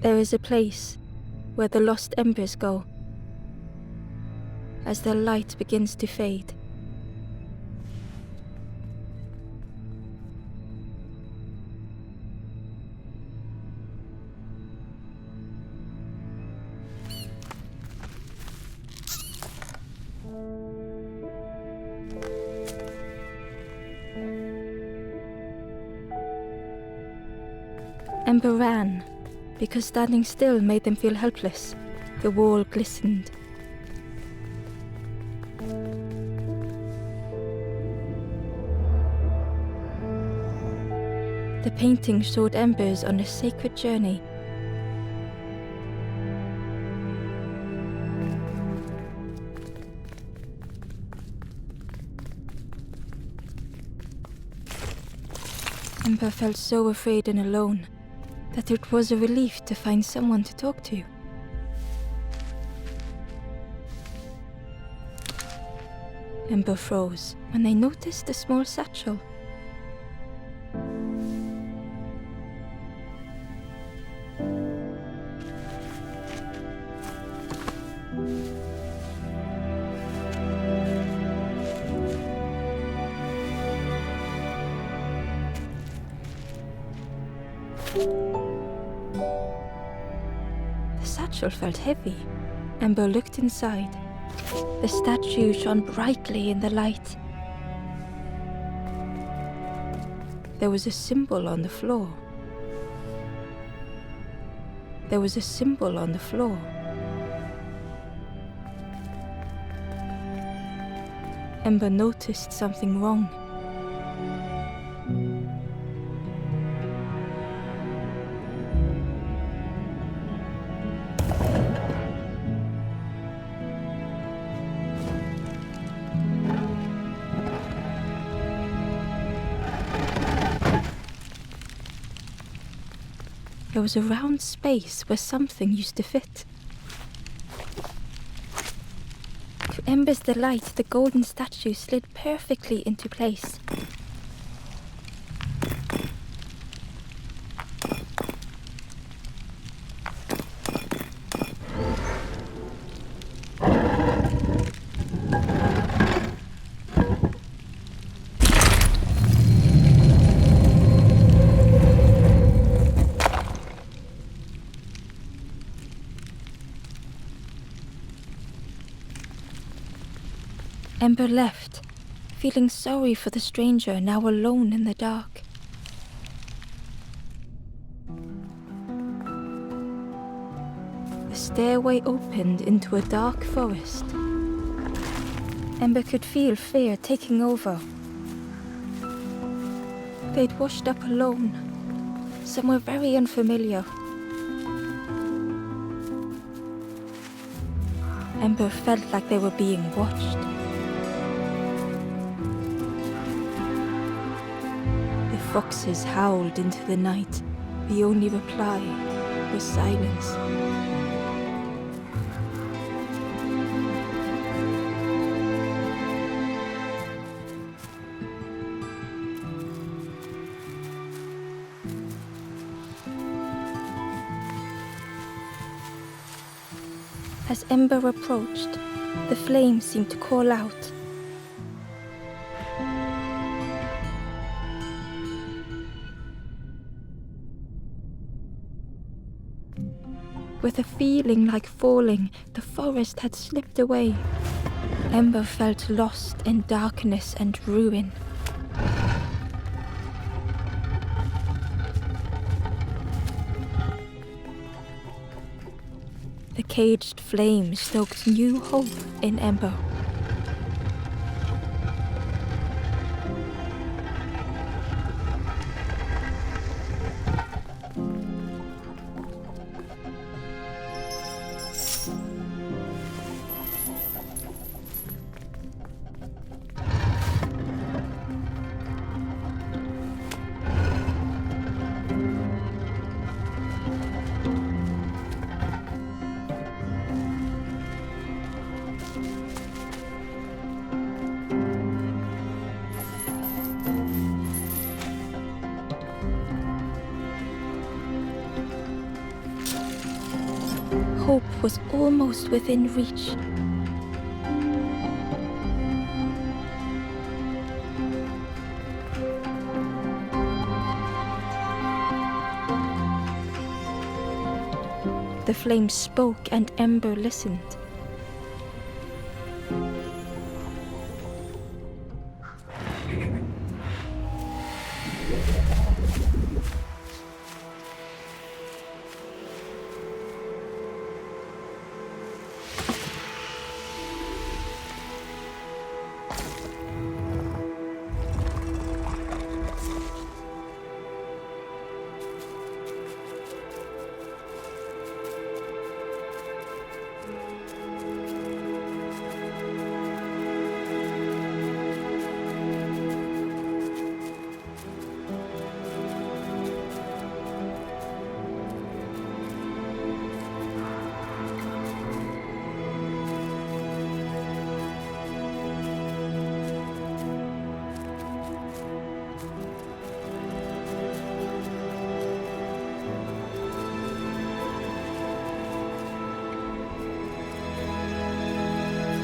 There is a place where the lost embers go as their light begins to fade. Ember ran, because standing still made them feel helpless. The wall glistened. The painting showed embers on a sacred journey. Ember felt so afraid and alone that it was a relief to find someone to talk to. Ember froze when they noticed a small satchel. The satchel felt heavy. Ember looked inside. The statue shone brightly in the light. There was a symbol on the floor. There was a symbol on the floor. Ember noticed something wrong. There was a round space where something used to fit. To Ember's delight, the golden statue slid perfectly into place. Ember left, feeling sorry for the stranger now alone in the dark. The stairway opened into a dark forest. Ember could feel fear taking over. They'd washed up alone, somewhere very unfamiliar. Ember felt like they were being watched. The foxes howled into the night. The only reply was silence. As Ember approached, the flames seemed to call out. With a feeling like falling, the forest had slipped away. Ember felt lost in darkness and ruin. The caged flame stoked new hope in Ember. was almost within reach. The flame spoke and Ember listened.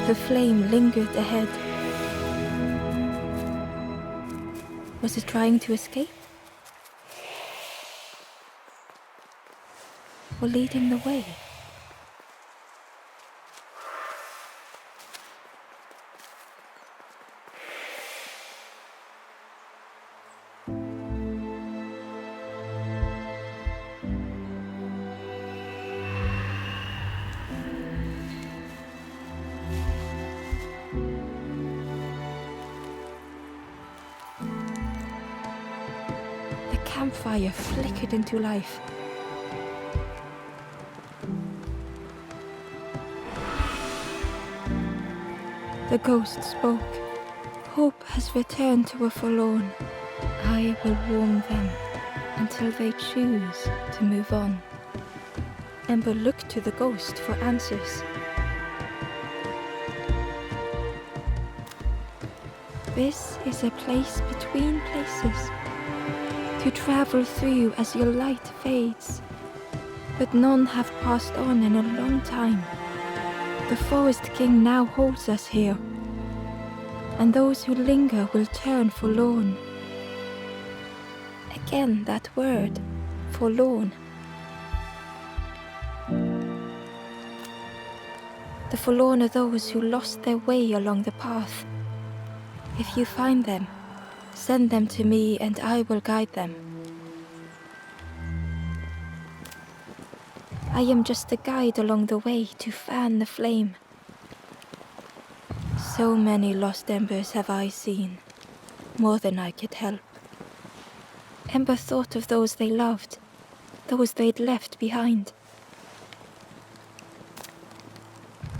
The flame lingered ahead. Was it trying to escape? Or leading the way? The campfire flickered into life. The ghost spoke. Hope has returned to a forlorn. I will warm them until they choose to move on. Ember looked to the ghost for answers. This is a place between places to travel through as your light fades, but none have passed on in a long time. The Forest King now holds us here, and those who linger will turn forlorn. Again that word, forlorn. The forlorn are those who lost their way along the path. If you find them, send them to me and I will guide them. I am just a guide along the way to fan the flame. So many lost embers have I seen, more than I could help. Ember thought of those they loved, those they'd left behind.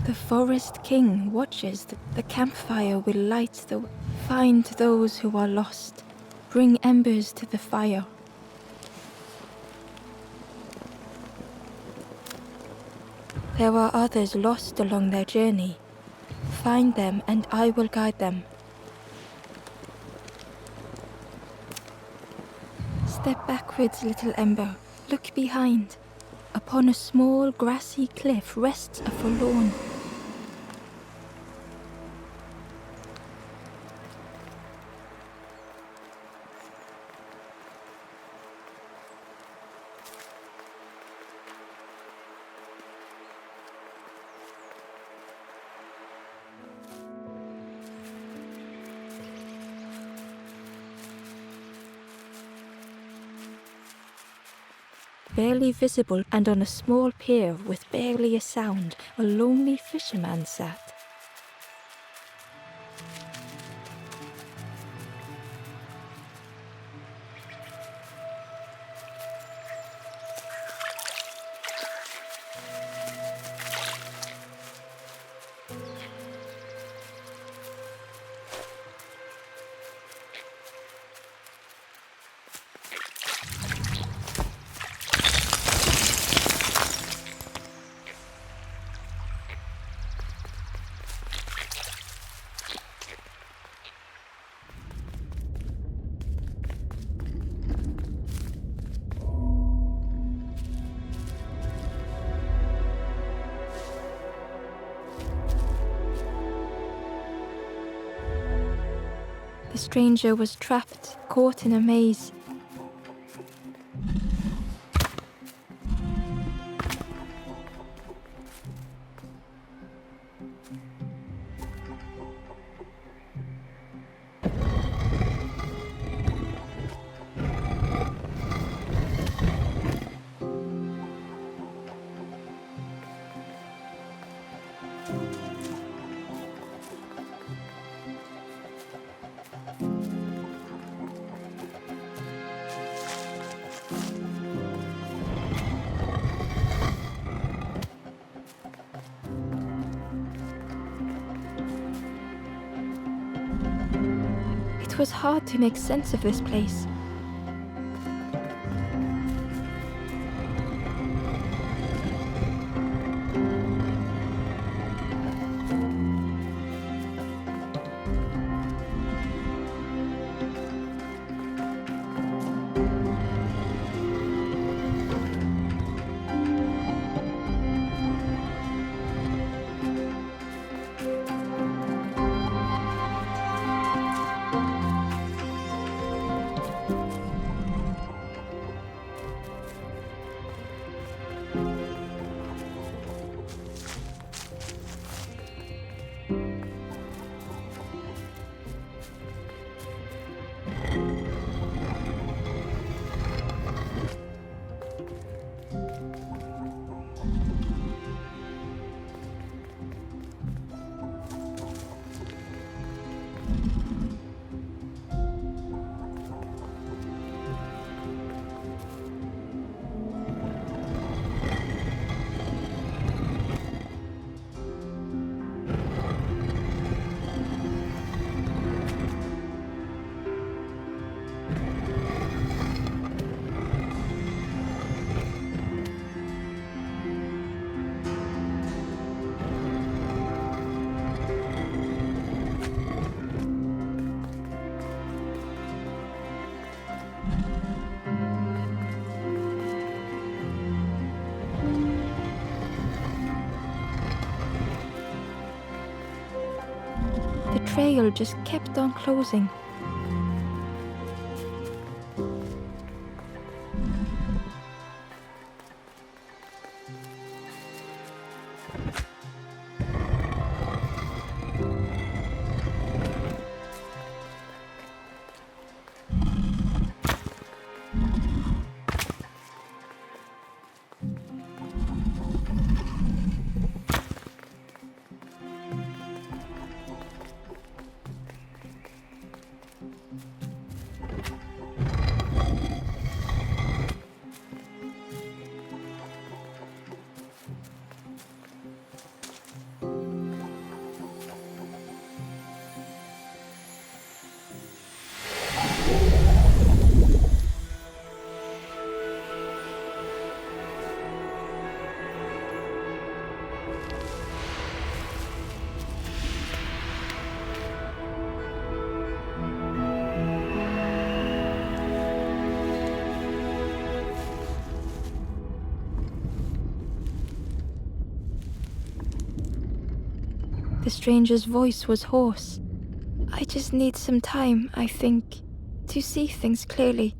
The Forest King watches the campfire will light the way. Find those who are lost. Bring embers to the fire. There are others lost along their journey. Find them and I will guide them. Step backwards, little Ember. Look behind. Upon a small grassy cliff rests a forlorn. Barely visible and on a small pier with barely a sound, a lonely fisherman sat. The stranger was trapped, caught in a maze. It was hard to make sense of this place. The trail just kept on closing. The stranger's voice was hoarse. I just need some time, I think, to see things clearly.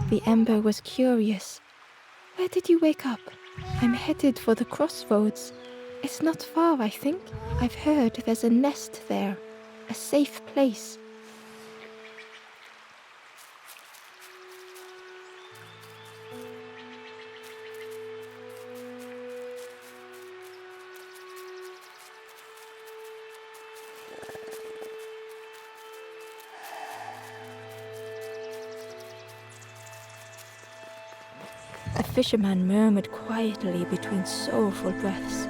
The Ember was curious. Where did you wake up? I'm headed for the crossroads. It's not far, I think. I've heard there's a nest there. A safe place. The fisherman murmured quietly between soulful breaths.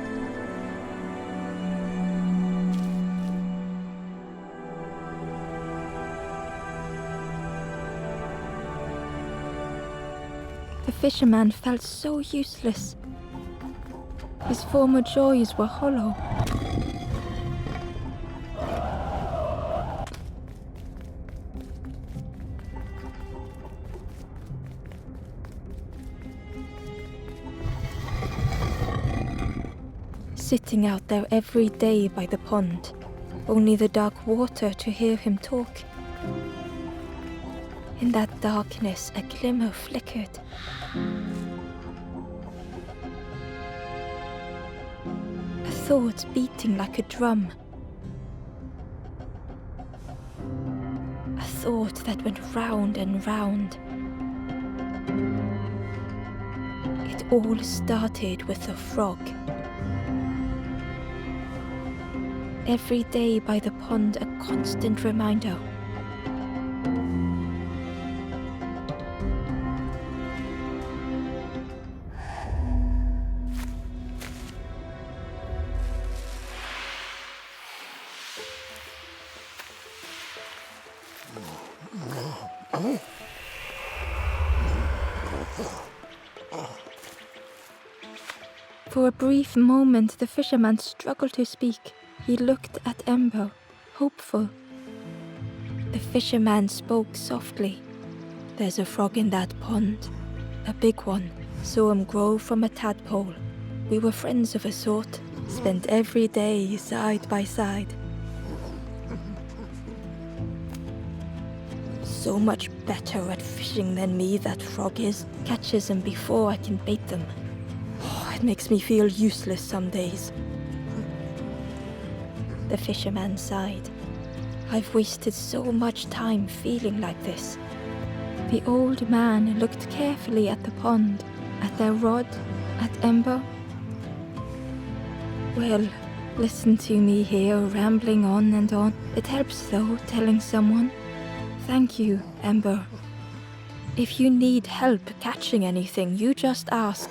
The fisherman felt so useless. His former joys were hollow. sitting out there every day by the pond, only the dark water to hear him talk. In that darkness, a glimmer flickered. A thought beating like a drum. A thought that went round and round. It all started with a frog. Every day by the pond, a constant reminder. For a brief moment, the fisherman struggled to speak. He looked at Ember, hopeful. The fisherman spoke softly. "There's a frog in that pond. A big one. Saw him grow from a tadpole. We were friends of a sort. Spent every day side by side. So much better at fishing than me, that frog is. Catches them before I can bait them. It makes me feel useless some days." The fisherman sighed. "I've wasted so much time feeling like this." The old man looked carefully at the pond, at their rod, at Ember. "Well, listen to me here, rambling on and on. It helps though, telling someone. Thank you, Ember. If you need help catching anything, you just ask."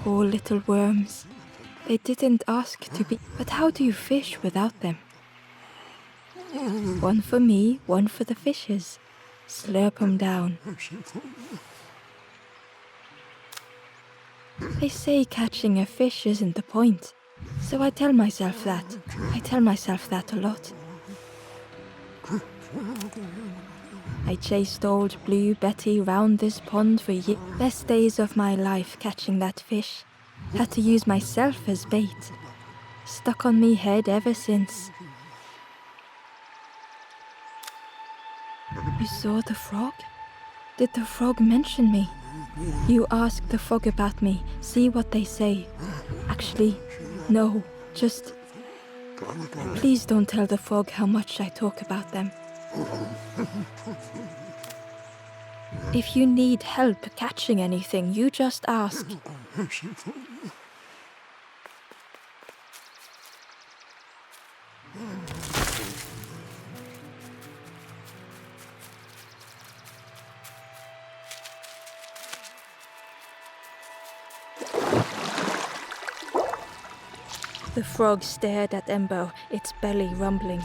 Poor little worms. They didn't ask to be. But how do you fish without them? One for me, one for the fishes. Slurp 'em down. They say catching a fish isn't the point. So I tell myself that. I tell myself that a lot. I chased old Blue Betty round this pond for years. Best days of my life catching that fish. Had to use myself as bait. Stuck on me head ever since. You saw the frog? Did the frog mention me? You ask the frog about me, see what they say. Actually, no, just... Please don't tell the frog how much I talk about them. If you need help catching anything, you just ask. The frog stared at Ember, its belly rumbling.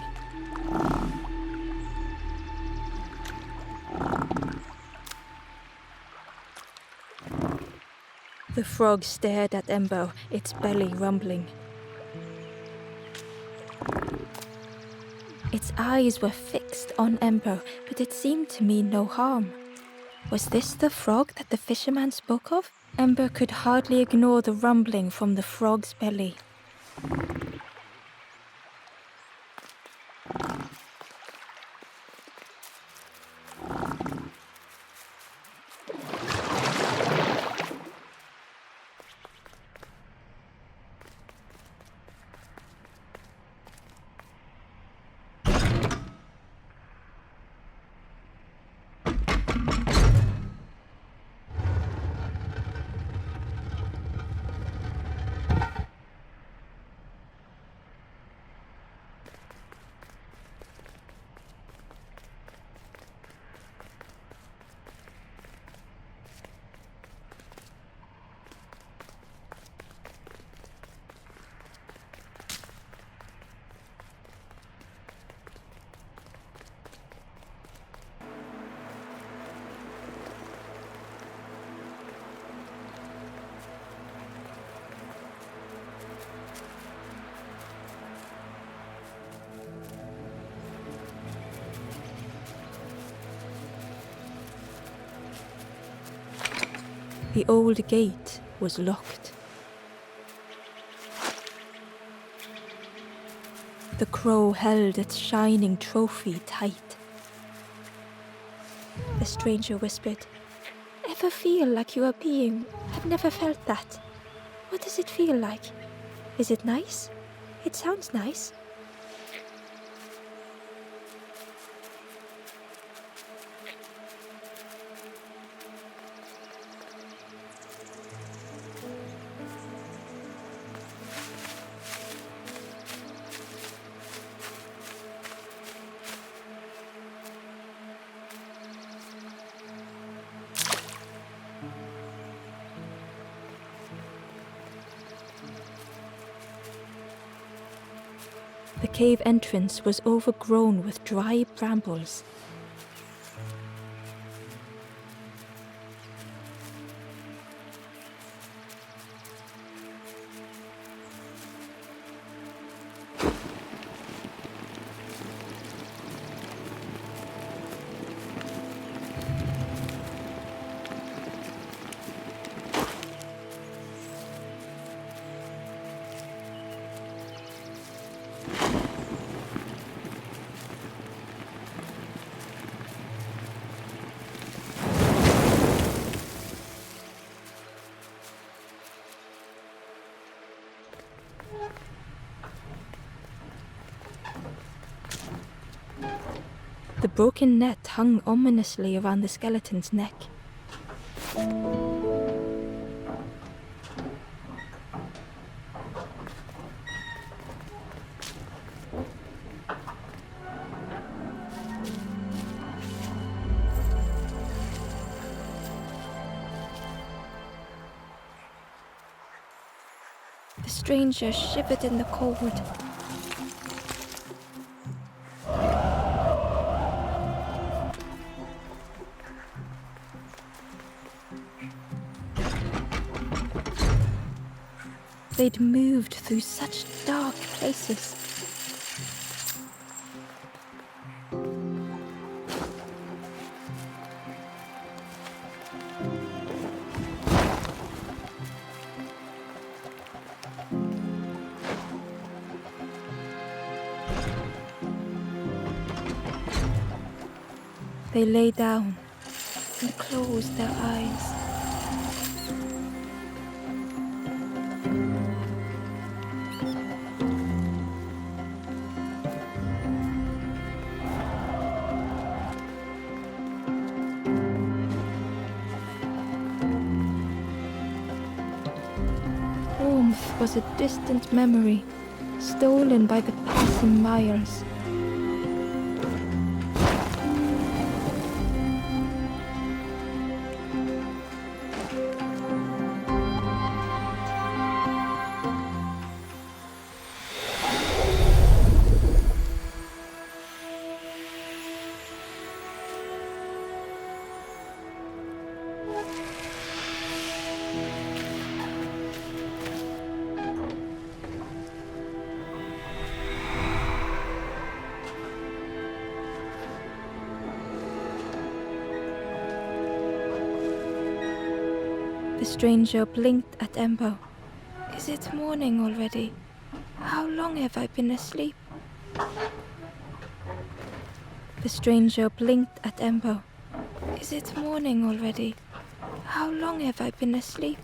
The frog stared at Ember, its belly rumbling. Its eyes were fixed on Ember, but it seemed to mean no harm. Was this the frog that the fisherman spoke of? Ember could hardly ignore the rumbling from the frog's belly. The old gate was locked. The crow held its shining trophy tight. The stranger whispered, "Ever feel like you are being? I've never felt that. What does it feel like? Is it nice? It sounds nice." The cave entrance was overgrown with dry brambles. The broken net hung ominously around the skeleton's neck. The stranger shivered in the cold. They'd moved through such dark places. They lay down and closed their eyes. Warmth was a distant memory, stolen by the passing miles. The stranger blinked at Embo. "Is it morning already? How long have I been asleep?" The stranger blinked at Embo. "Is it morning already? How long have I been asleep?"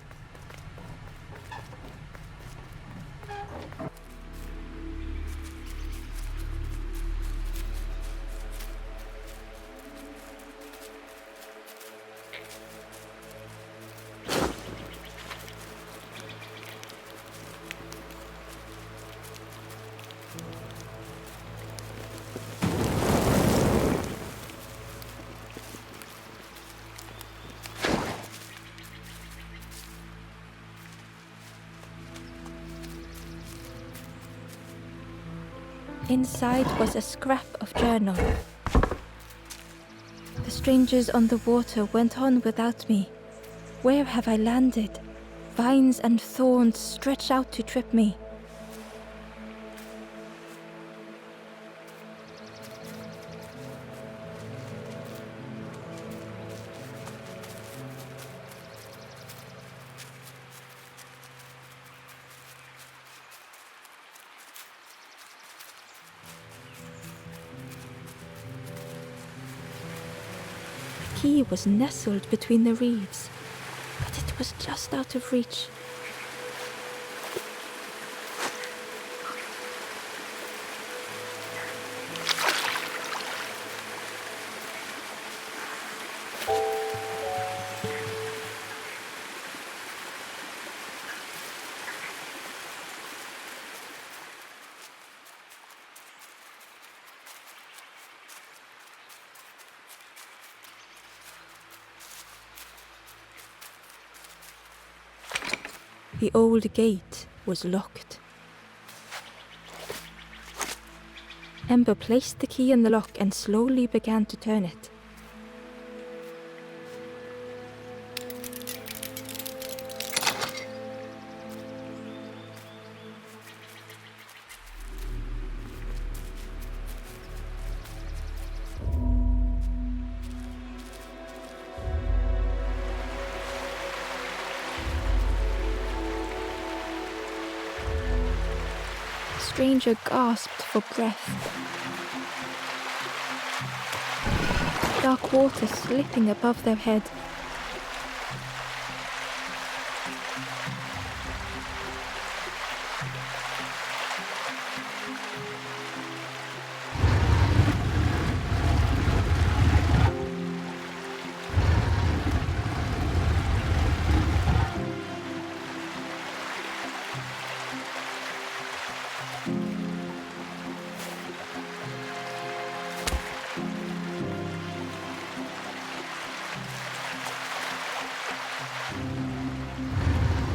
Inside was a scrap of journal. The strangers on the water went on without me. Where have I landed? Vines and thorns stretch out to trip me. key was nestled between the reeds, but it was just out of reach. The old gate was locked. Ember placed the key in the lock and slowly began to turn it. The stranger gasped for breath. Dark water slipping above their head.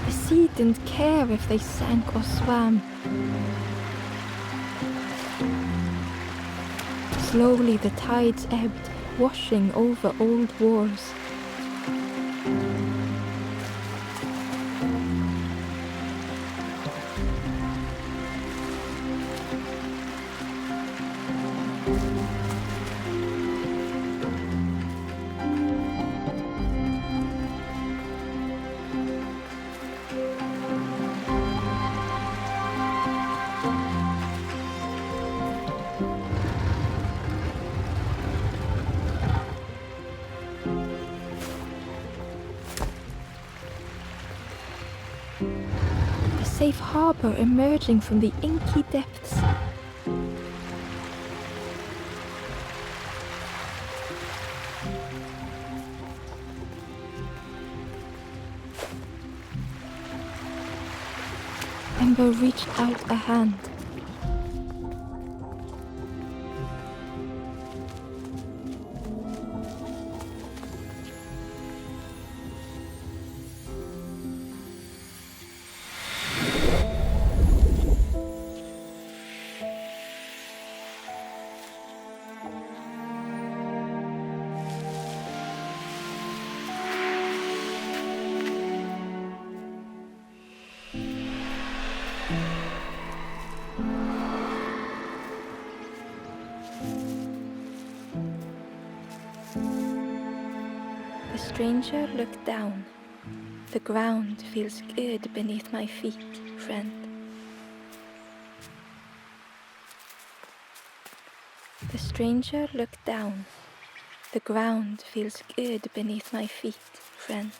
The sea didn't care if they sank or swam. Slowly the tides ebbed, washing over old walls. A safe harbor emerging from the inky depths. Ember reached out a hand. The stranger looked down. The ground feels good beneath my feet, friend. The stranger looked down. The ground feels good beneath my feet, friend.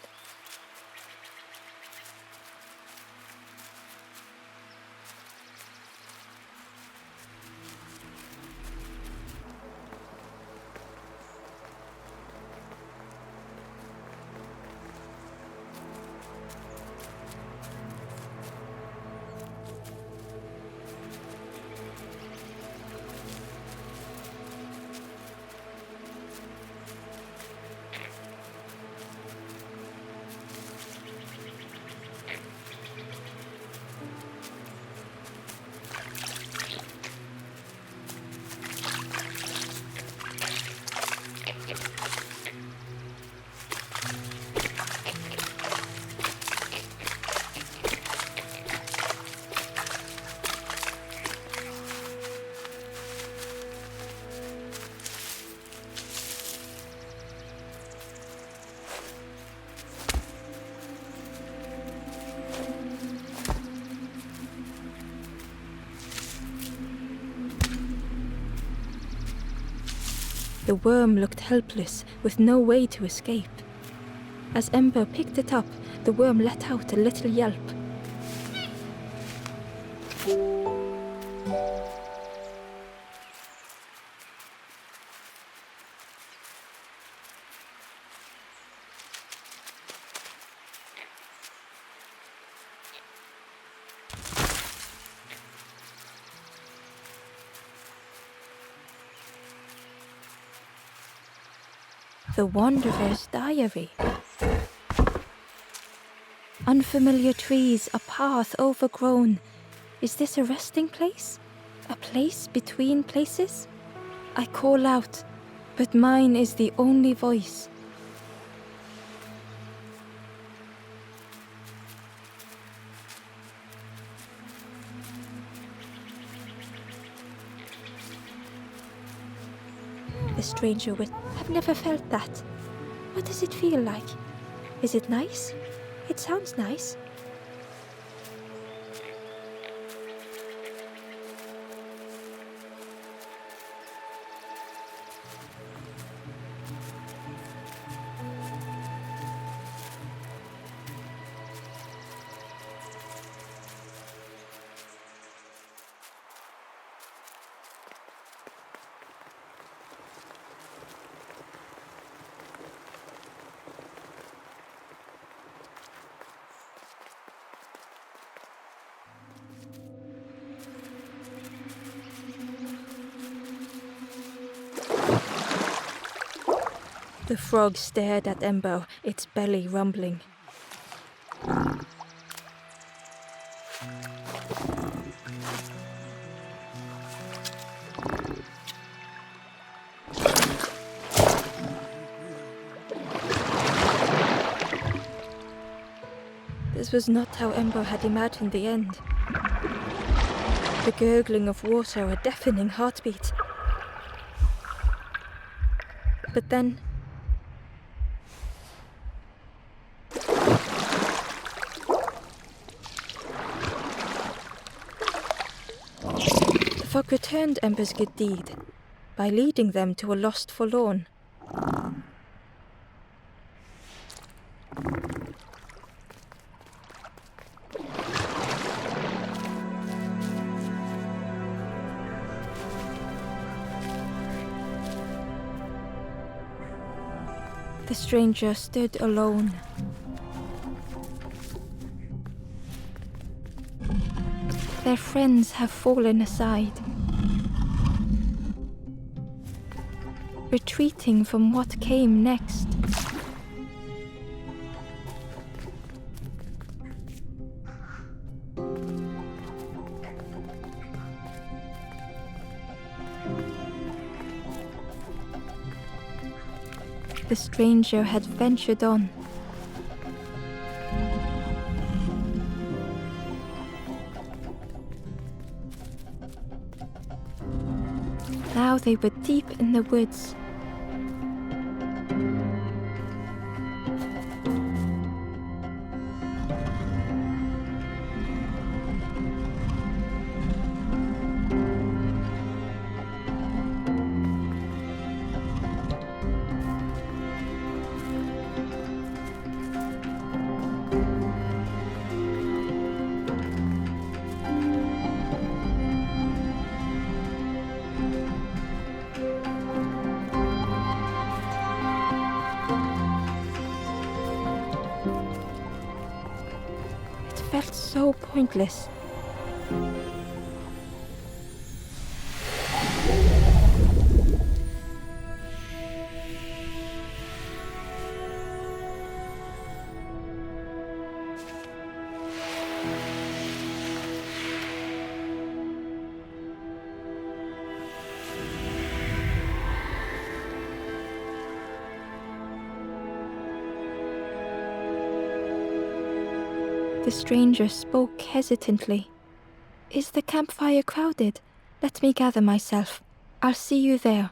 The worm looked helpless, with no way to escape. As Ember picked it up, the worm let out a little yelp. The Wanderer's Diary. Unfamiliar trees, a path overgrown. Is this a resting place? A place between places? I call out, but mine is the only voice. The stranger with, I've never felt that. What does it feel like? Is it nice? It sounds nice. The frog stared at Ember, its belly rumbling. This was not how Ember had imagined the end. The gurgling of water, a deafening heartbeat. But then... the fog returned Ember's good deed by leading them to a lost forlorn. The stranger stood alone. Their friends have fallen aside, retreating from what came next. The stranger had ventured on. Now they were deep in the woods. Felt so pointless. The stranger spoke hesitantly. Is the campfire crowded? Let me gather myself. I'll see you there.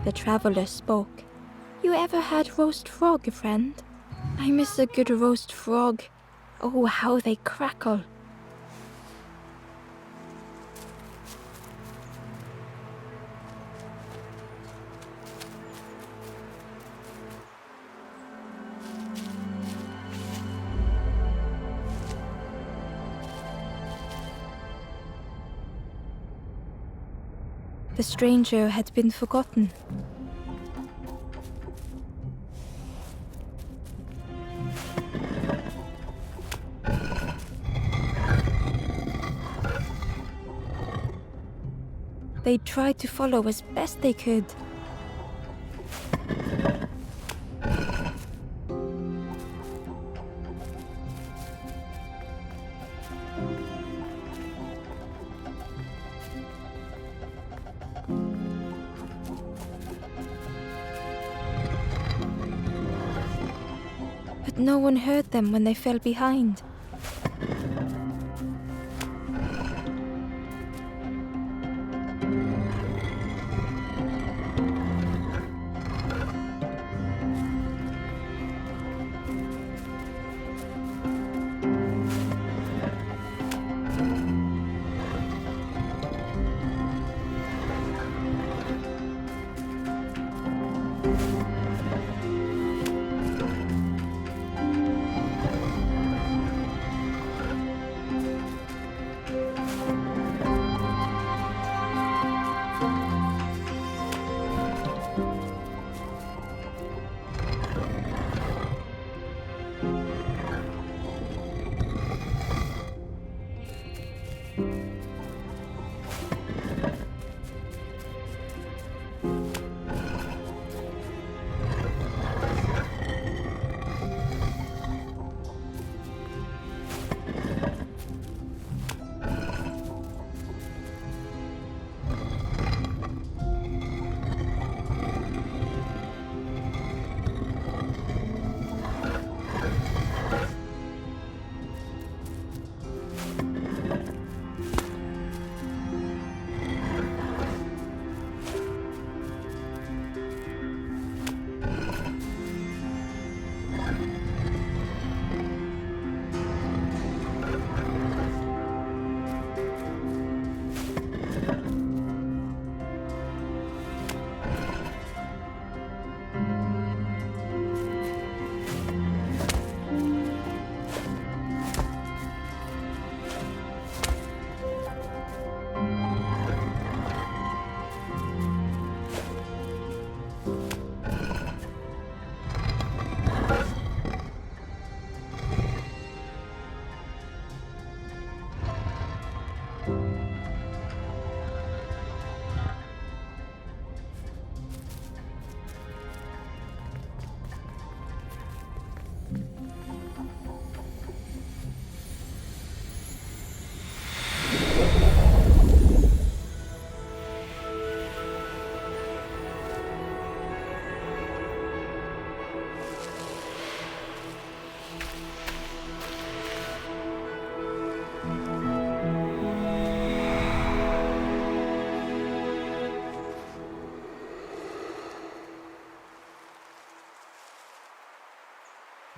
The traveler spoke. You ever had roast frog, friend? I miss a good roast frog. Oh, how they crackle. The stranger had been forgotten. They tried to follow as best they could. But no one heard them when they fell behind.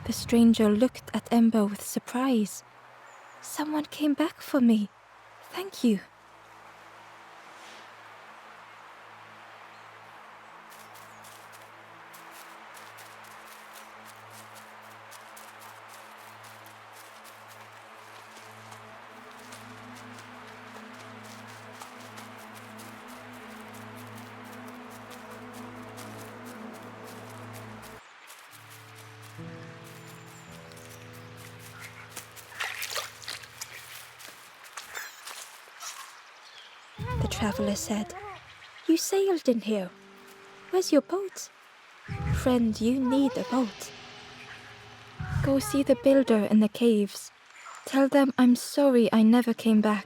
The stranger looked at Ember with surprise. Someone came back for me. Thank you. The traveler said, You sailed in here. Where's your boat? Friend, you need a boat. Go see the builder in the caves. Tell them I'm sorry I never came back.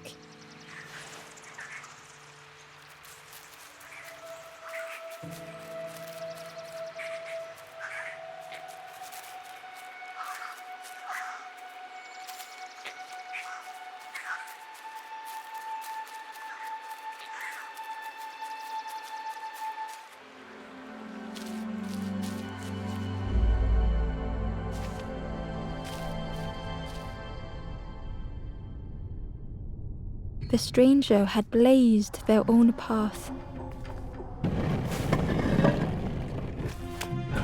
The stranger had blazed their own path,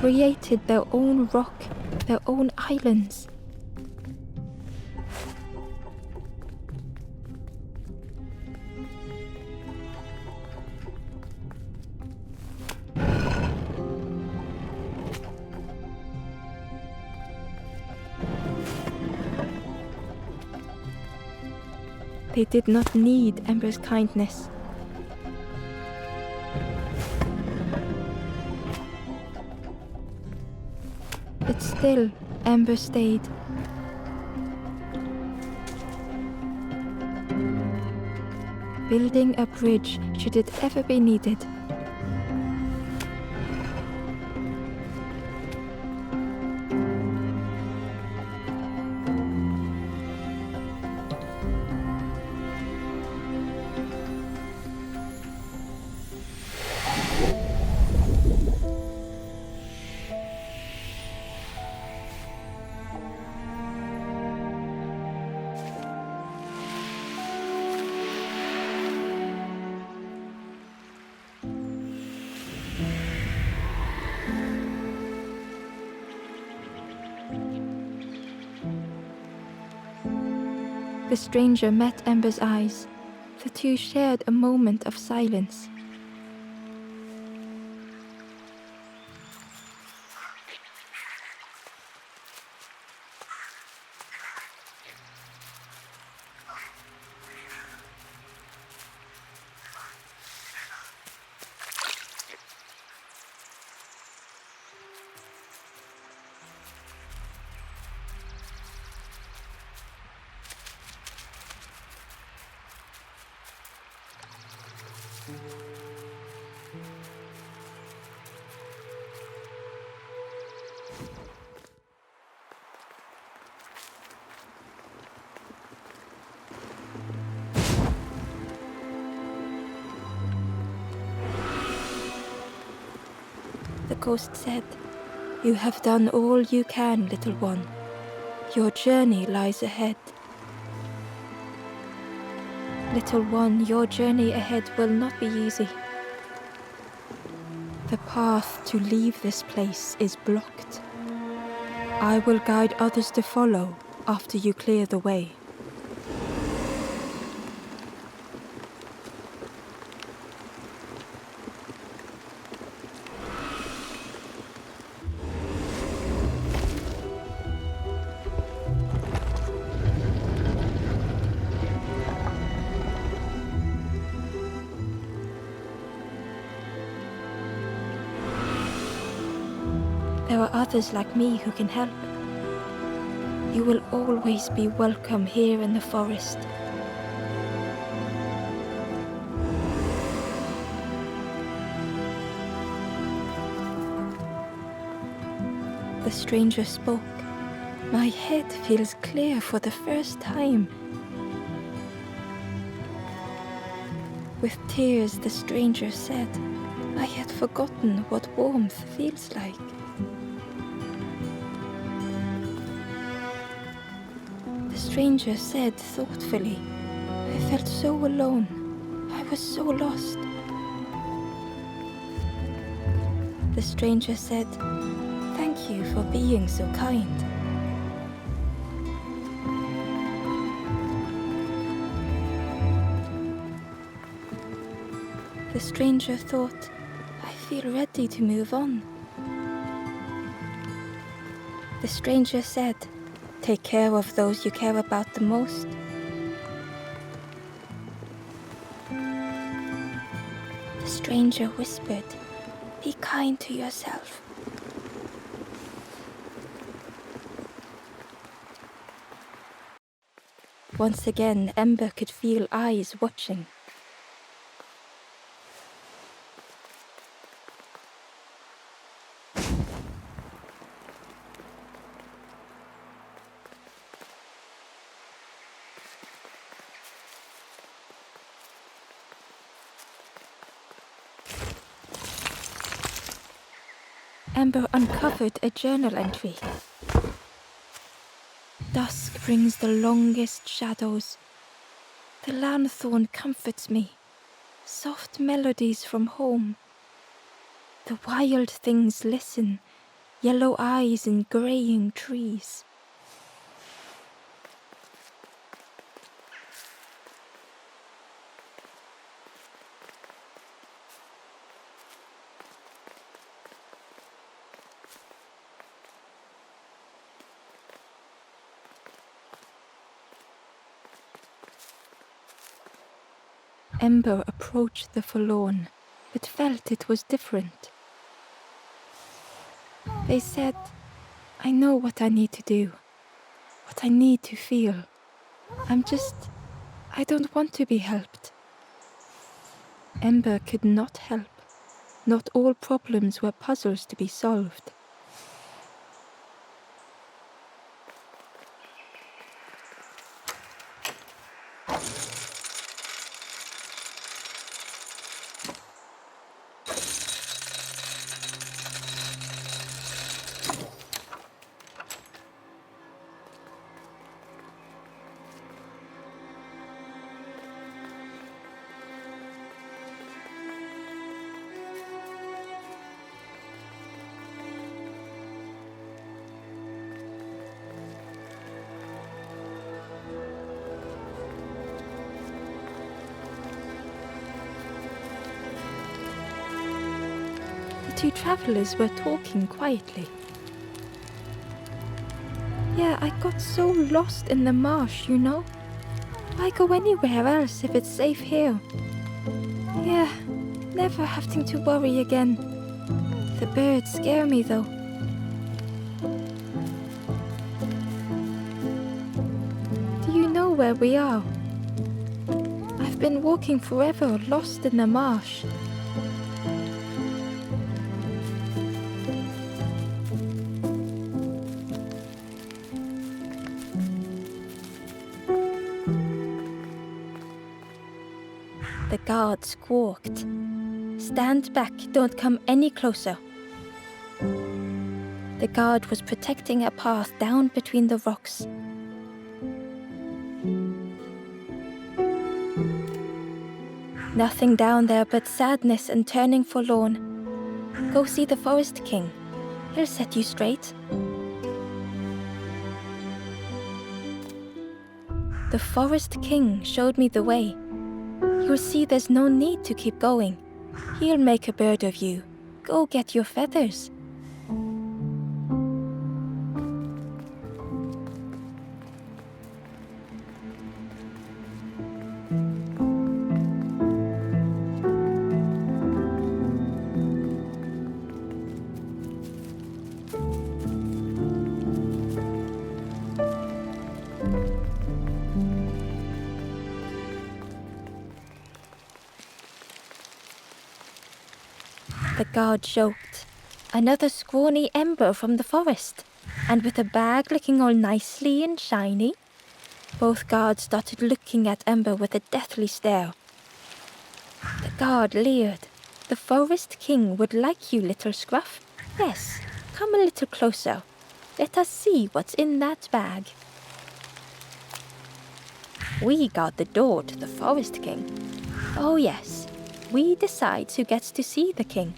created their own rock, their own islands. They did not need Ember's kindness. But still, Ember stayed. Building a bridge should it ever be needed. The stranger met Ember's eyes. The two shared a moment of silence. The ghost said, "You have done all you can, little one. Your journey lies ahead. Little one, your journey ahead will not be easy. The path to leave this place is blocked. I will guide others to follow after you clear the way." There are others like me who can help. You will always be welcome here in the forest. The stranger spoke. My head feels clear for the first time. With tears, the stranger said, "I had forgotten what warmth feels like." The stranger said thoughtfully, "I felt so alone. I was so lost." The stranger said, "Thank you for being so kind." The stranger thought, "I feel ready to move on." The stranger said, "Take care of those you care about the most." The stranger whispered, "Be kind to yourself." Once again, Ember could feel eyes watching. Ember uncovered a journal entry. Dusk brings the longest shadows. The lanthorn comforts me, soft melodies from home. The wild things listen, yellow eyes in greying trees. Ember approached the forlorn, but felt it was different. They said, I know what I need to do, what I need to feel. I don't want to be helped. Ember could not help. Not all problems were puzzles to be solved. The two travelers were talking quietly. Yeah, I got so lost in the marsh, you know? Why go anywhere else if it's safe here? Yeah, never having to worry again. The birds scare me though. Do you know where we are? I've been walking forever, lost in the marsh. The guard squawked. Stand back, don't come any closer. The guard was protecting a path down between the rocks. Nothing down there but sadness and turning forlorn. Go see the Forest King. He'll set you straight. The Forest King showed me the way. You'll see there's no need to keep going. He'll make a bird of you. Go get your feathers. The guard joked. Another scrawny Ember from the forest, and with a bag looking all nicely and shiny. Both guards started looking at Ember with a deathly stare. The guard leered. The Forest King would like you, little scruff. Yes, come a little closer. Let us see what's in that bag. We guard the door to the Forest King. Oh yes, we decide who gets to see the king.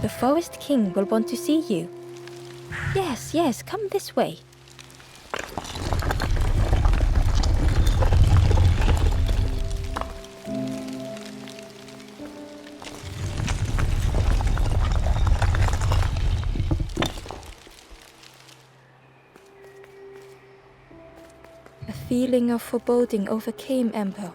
The Forest King will want to see you. Yes, yes, come this way. A feeling of foreboding overcame Ember.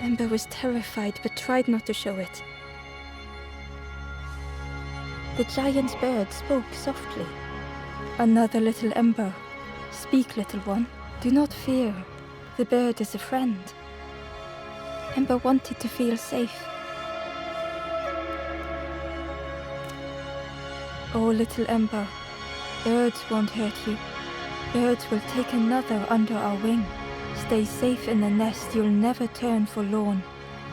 Ember was terrified but tried not to show it. The giant bird spoke softly. Another little Ember. Speak, little one. Do not fear. The bird is a friend. Ember wanted to feel safe. Oh, little Ember. Birds won't hurt you. Birds will take another under our wing. Stay safe in the nest, you'll never turn forlorn.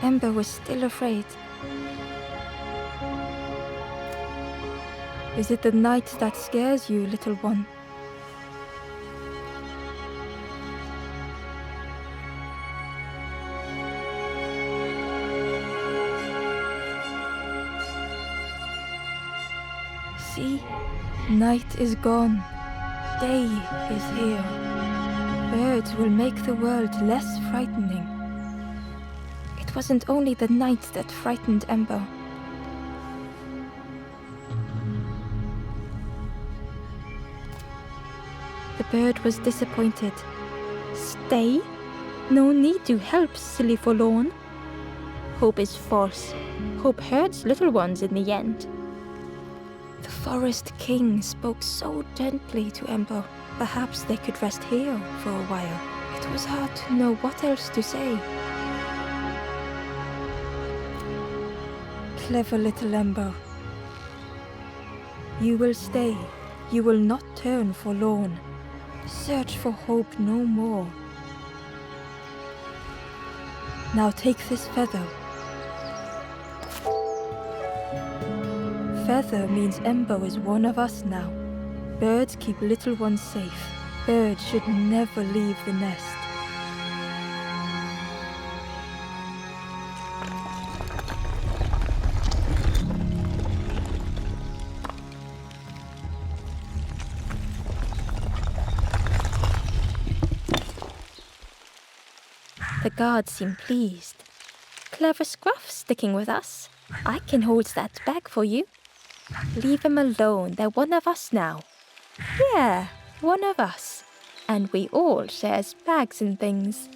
Ember was still afraid. Is it the night that scares you, little one? See, night is gone. Day is here. Birds will make the world less frightening. It wasn't only the night that frightened Ember. The bird was disappointed. Stay? No need to help, silly forlorn. Hope is false. Hope hurts little ones in the end. The Forest King spoke so gently to Ember. Perhaps they could rest here for a while. It was hard to know what else to say. Clever little Ember. You will stay. You will not turn forlorn. Search for hope no more. Now take this feather. Feather means Ember is one of us now. Birds keep little ones safe. Birds should never leave the nest. The guards seem pleased. Clever Scruff sticking with us. I can hold that bag for you. Leave them alone, they're one of us now. Yeah, one of us. And we all shares bags and things.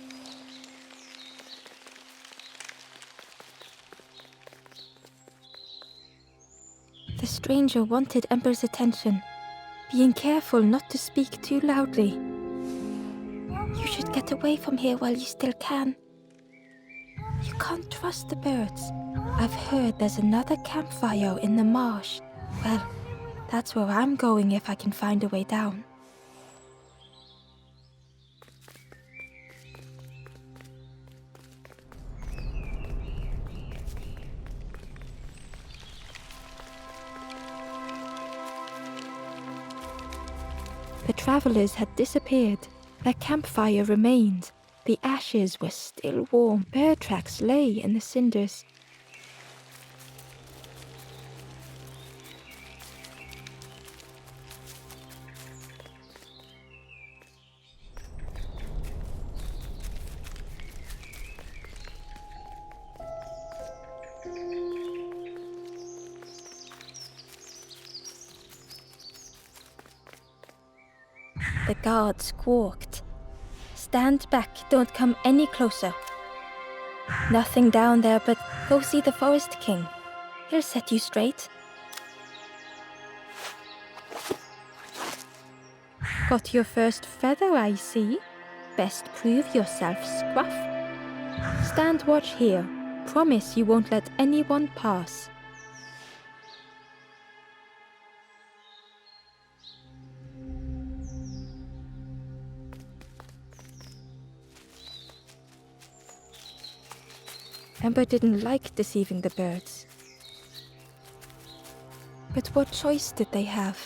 The stranger wanted Ember's attention, being careful not to speak too loudly. You should get away from here while you still can. You can't trust the birds. I've heard there's another campfire in the marsh. Well, that's where I'm going if I can find a way down. The travelers had disappeared. Their campfire remained. The ashes were still warm. Bird tracks lay in the cinders. The guard squawked. Stand back, don't come any closer. Nothing down there, but go see the Forest King. He'll set you straight. Got your first feather, I see. Best prove yourself, Scruff. Stand watch here. Promise you won't let anyone pass. Ember didn't like deceiving the birds. But what choice did they have?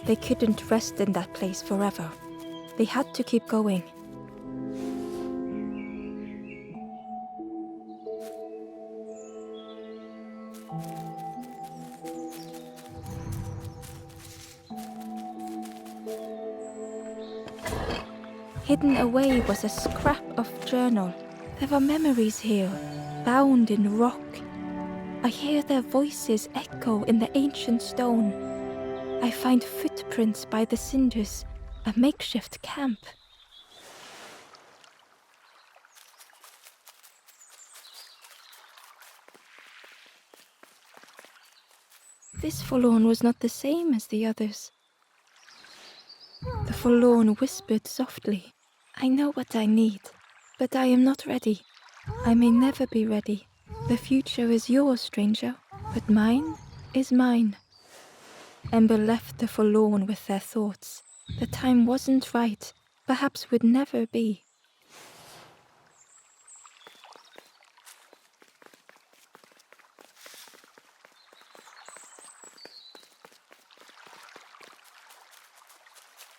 They couldn't rest in that place forever. They had to keep going. Hidden away was a scrap of journal. There were memories here, bound in rock. I hear their voices echo in the ancient stone. I find footprints by the cinders, a makeshift camp. This forlorn was not the same as the others. The forlorn whispered softly, I know what I need, but I am not ready. I may never be ready. The future is yours, stranger, but mine is mine. Ember left the forlorn with their thoughts. The time wasn't right, perhaps would never be.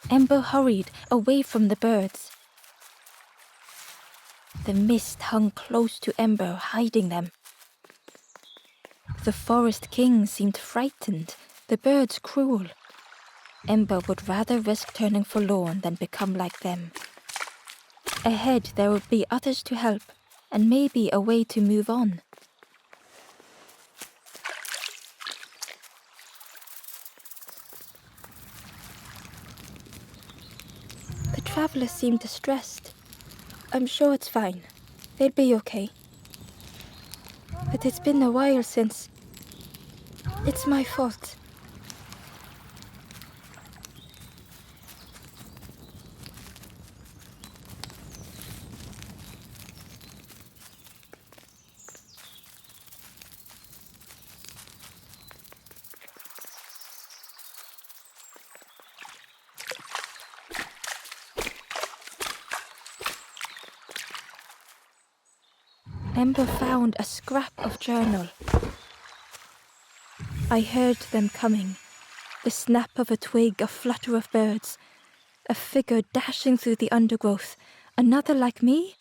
Ember hurried away from the birds. The mist hung close to Ember, hiding them. The Forest King seemed frightened, the birds cruel. Ember would rather risk turning forlorn than become like them. Ahead there would be others to help, and maybe a way to move on. The traveler seemed distressed. I'm sure it's fine. They'll be okay. But it's been a while since... It's my fault. Ember found a scrap of journal. I heard them coming. The snap of a twig, a flutter of birds. A figure dashing through the undergrowth. Another like me?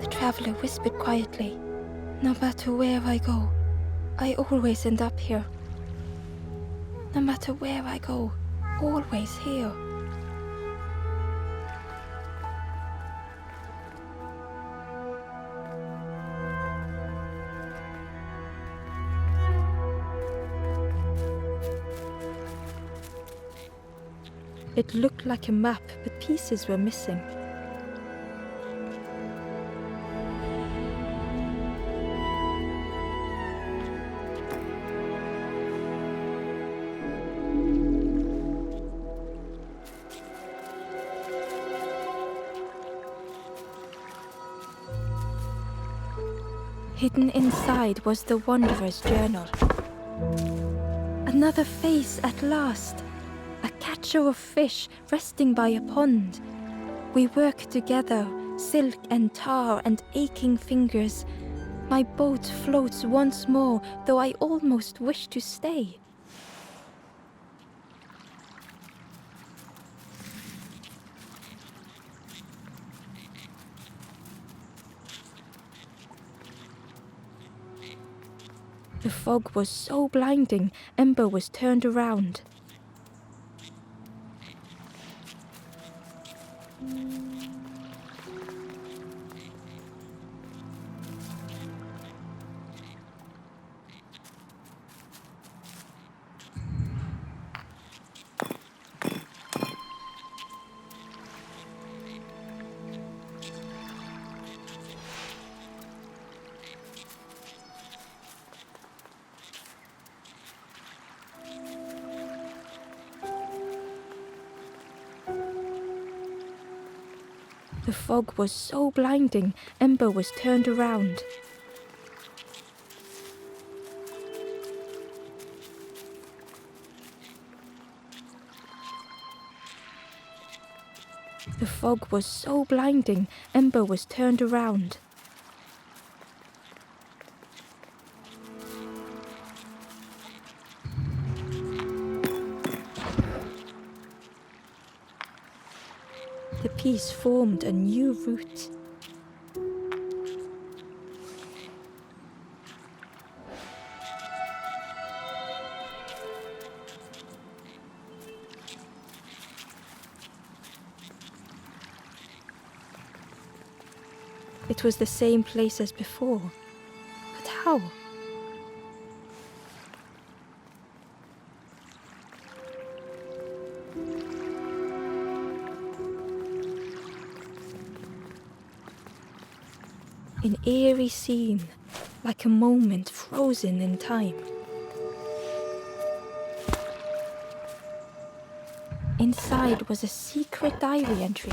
The traveler whispered quietly. No matter where I go, I always end up here. No matter where I go, always here. It looked like a map, but pieces were missing. Hidden inside was the Wanderer's journal. Another face at last. A catcher of fish resting by a pond. We work together, silk and tar and aching fingers. My boat floats once more, though I almost wish to stay. The fog was so blinding, Ember was turned around. The fog was so blinding, Ember was turned around. The fog was so blinding, Ember was turned around. The piece formed a new route. It was the same place as before. But how? An eerie scene, like a moment frozen in time. Inside was a secret diary entry.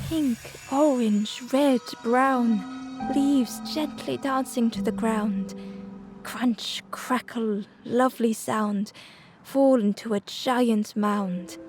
Pink, orange, red, brown, leaves gently dancing to the ground. Crunch, crackle, lovely sound, fall into a giant mound.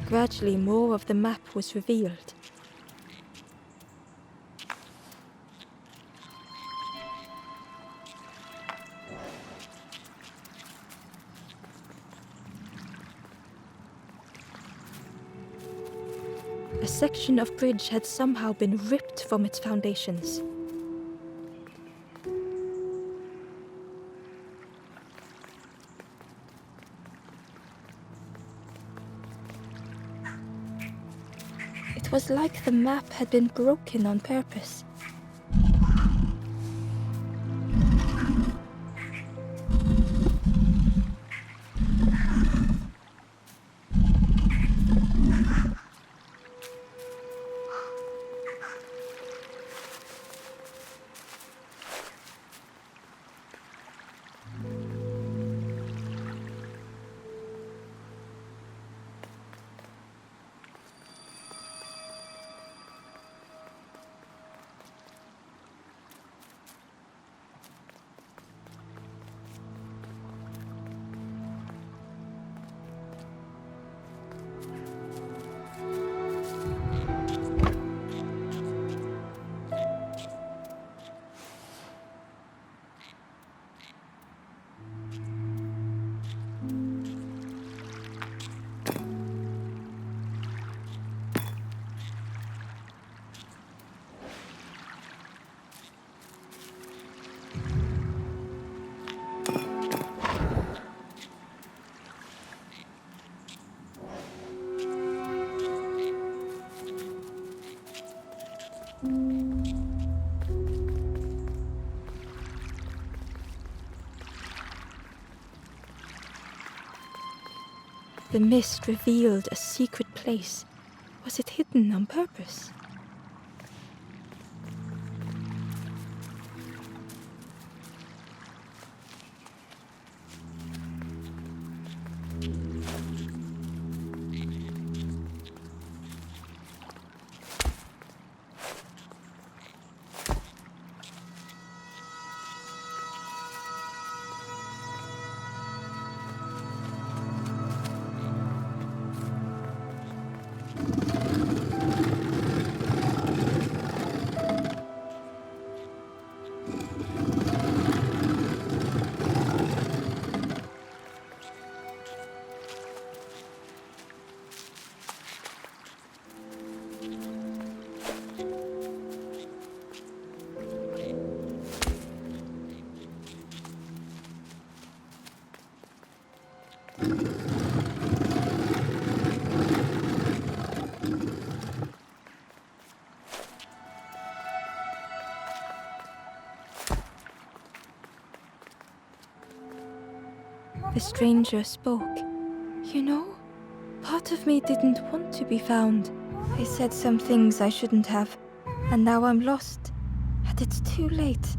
Gradually, more of the map was revealed. A section of bridge had somehow been ripped from its foundations. It was like the map had been broken on purpose. The mist revealed a secret place. Was it hidden on purpose? The stranger spoke. You know, part of me didn't want to be found. I said some things I shouldn't have, and now I'm lost. And it's too late.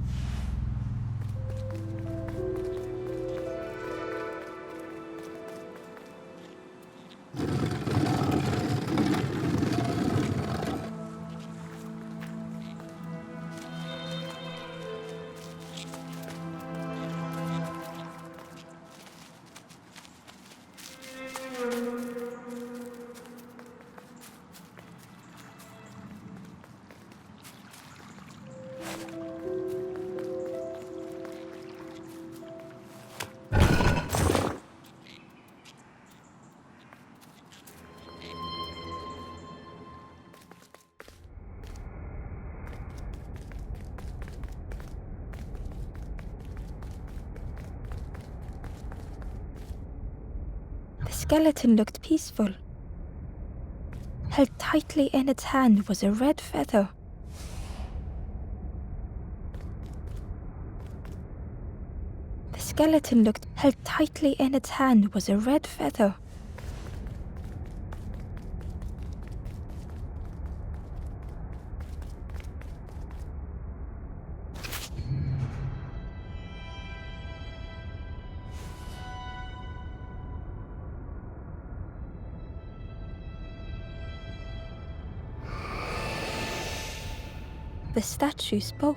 skeleton looked peaceful. Held tightly in its hand was a red feather. The skeleton looked held tightly in its hand was a red feather. The statue spoke.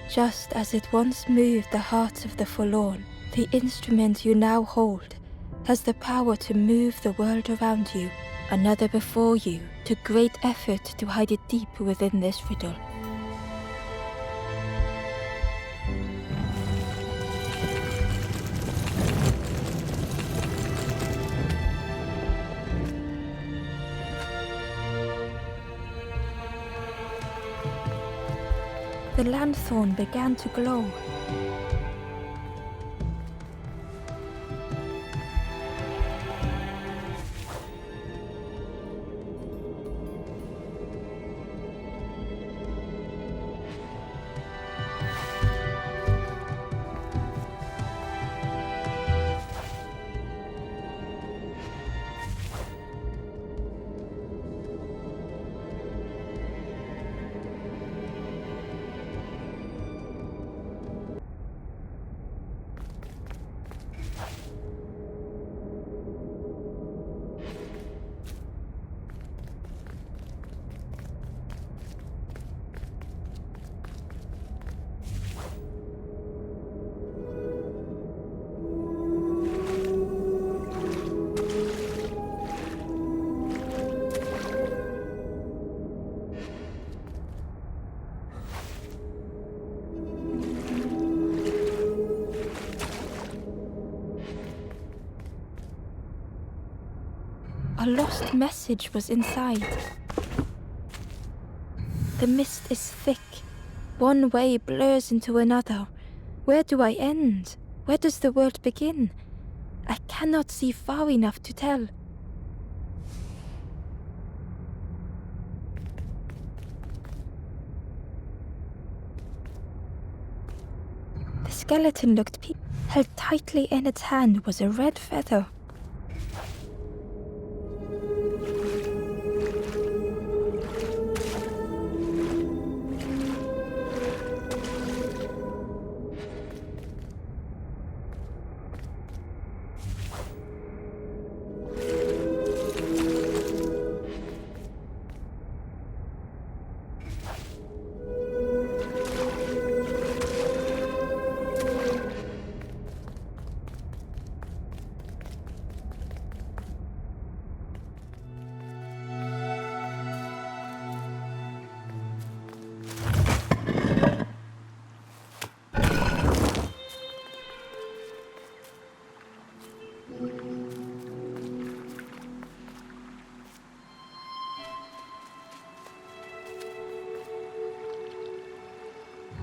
Just as it once moved the hearts of the forlorn, the instrument you now hold has the power to move the world around you, another before you, to great effort to hide it deep within this riddle. The lanthorn began to glow. A lost message was inside. The mist is thick. One way blurs into another. Where do I end? Where does the world begin? I cannot see far enough to tell. The skeleton looked held tightly in its hand was a red feather.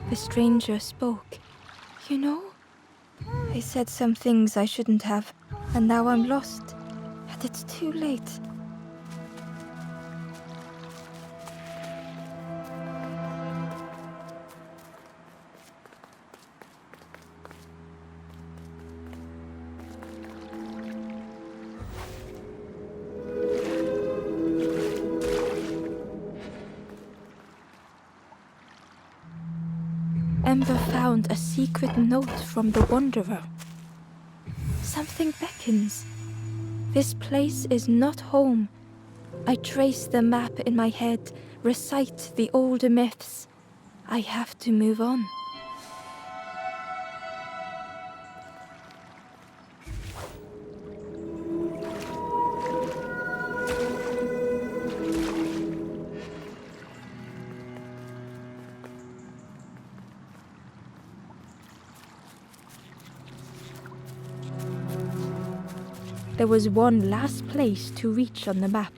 The stranger spoke. You know, I said some things I shouldn't have, and now I'm lost, and it's too late. Ember found a secret note from the Wanderer. Something beckons. This place is not home. I trace the map in my head, recite the older myths. I have to move on. There was one last place to reach on the map.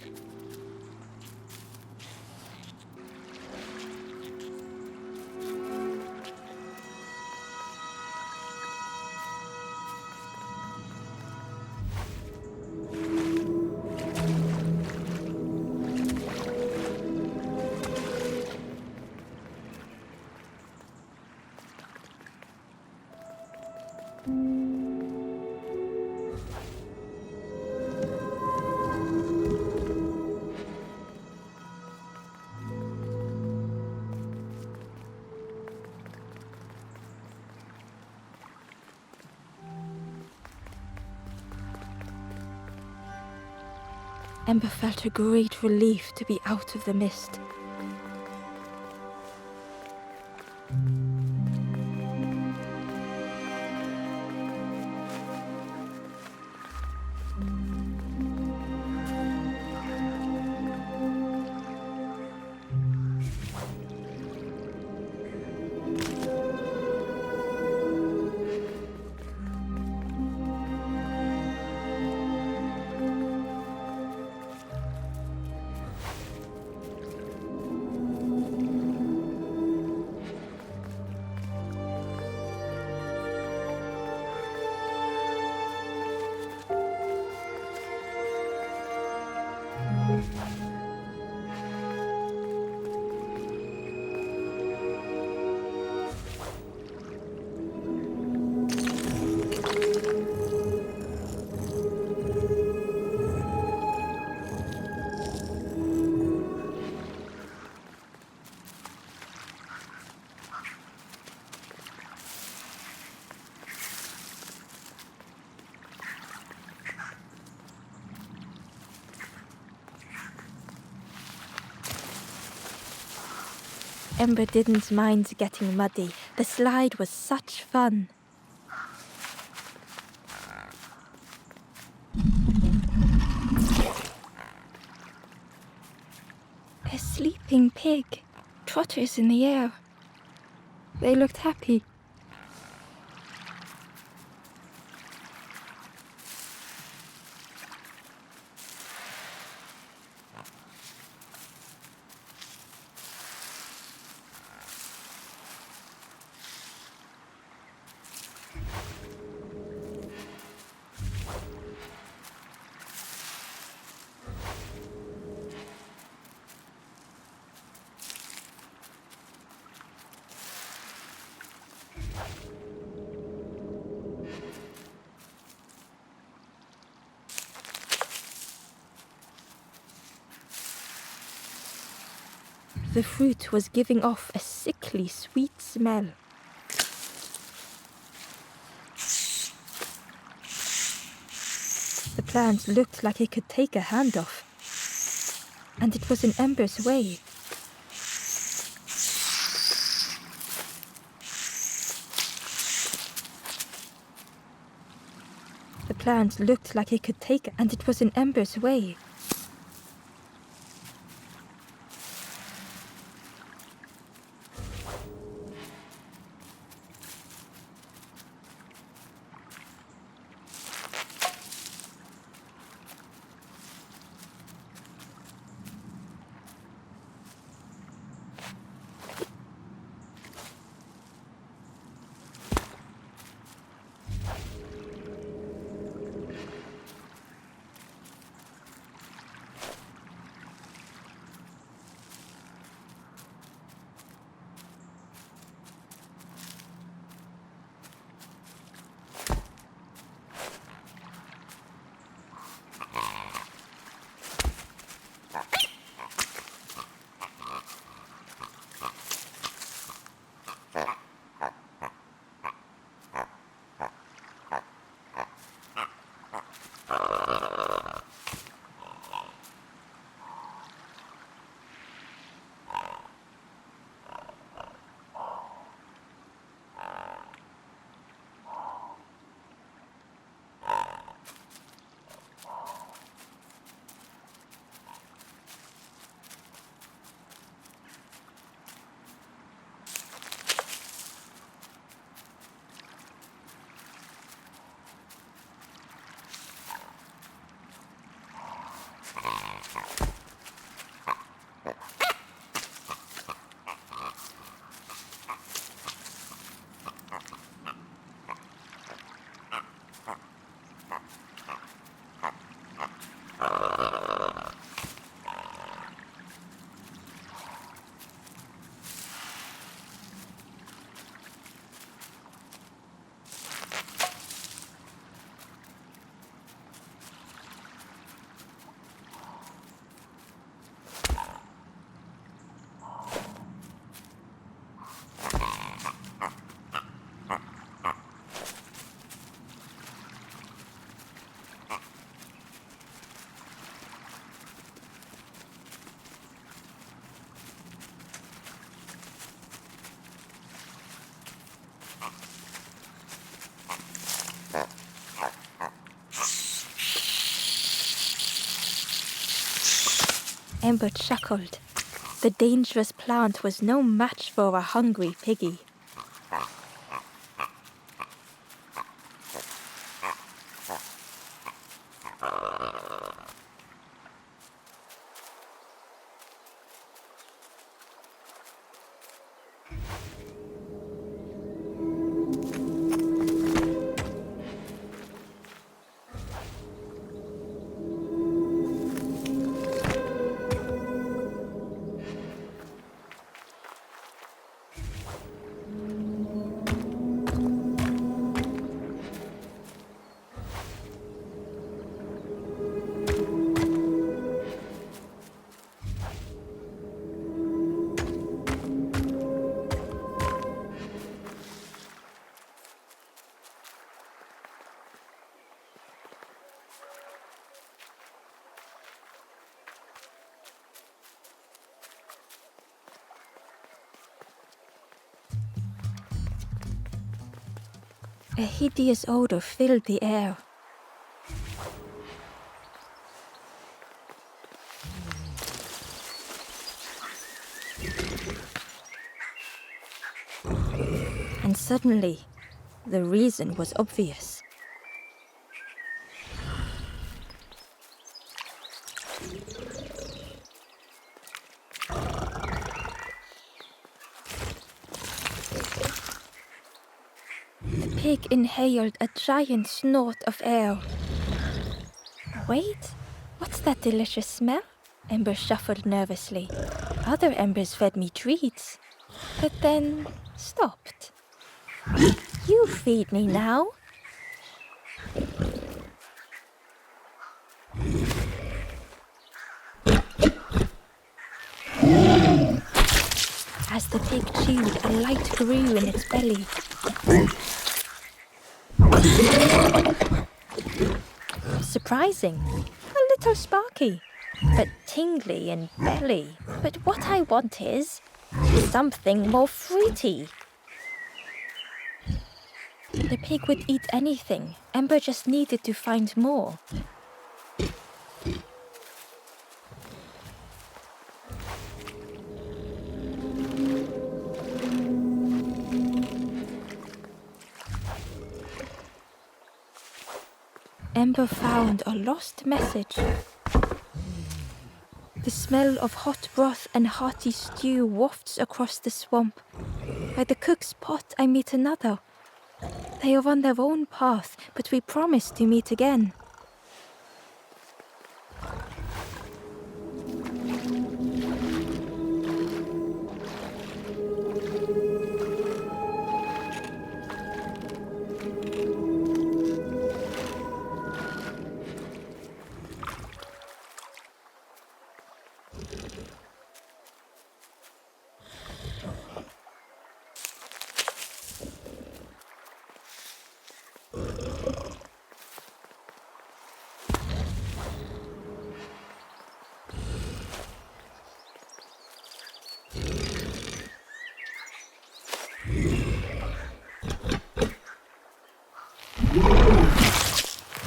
Ember felt a great relief to be out of the mist. Ember didn't mind getting muddy. The slide was such fun. A sleeping pig, trotters in the air. They looked happy. The fruit was giving off a sickly sweet smell. The plant looked like it could take a hand off. And it was in Ember's way. The plant looked like it could take, and it was in Ember's way. Ember chuckled. The dangerous plant was no match for a hungry piggy. A hideous odor filled the air. And suddenly, the reason was obvious. The pig inhaled a giant snort of air. Wait, what's that delicious smell? Ember shuffled nervously. Other embers fed me treats, but then stopped. You feed me now. As the pig chewed, a light grew in its belly. Surprising, a little sparky, but tingly in belly. But what I want is something more fruity. The pig would eat anything. Ember just needed to find more. Ember found a lost message. The smell of hot broth and hearty stew wafts across the swamp. By the cook's pot I meet another. They are on their own path, but we promise to meet again.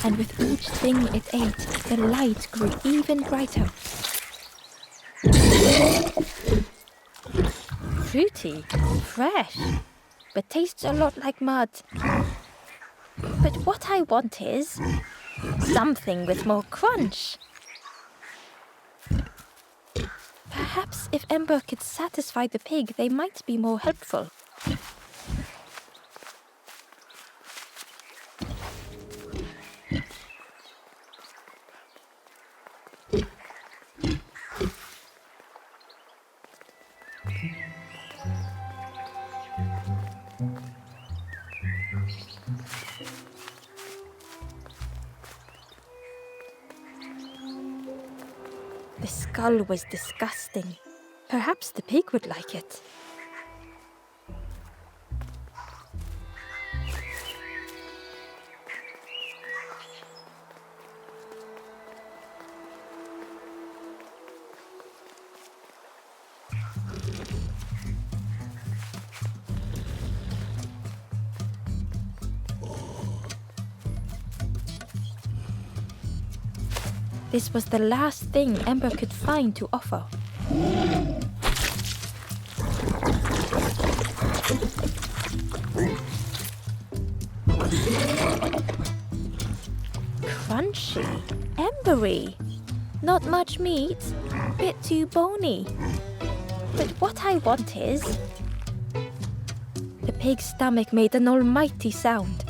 And with each thing it ate, the light grew even brighter. Fruity, fresh, but tastes a lot like mud. But what I want is something with more crunch. Perhaps if Ember could satisfy the pig, they might be more helpful. The skull was disgusting. Perhaps the pig would like it. This was the last thing Ember could find to offer. Crunchy, embery. Not much meat, bit too bony. But what I want is... The pig's stomach made an almighty sound.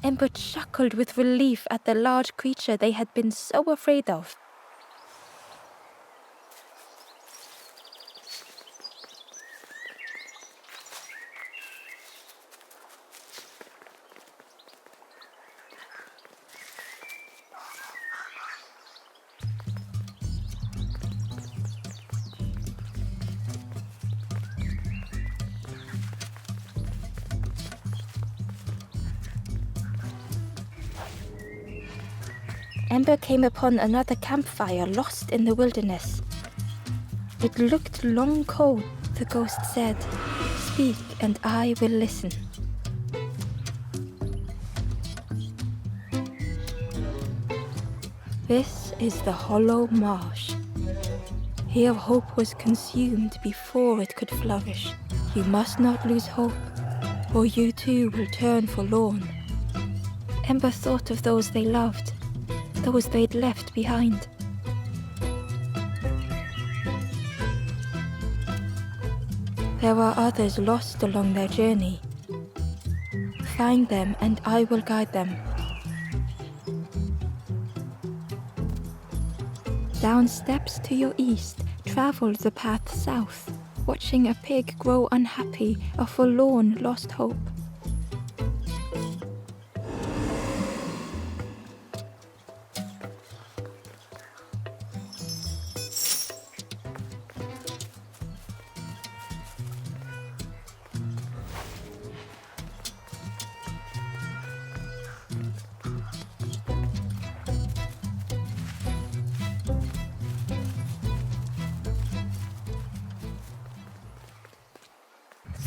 Ember chuckled with relief at the large creature they had been so afraid of. Ember came upon another campfire lost in the wilderness. It looked long cold, the ghost said. Speak and I will listen. This is the hollow marsh. Here hope was consumed before it could flourish. You must not lose hope, or you too will turn forlorn. Ember thought of those they loved, those they'd left behind. There are others lost along their journey. Find them and I will guide them. Down steps to your east, travel the path south, watching a pig grow unhappy, a forlorn lost hope.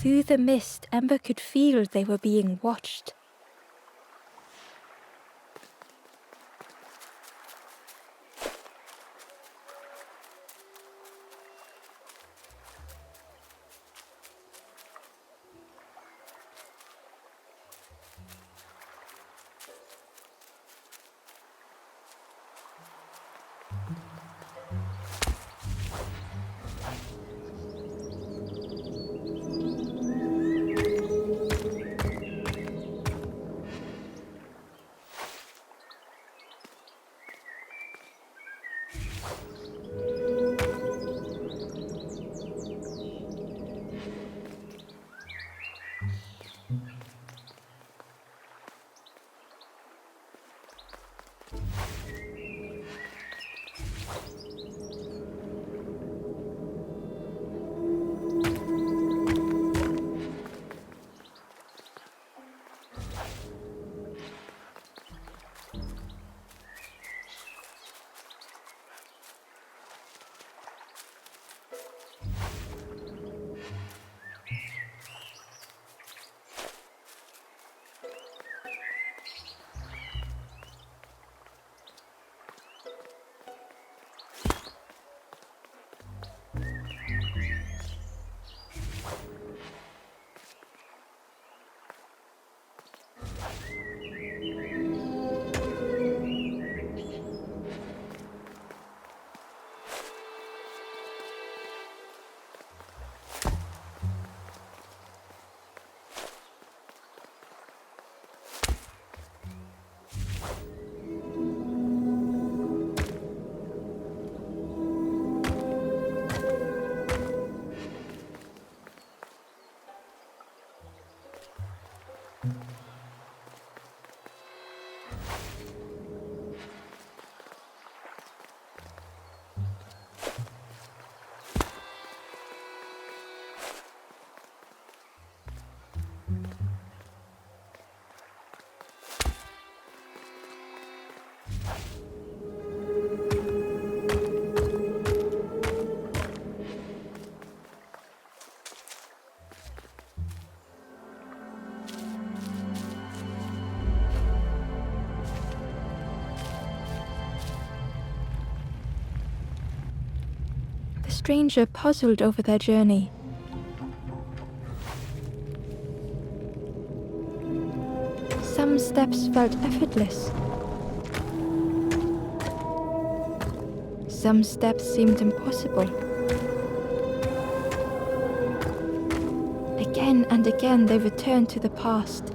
Through the mist, Ember could feel they were being watched. stranger puzzled over their journey. Some steps felt effortless. Some steps seemed impossible. Again and again they returned to the past.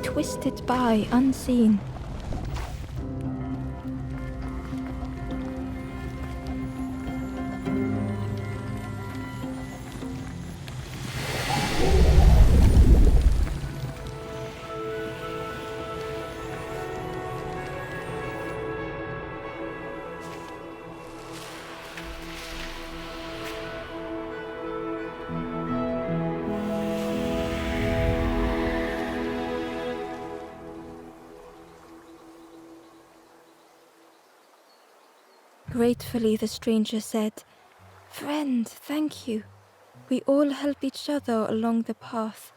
Twisted by unseen. Gratefully, the stranger said, "Friend, thank you. We all help each other along the path."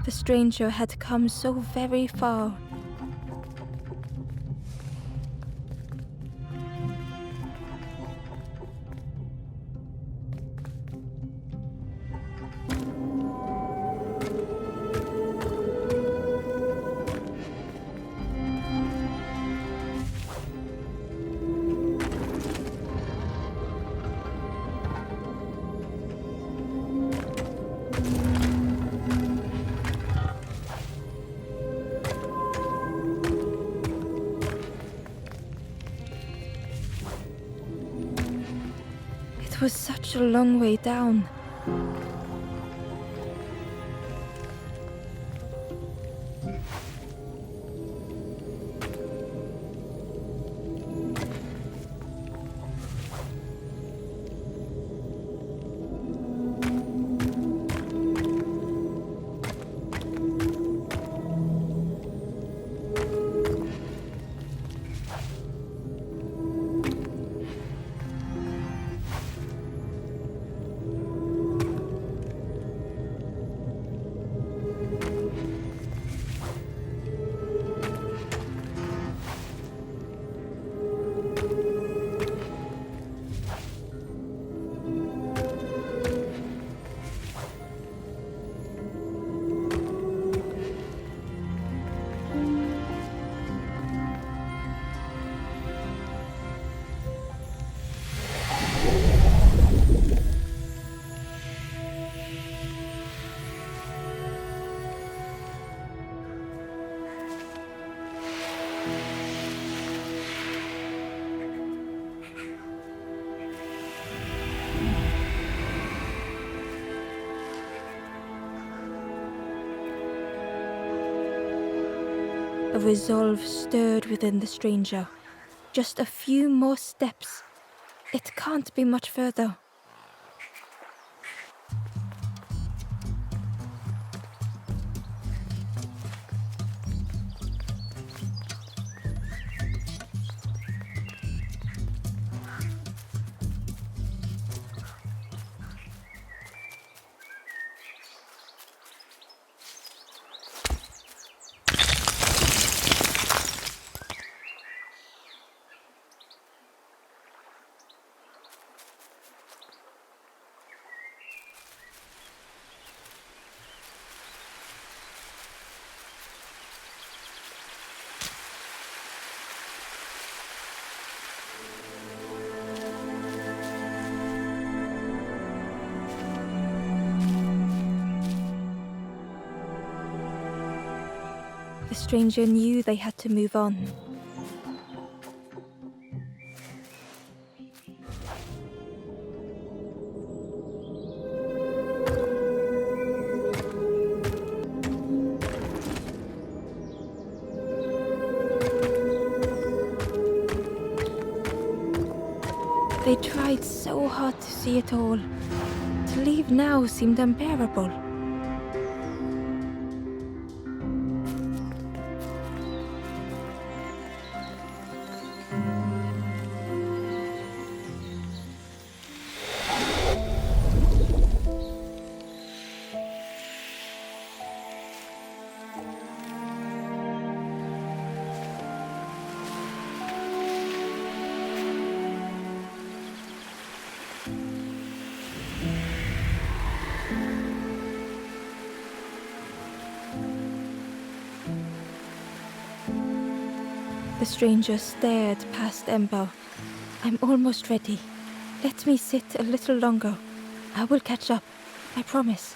The stranger had come so very far. It was such a long way down. A resolve stirred within the stranger. Just a few more steps. It can't be much further. The stranger knew they had to move on. They tried so hard to see it all. To leave now seemed unbearable. The stranger stared past Ember. I'm almost ready. Let me sit a little longer. I will catch up. I promise.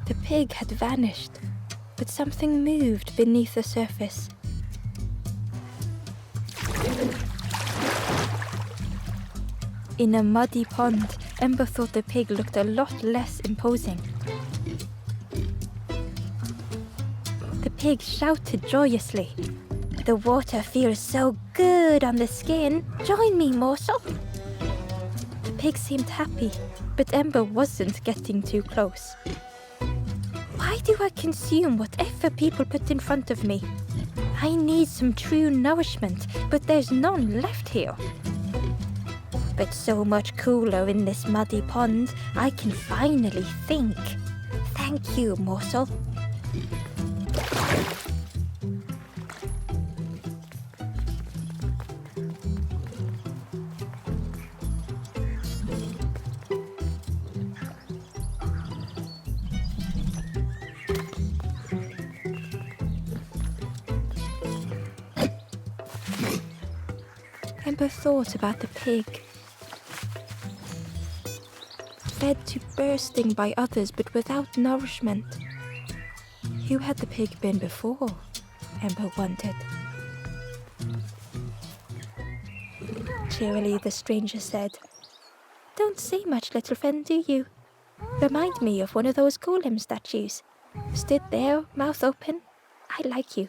The pig had vanished, but something moved beneath the surface. In a muddy pond, Ember thought the pig looked a lot less imposing. The pig shouted joyously. "The water feels so good on the skin. Join me, morsel." The pig seemed happy, but Ember wasn't getting too close. Why do I consume whatever people put in front of me? I need some true nourishment, but there's none left here. But so much cooler in this muddy pond, I can finally think. Thank you, morsel. Ember thought about the pig. Fed to bursting by others, but without nourishment. Who had the pig been before? Ember wondered. Cheerily, the stranger said, "Don't say much, little friend, do you? Remind me of one of those golem statues. Stood there, mouth open. I like you."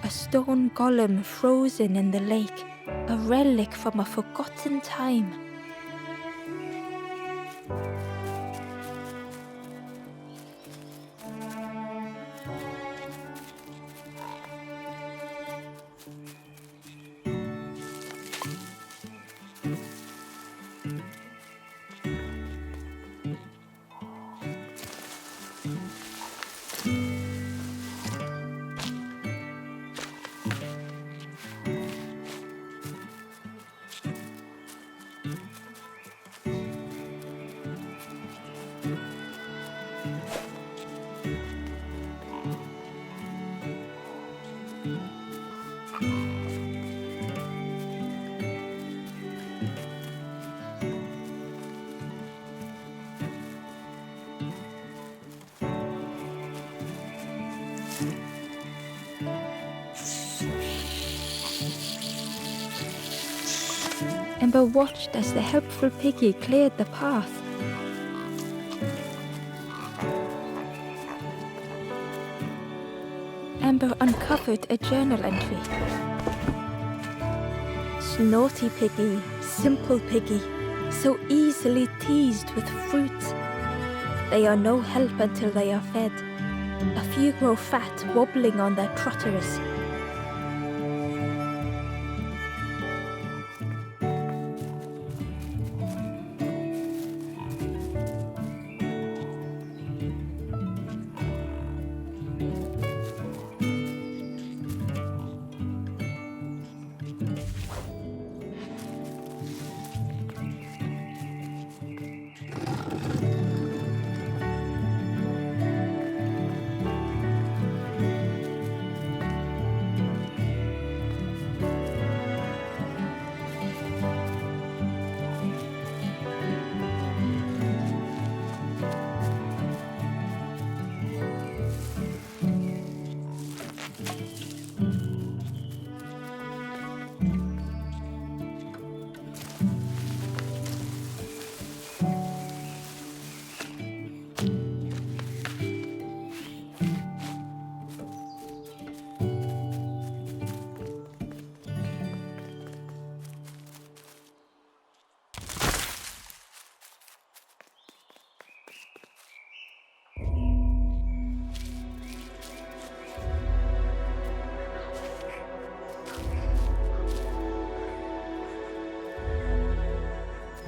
A stone golem frozen in the lake, a relic from a forgotten time. Ember watched as the helpful piggy cleared the path. Ember uncovered a journal entry. Snotty piggy, simple piggy, so easily teased with fruit. They are no help until they are fed. A few grow fat, wobbling on their trotters.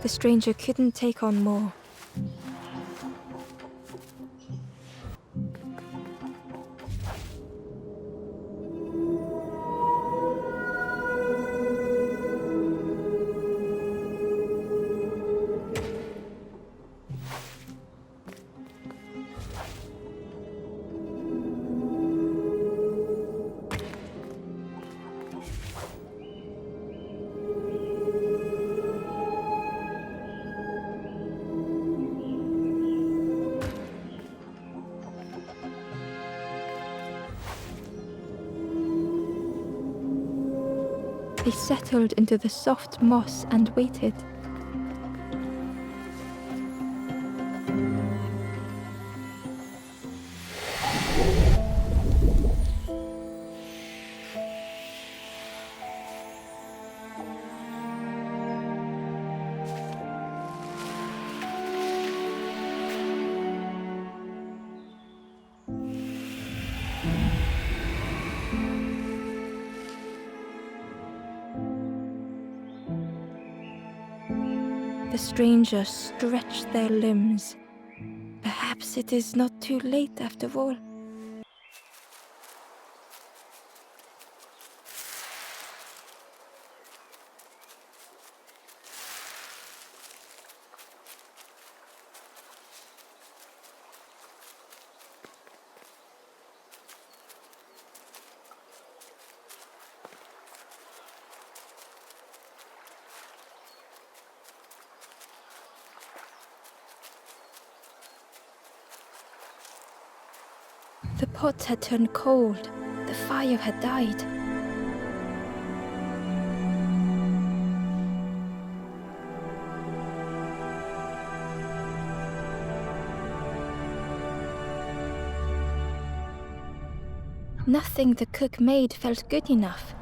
The stranger couldn't take on more. They settled into the soft moss and waited. The strangers stretched their limbs. Perhaps it is not too late after all. The pot had turned cold. The fire had died. Nothing the cook made felt good enough.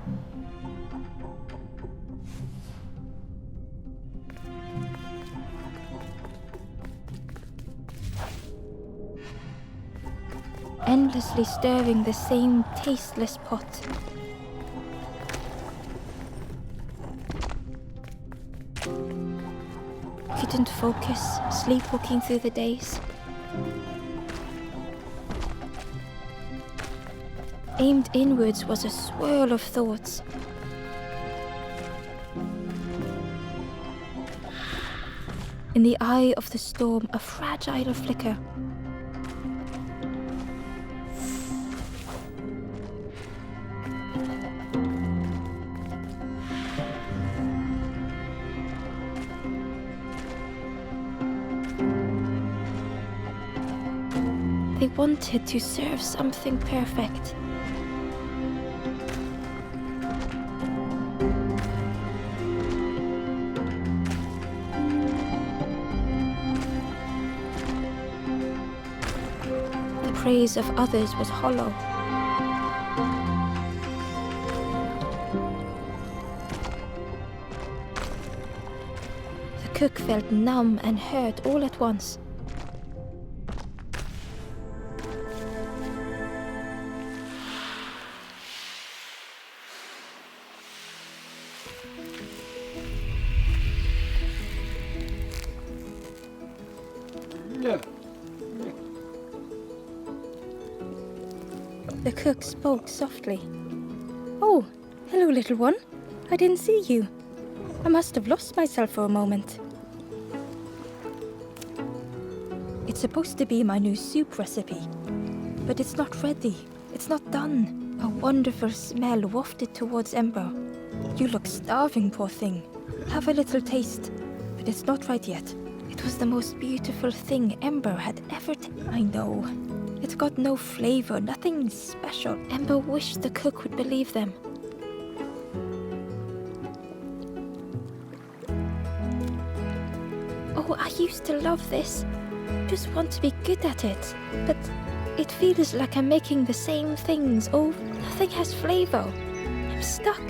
Endlessly stirring the same tasteless pot. Couldn't focus, sleepwalking through the days. Aimed inwards was a swirl of thoughts. In the eye of the storm, a fragile flicker. They wanted to serve something perfect. The praise of others was hollow. The cook felt numb and hurt all at once. The cook spoke softly. "Oh, hello, little one. I didn't see you. I must have lost myself for a moment." It's supposed to be my new soup recipe, but it's not ready. It's not done. A wonderful smell wafted towards Ember. "You look starving, poor thing. Have a little taste, but it's not right yet." It was the most beautiful thing Ember had ever I know. It got no flavor, nothing special. Ember wished the cook would believe them. "Oh, I used to love this. Just want to be good at it. But it feels like I'm making the same things. Oh, nothing has flavor. I'm stuck."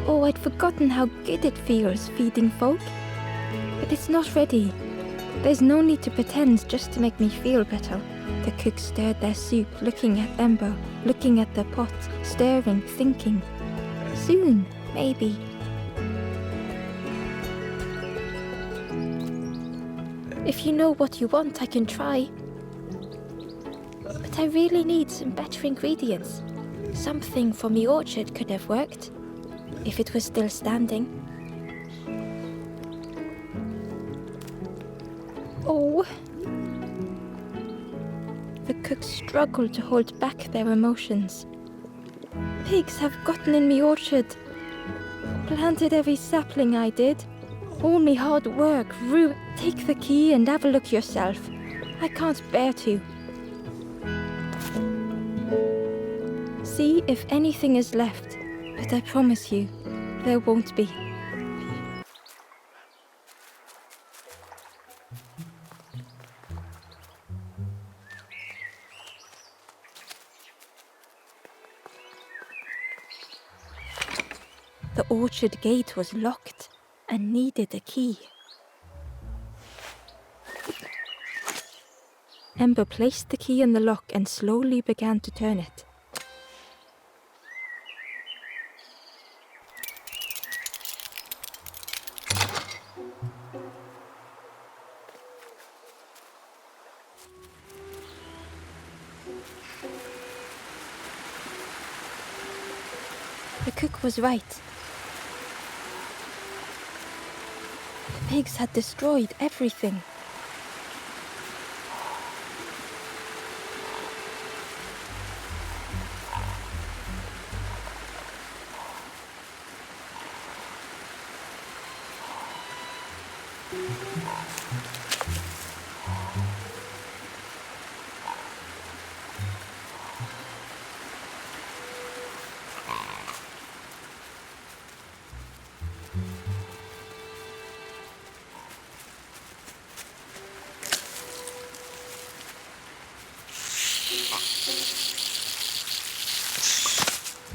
Oh, I'd forgotten how good it feels feeding folk. But it's not ready. There's no need to pretend just to make me feel better. The cook stirred their soup, looking at Ember, looking at the pot, stirring, thinking. Soon, Maybe. If you know what you want, I can try. But I really need some better ingredients. Something from the orchard could have worked, if it was still standing. Oh. The cooks struggle to hold back their emotions. Pigs have gotten in me orchard. Planted every sapling I did. All me hard work, take the key and have a look yourself. I can't bear to. See if anything is left, but I promise you, there won't be. The orchard gate was locked and needed a key. Ember placed the key in the lock and slowly began to turn it. The cook was right. The pigs had destroyed everything.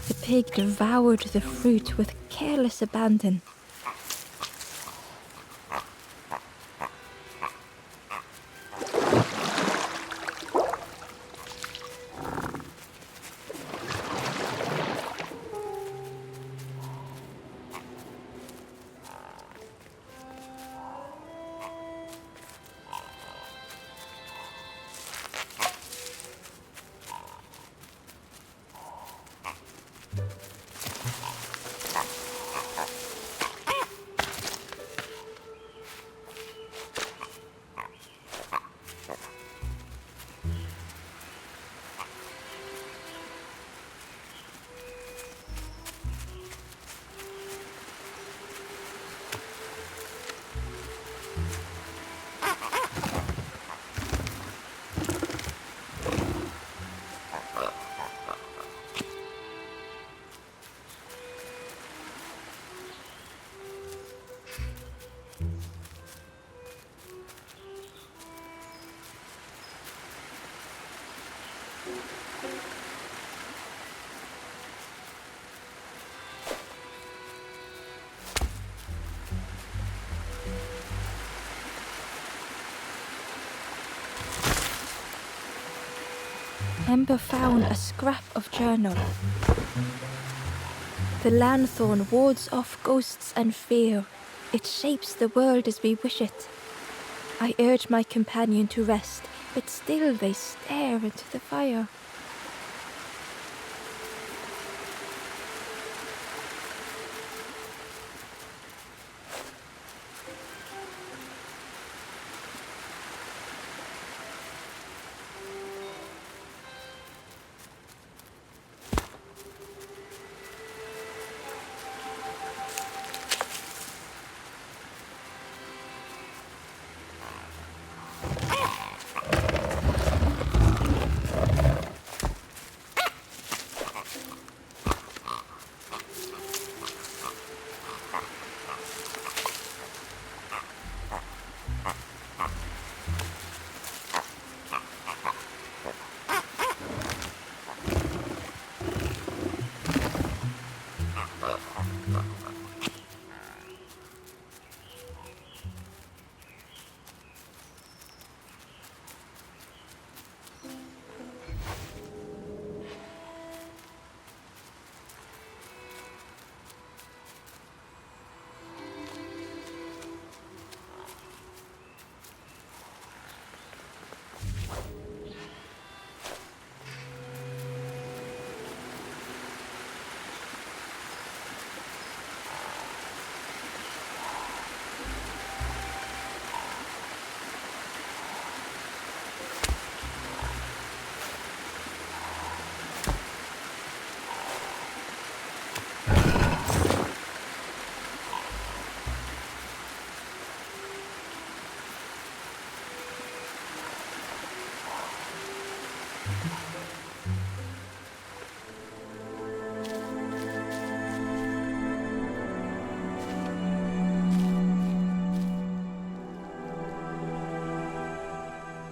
The pig devoured the fruit with careless abandon. Ember found a scrap of journal. The lanthorn wards off ghosts and fear. It shapes the world as we wish it. I urge my companion to rest, but still they stare into the fire.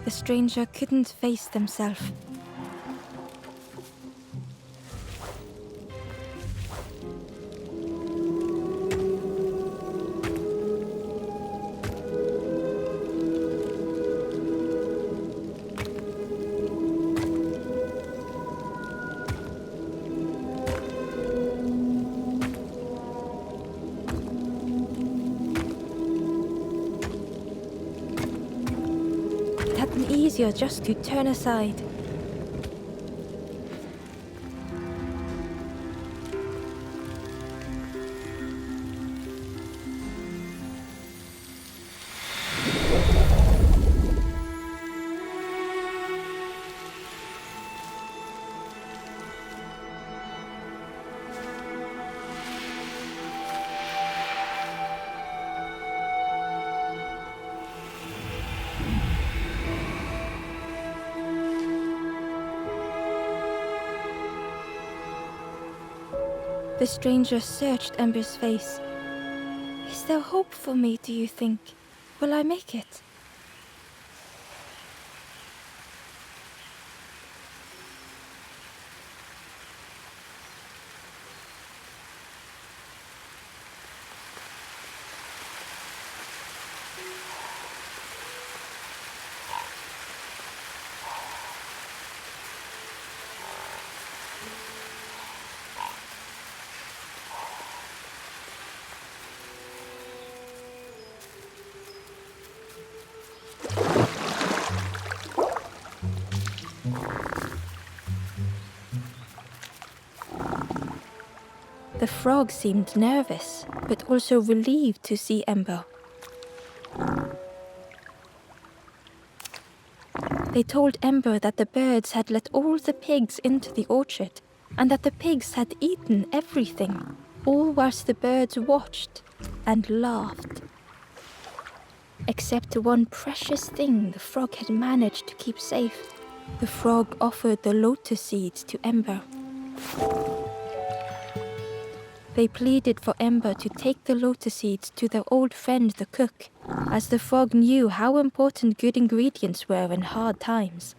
The stranger couldn't face themselves. It had been easier just to turn aside. The stranger searched Ember's face. Is there hope for me, do you think? Will I make it? The frog seemed nervous, but also relieved to see Ember. They told Ember that the birds had let all the pigs into the orchard, and that the pigs had eaten everything, all whilst the birds watched and laughed. Except one precious thing the frog had managed to keep safe. The frog offered the lotus seeds to Ember. They pleaded for Ember to take the lotus seeds to their old friend the cook, as the frog knew how important good ingredients were in hard times.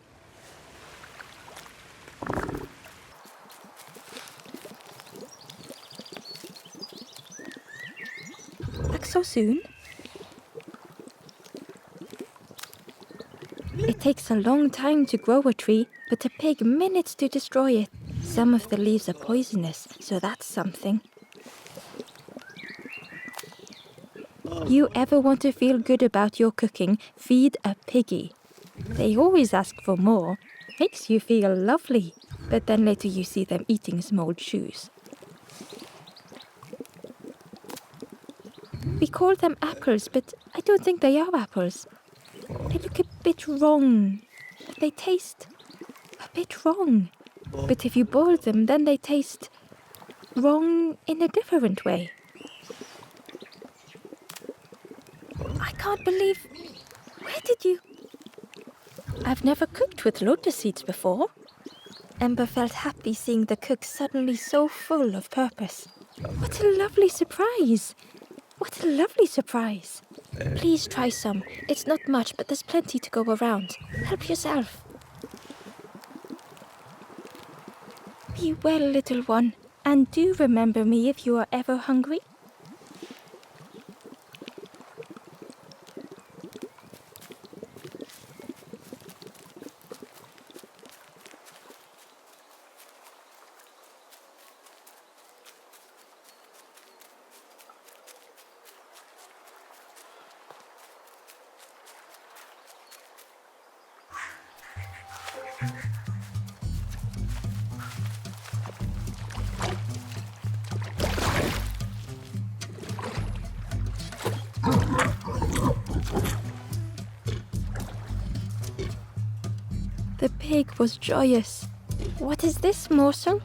Back so soon? It takes a long time to grow a tree, but a pig minutes to destroy it. Some of the leaves are poisonous, so that's something. You ever want to feel good about your cooking, feed a piggy. They always ask for more. Makes you feel lovely, but then later you see them eating some old shoes. We call them apples, but I don't think they are apples. They look a bit wrong. They taste a bit wrong. But if you boil them, then they taste wrong in a different way. I can't believe... Where did you... I've never cooked with lotus seeds before. Ember felt happy seeing the cook suddenly so full of purpose. What a lovely surprise! What a lovely surprise! Please try some. It's not much, but there's plenty to go around. Help yourself. Be well, little one, and do remember me if you are ever hungry. The pig was joyous. What is this morsel?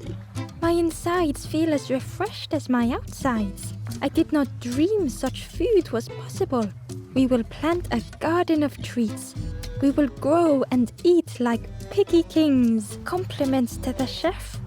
My insides feel as refreshed as my outsides. I did not dream such food was possible. We will plant a garden of treats. We will grow and eat like piggy kings. Compliments to the chef.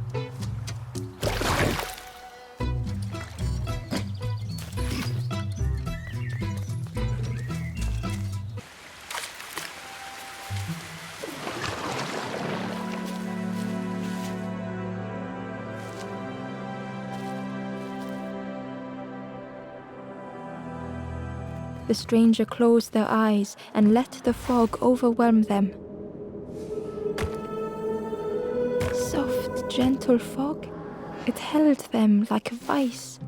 The stranger closed their eyes and let the fog overwhelm them. Soft, gentle fog, it held them like a vice.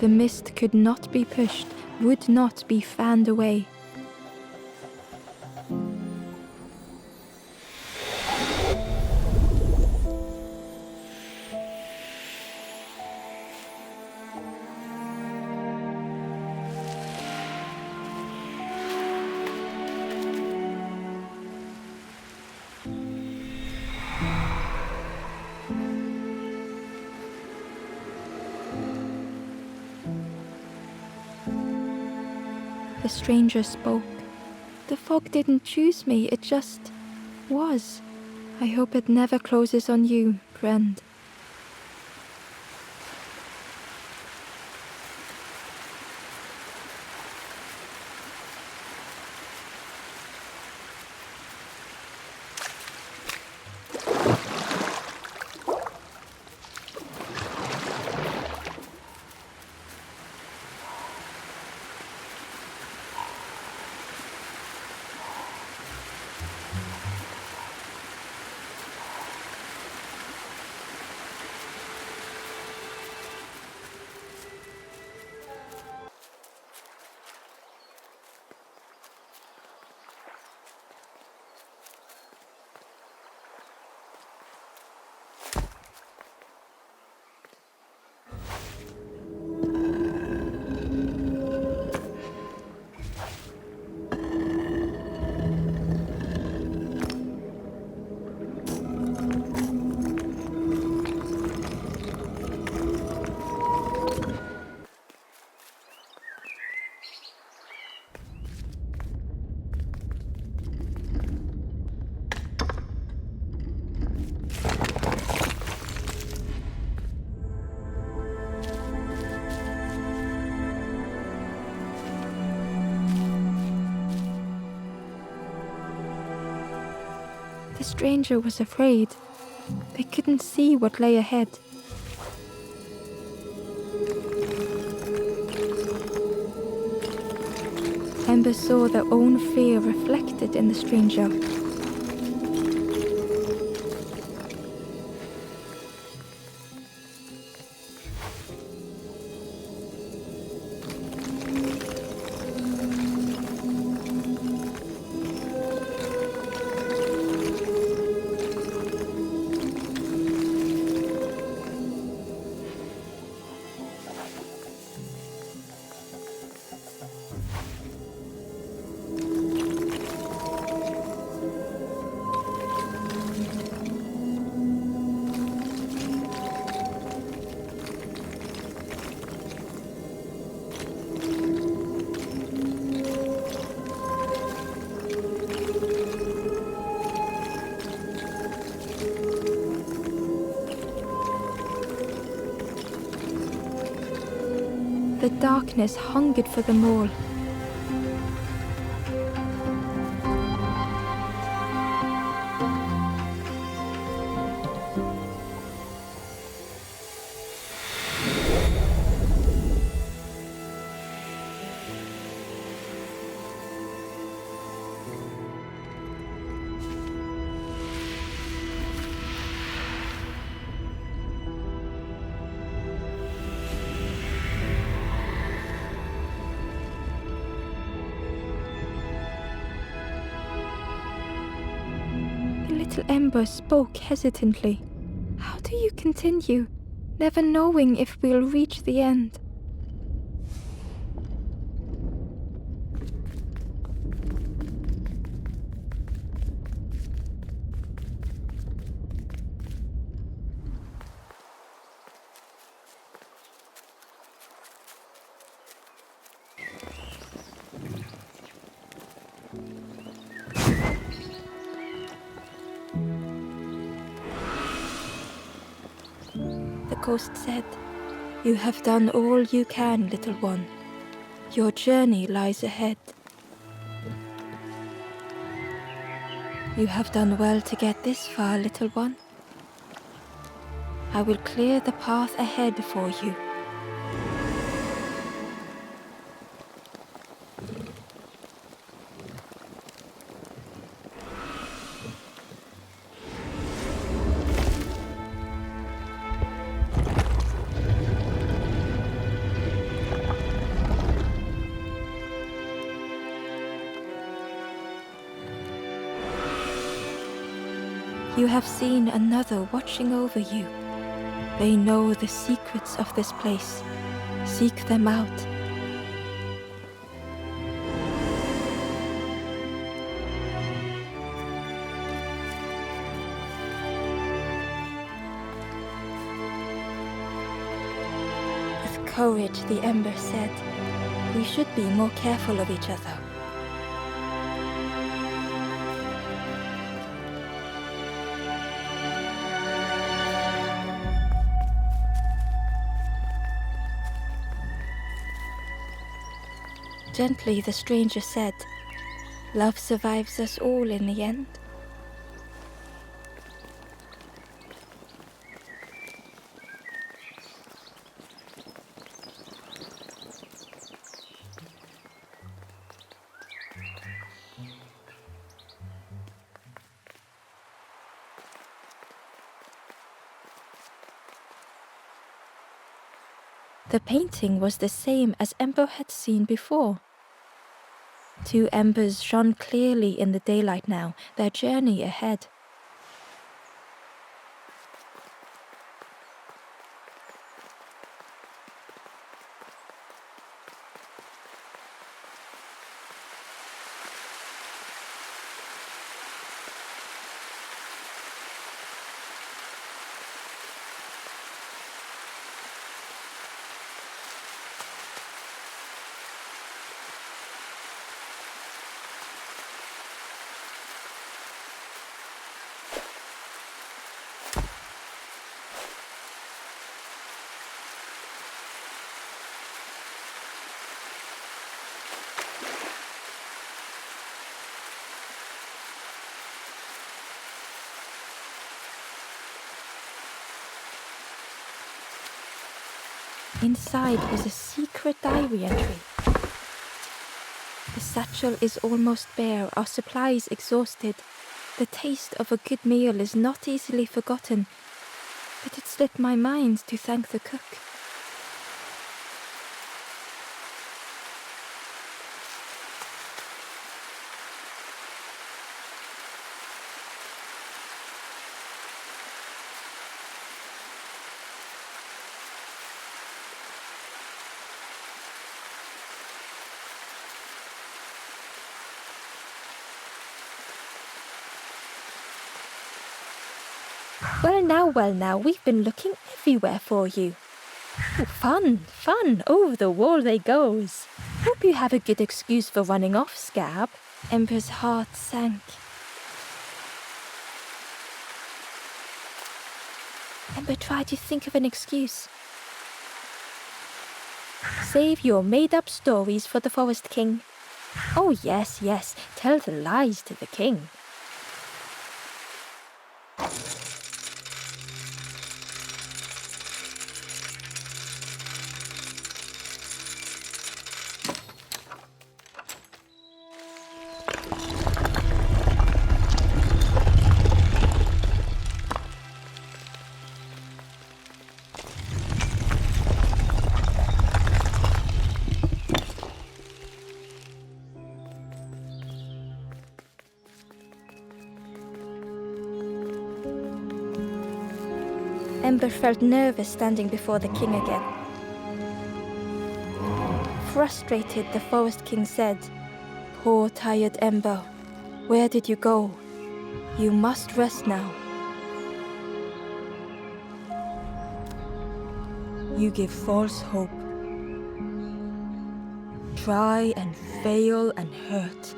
The mist could not be pushed, would not be fanned away. The stranger spoke. The fog didn't choose me, it just was. I hope it never closes on you, friend. The stranger was afraid. They couldn't see what lay ahead. Amber saw their own fear reflected in the stranger. The darkness hungered for them all. Little Ember spoke hesitantly. How do you continue, never knowing if we'll reach the end? ghost said, "You have done all you can, little one. Your journey lies ahead. You have done well to get this far, little one. I will clear the path ahead for you." You have seen another watching over you. They know the secrets of this place. Seek them out. With courage, the Ember said, "We should be more careful of each other." Gently, the stranger said, "Love survives us all in the end." The painting was the same as Ember had seen before. Two embers shone clearly in the daylight now, their journey ahead. Inside was a secret diary entry. The satchel is almost bare, our supplies exhausted. The taste of a good meal is not easily forgotten, but it slipped my mind to thank the cook. Well now, we've been looking everywhere for you. Ooh, fun, over the wall they goes. Hope you have a good excuse for running off, Scab. Ember's heart sank. Ember tried to think of an excuse. Save your made-up stories for the Forest King. Oh yes, tell the lies to the king. Ember felt nervous standing before the king again. Frustrated, the Forest King said, "Poor tired Ember, where did you go? You must rest now. You give false hope. Try and fail and hurt.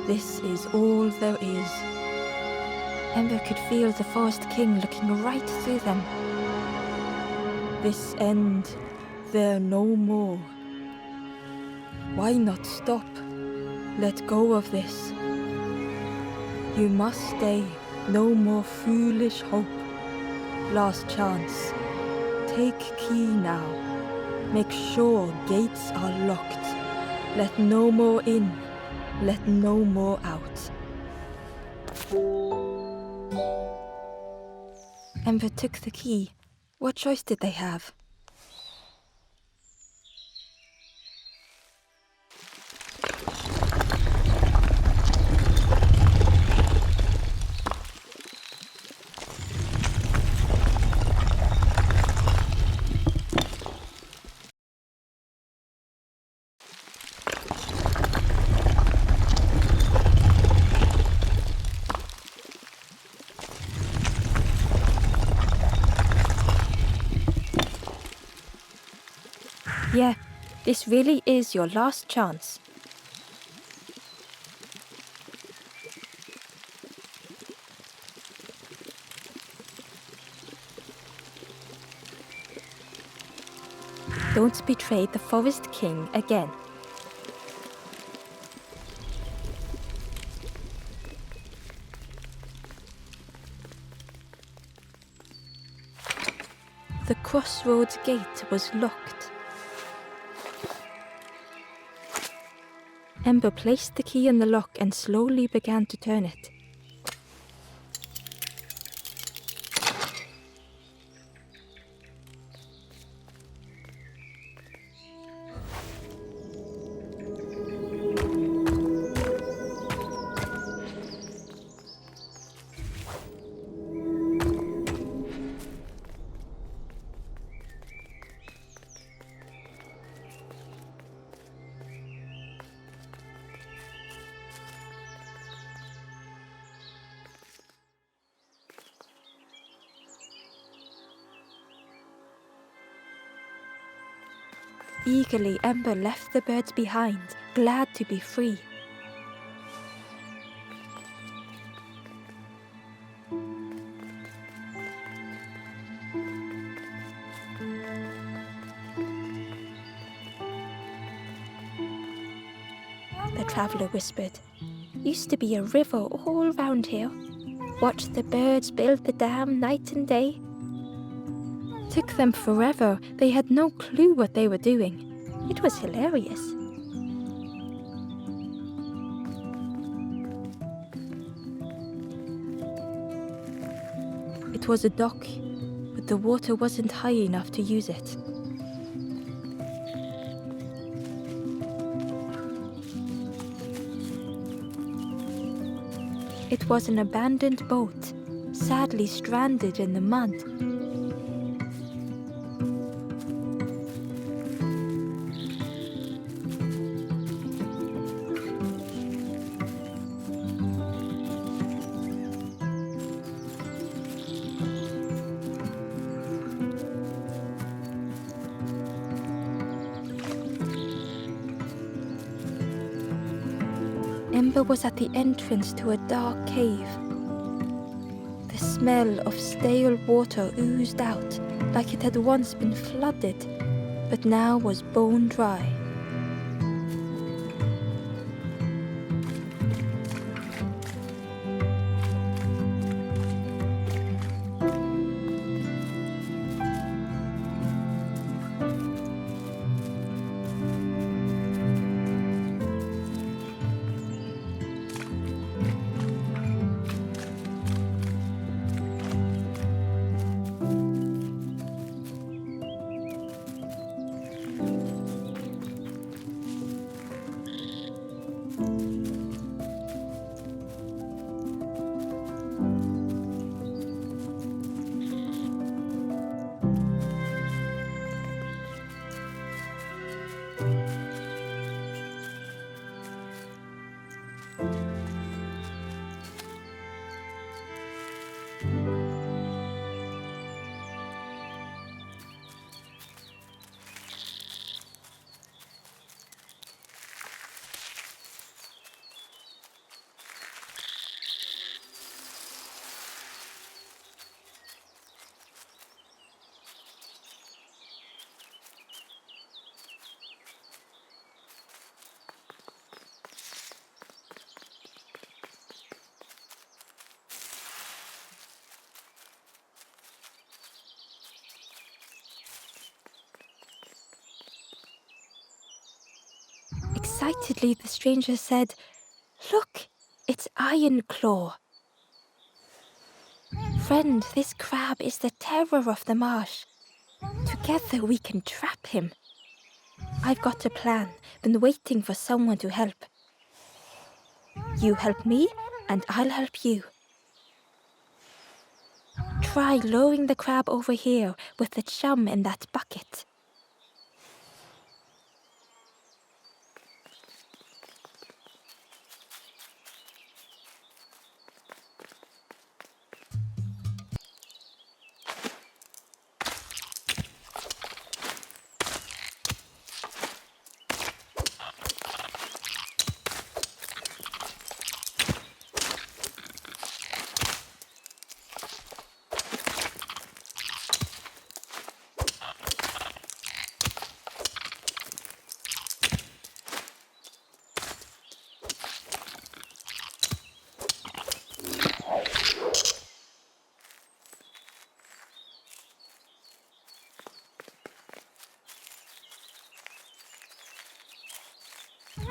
This is all there is." Ember could feel the Forest King looking right through them. This end, there no more. Why not stop? Let go of this. You must stay, no more foolish hope. Last chance. Take key now. Make sure gates are locked. Let no more in, let no more out. Ember took the key. What choice did they have? Yeah, this really is your last chance. Don't betray the Forest King again. The crossroads gate was locked. Ember placed the key in the lock and slowly began to turn it. Eagerly, Ember left the birds behind, glad to be free. The traveller whispered, "Used to be a river all round here. Watched the birds build the dam night and day. Took them forever, they had no clue what they were doing. It was hilarious." It was a dock, but the water wasn't high enough to use it. It was an abandoned boat, sadly stranded in the mud. Ember was at the entrance to a dark cave. The smell of stale water oozed out like it had once been flooded, but now was bone dry. Excitedly, the stranger said, "Look, it's Iron Claw." "Friend, this crab is the terror of the marsh. Together we can trap him. I've got a plan, been waiting for someone to help. You help me, and I'll help you. Try lowering the crab over here with the chum in that bucket."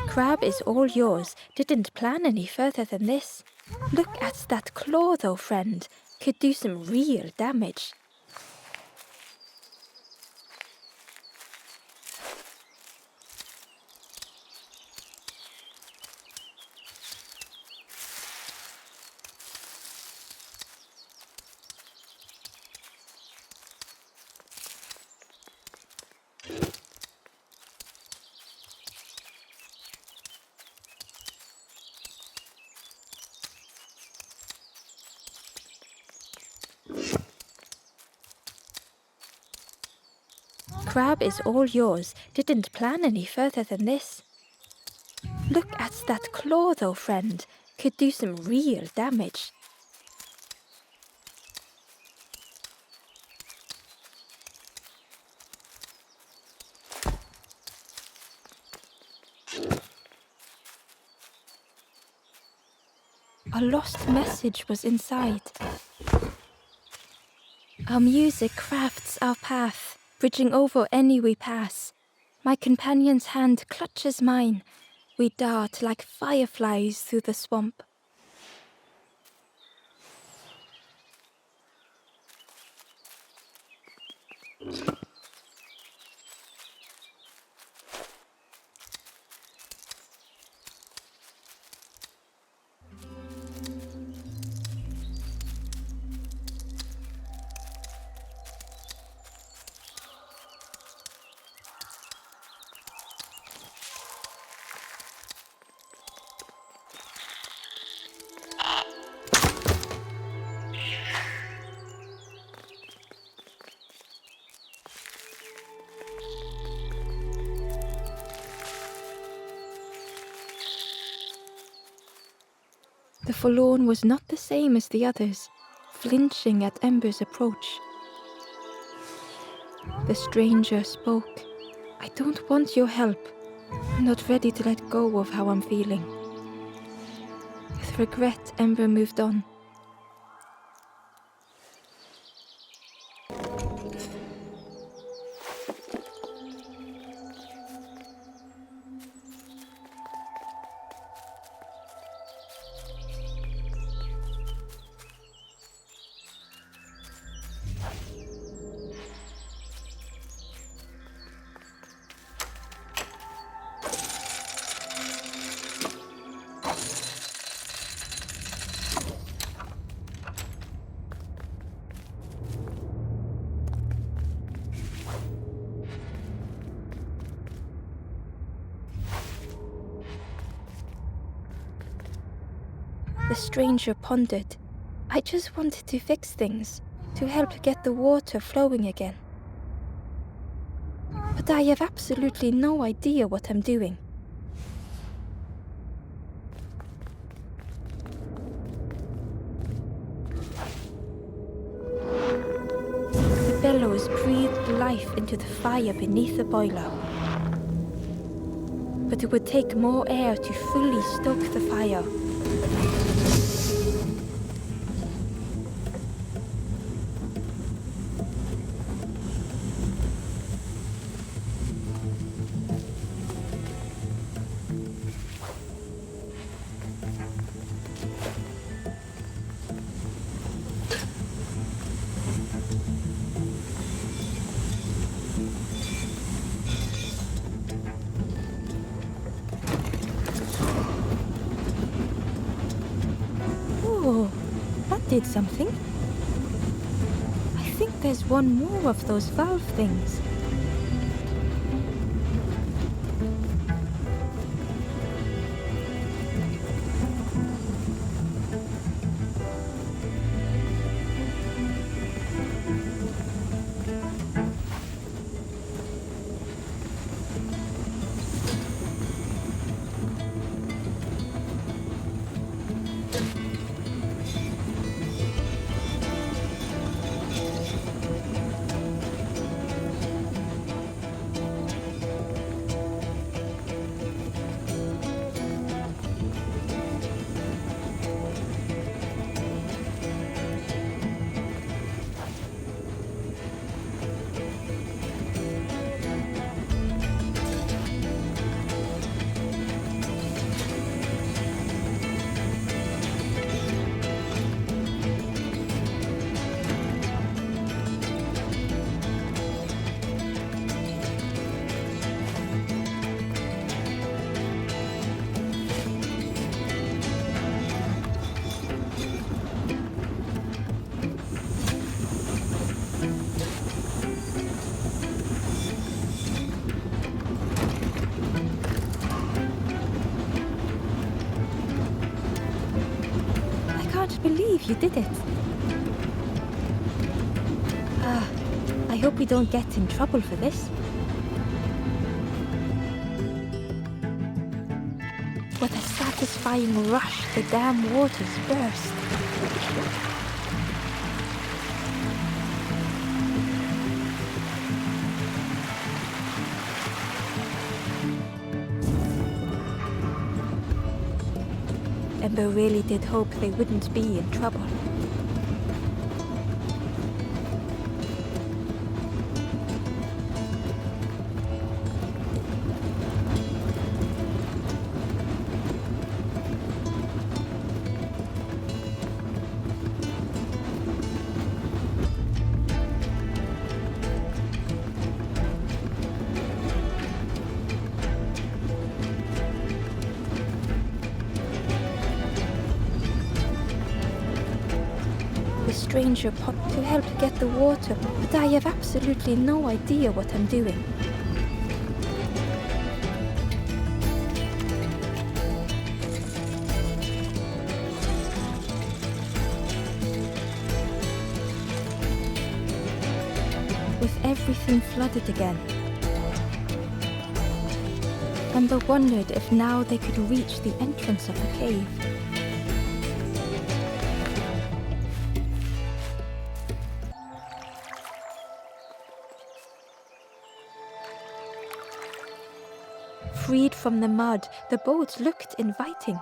Crab is all yours, didn't plan any further than this. Look at that claw though, friend. Could do some real damage. Crab is all yours, didn't plan any further than this. Look at that claw though, friend. Could do some real damage. A lost message was inside. Our music crafts our path, bridging over any we pass. My companion's hand clutches mine. We dart like fireflies through the swamp. The forlorn was not the same as the others, flinching at Ember's approach. The stranger spoke. "I don't want your help. I'm not ready to let go of how I'm feeling." With regret, Ember moved on. The stranger pondered. "I just wanted to fix things, to help get the water flowing again. But I have absolutely no idea what I'm doing." The bellows breathed life into the fire beneath the boiler. But it would take more air to fully stoke the fire. Oh, that did something. I think there's one more of those valve things. I can't believe you did it. I hope we don't get in trouble for this. With a satisfying rush, the dam waters burst. Ember really did hope they wouldn't be in trouble. The stranger popped to help get the water, but I have absolutely no idea what I'm doing. With everything flooded again, Ember wondered if now they could reach the entrance of the cave. Freed from the mud, the boat looked inviting.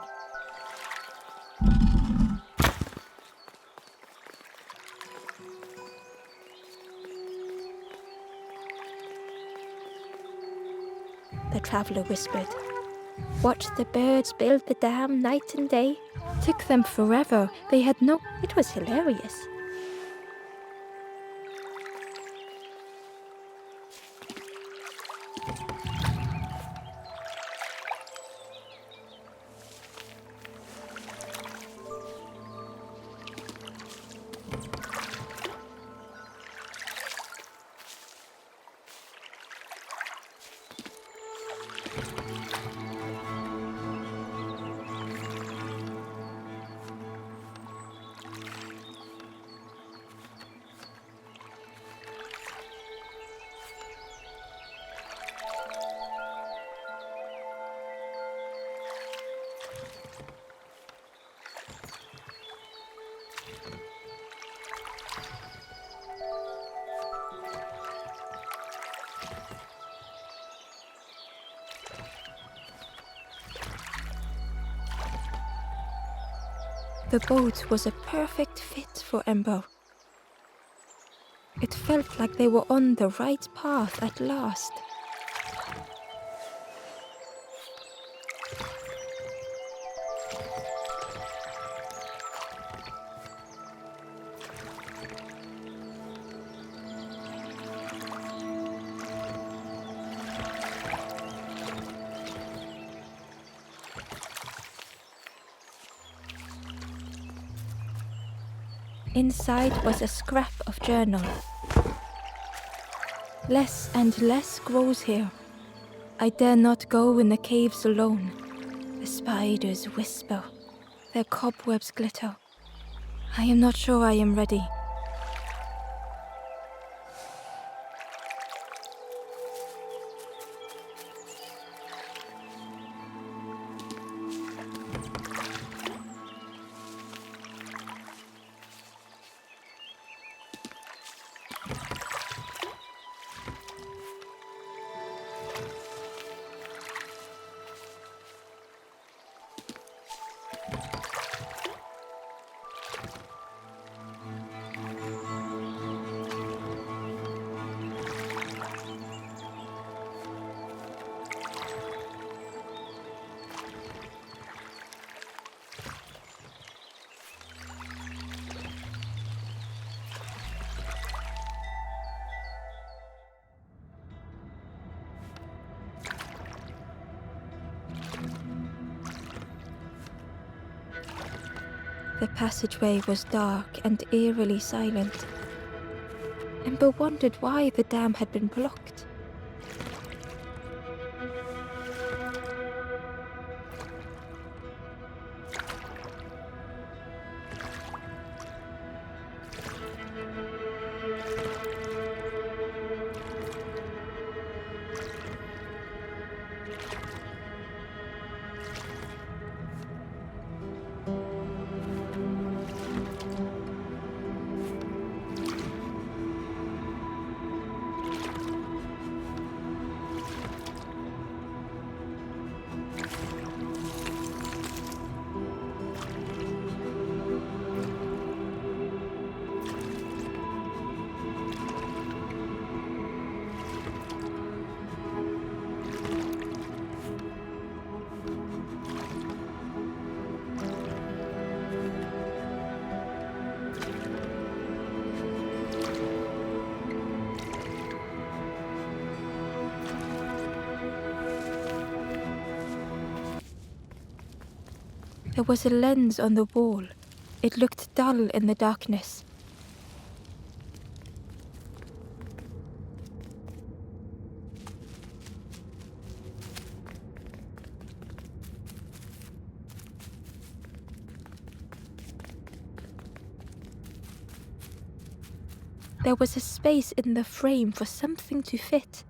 The traveler whispered. Watch the birds build the dam night and day. Took them forever. They had no... It was hilarious. The boat was a perfect fit for Ember. It felt like they were on the right path at last. Inside was a scrap of journal. Less and less grows here. I dare not go in the caves alone. The spiders whisper. Their cobwebs glitter. I am not sure I am ready. The passageway was dark and eerily silent. Ember wondered why the dam had been blocked. There was a lens on the wall. It looked dull in the darkness. There was a space in the frame for something to fit.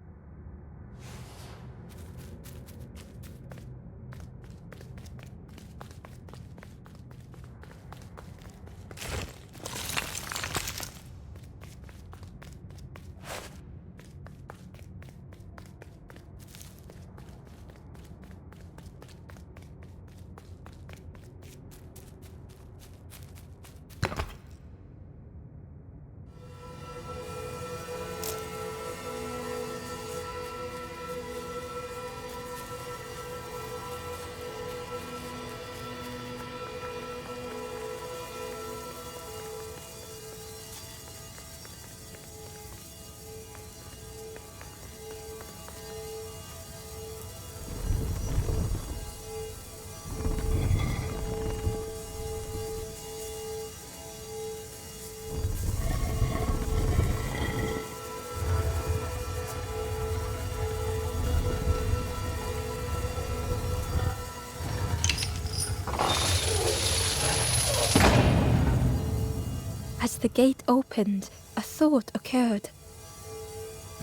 As the gate opened, a thought occurred.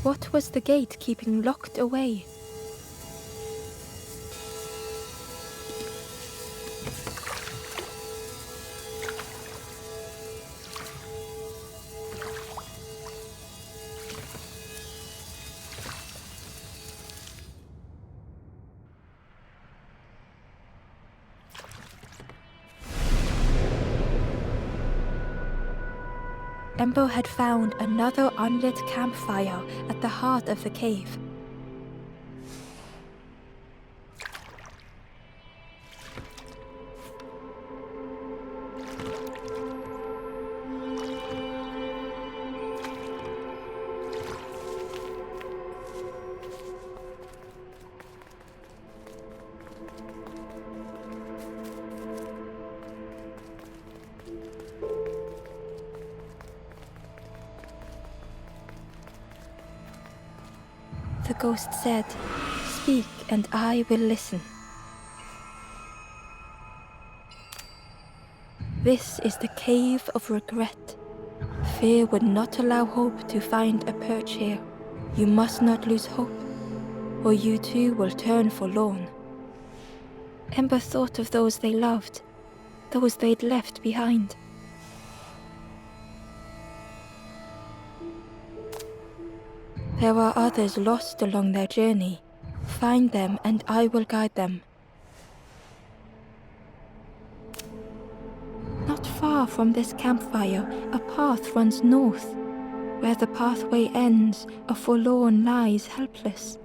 What was the gate keeping locked away? Ember had found another unlit campfire at the heart of the cave. ghost said, "Speak and I will listen." This is the cave of regret. Fear would not allow hope to find a perch here. You must not lose hope, or you too will turn forlorn. Ember thought of those they loved, those they'd left behind. There are others lost along their journey. Find them and I will guide them. Not far from this campfire, a path runs north. Where the pathway ends, a forlorn lies helpless.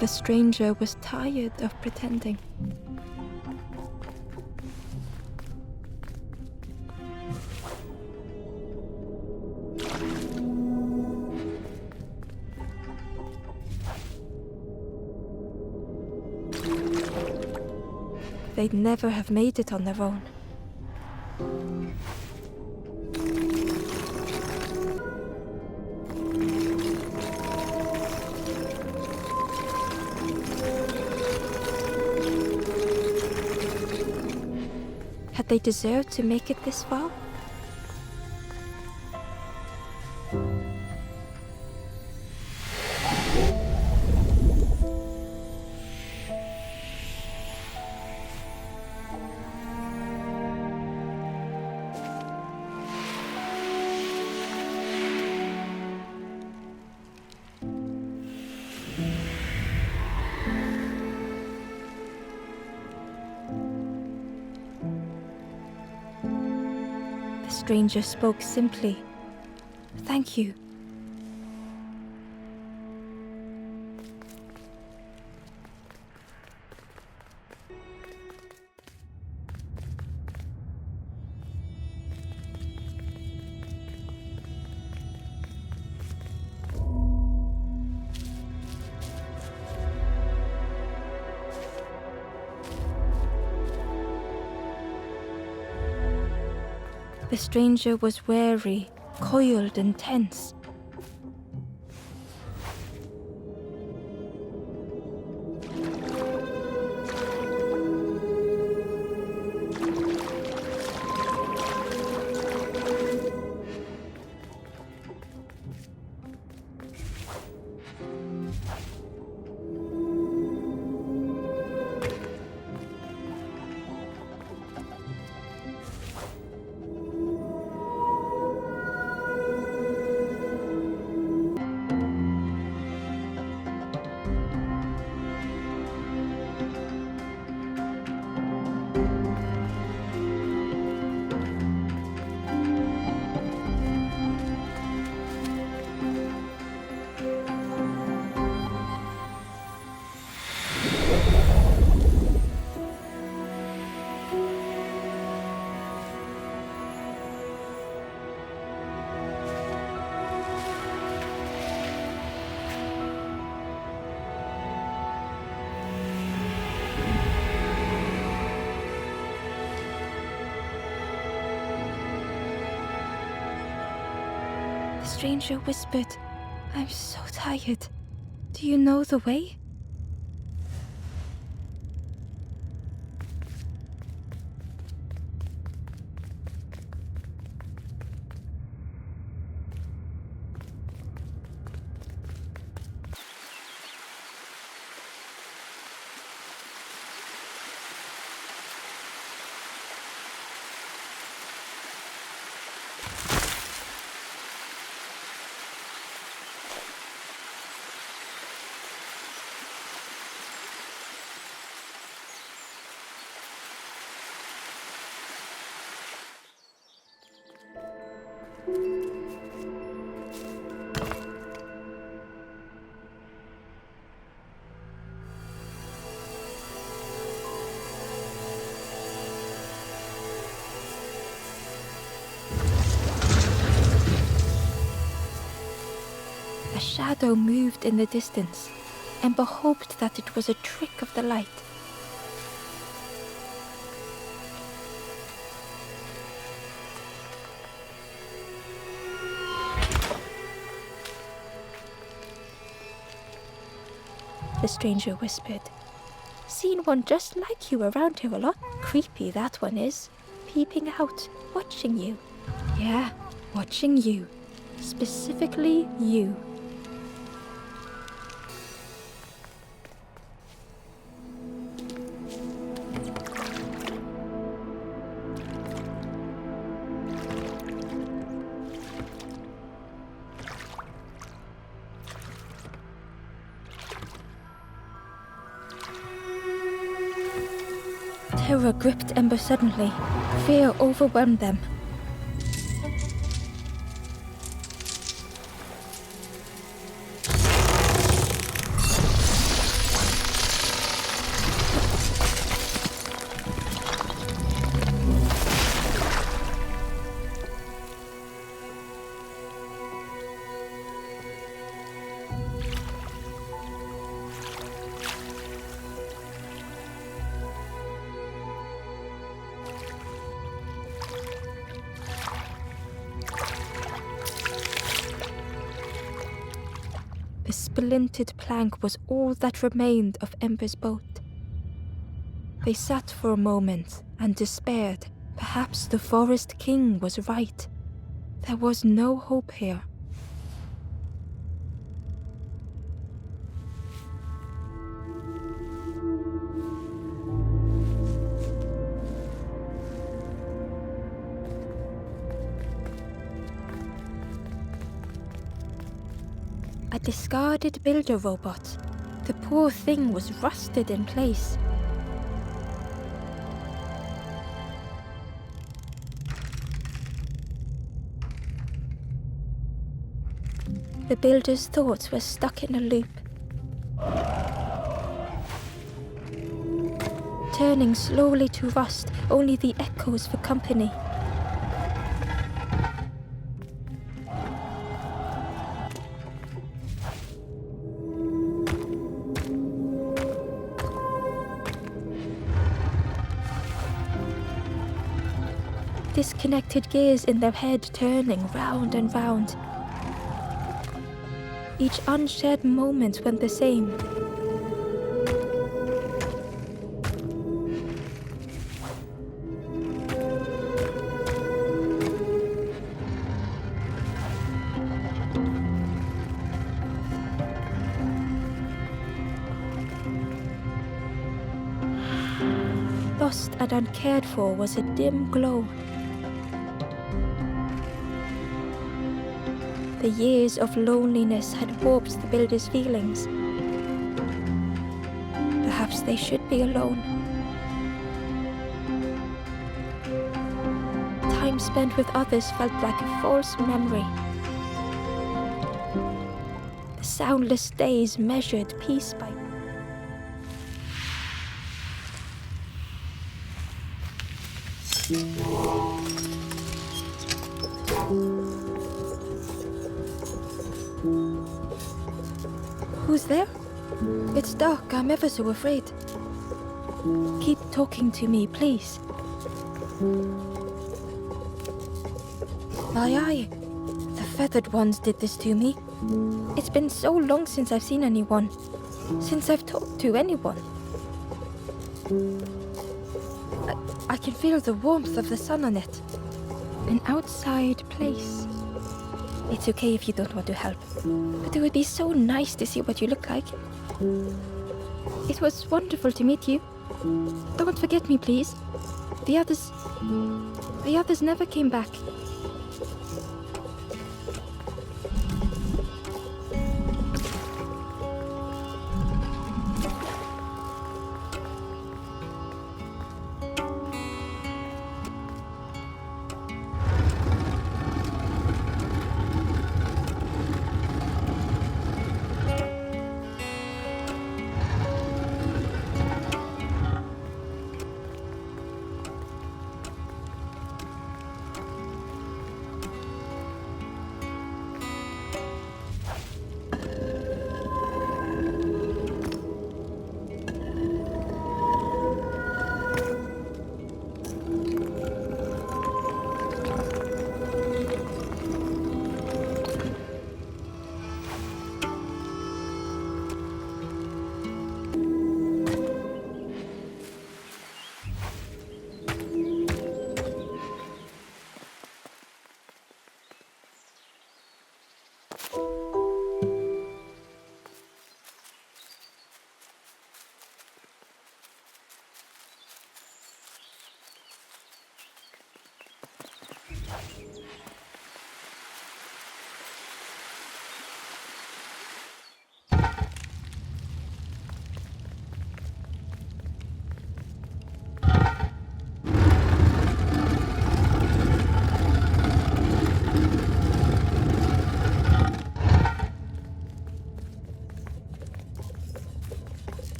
The stranger was tired of pretending. They'd never have made it on their own. Had they deserved to make it this far? The stranger spoke simply. "Thank you." The stranger was wary, coiled and tense. The stranger whispered, "I'm so tired. Do you know the way?" A shadow moved in the distance. Ember hoped that it was a trick of the light. The stranger whispered. Seen one just like you around here a lot. Creepy, that one is. Peeping out, watching you. Yeah, watching you. Specifically you. Terror gripped Ember suddenly. Fear overwhelmed them. The splintered plank was all that remained of Ember's boat. They sat for a moment and despaired. Perhaps the Forest King was right. There was no hope here. A discarded builder robot. The poor thing was rusted in place. The builder's thoughts were stuck in a loop. Turning slowly to rust, only the echoes for company. Disconnected gears in their head turning round and round. Each unshared moment went the same. Lost and uncared for was a dim glow. The years of loneliness had warped the builder's feelings. Perhaps they should be alone. Time spent with others felt like a false memory. The soundless days measured piece by Who's there? It's dark, I'm ever so afraid. Keep talking to me, please. Aye, the feathered ones did this to me. It's been so long since I've seen anyone. Since I've talked to anyone. I can feel the warmth of the sun on it. An outside place. It's okay if you don't want to help, but it would be so nice to see what you look like. It was wonderful to meet you. Don't forget me, please. The others never came back.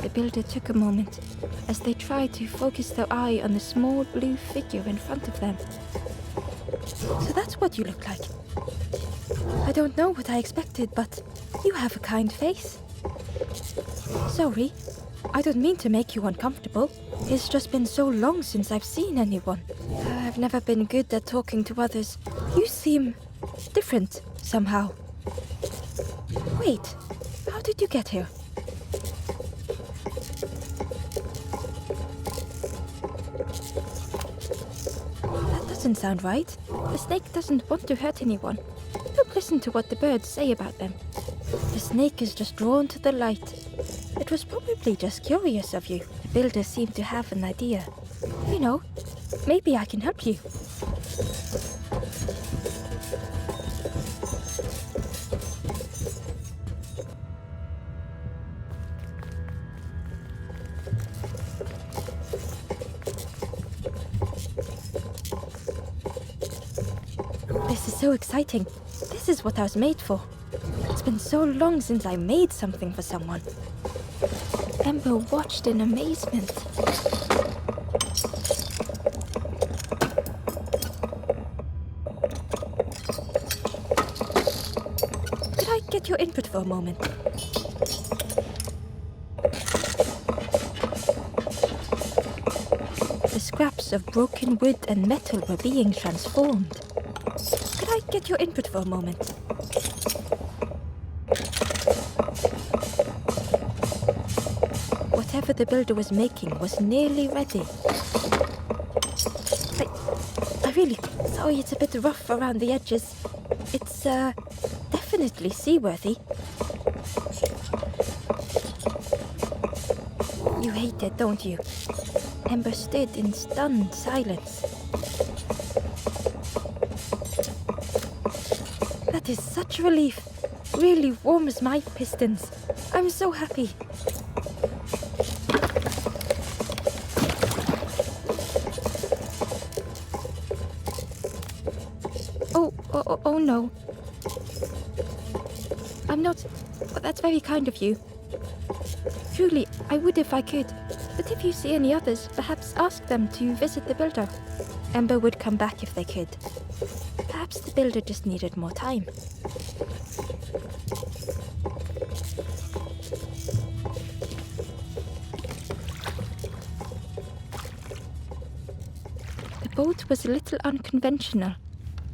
The builder took a moment as they tried to focus their eye on the small blue figure in front of them. So that's what you look like. I don't know what I expected, but you have a kind face. Sorry, I don't mean to make you uncomfortable. It's just been so long since I've seen anyone. I've never been good at talking to others. You seem different somehow. Wait, how did you get here? That doesn't sound right. The snake doesn't want to hurt anyone. Don't listen to what the birds say about them. The snake is just drawn to the light. It was probably just curious of you. The builder seemed to have an idea. You know, maybe I can help you. This is so exciting. This is what I was made for. It's been so long since I made something for someone. Ember watched in amazement. Could I get your input for a moment? The scraps of broken wood and metal were being transformed. Could I get your input for a moment? Whatever the builder was making was nearly ready. I really sorry it's a bit rough around the edges. It's definitely seaworthy. You hate it, don't you? Ember stood in stunned silence. That is such relief. Really warms my pistons. I'm so happy. Oh no. I'm not. Well, that's very kind of you. Truly, I would if I could. But if you see any others, perhaps ask them to visit the builder. Ember would come back if they could. Perhaps the builder just needed more time. The boat was a little unconventional,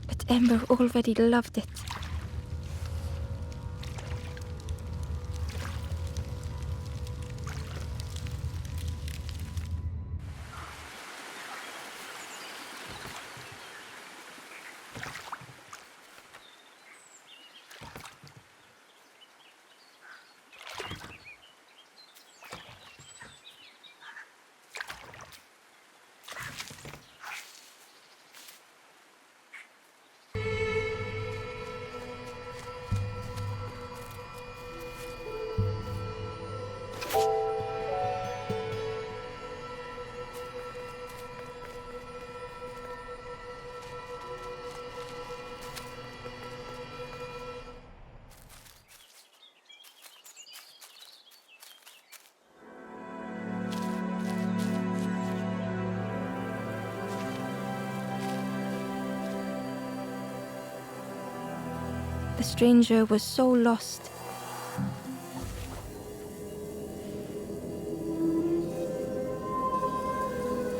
but Ember already loved it. The stranger was so lost.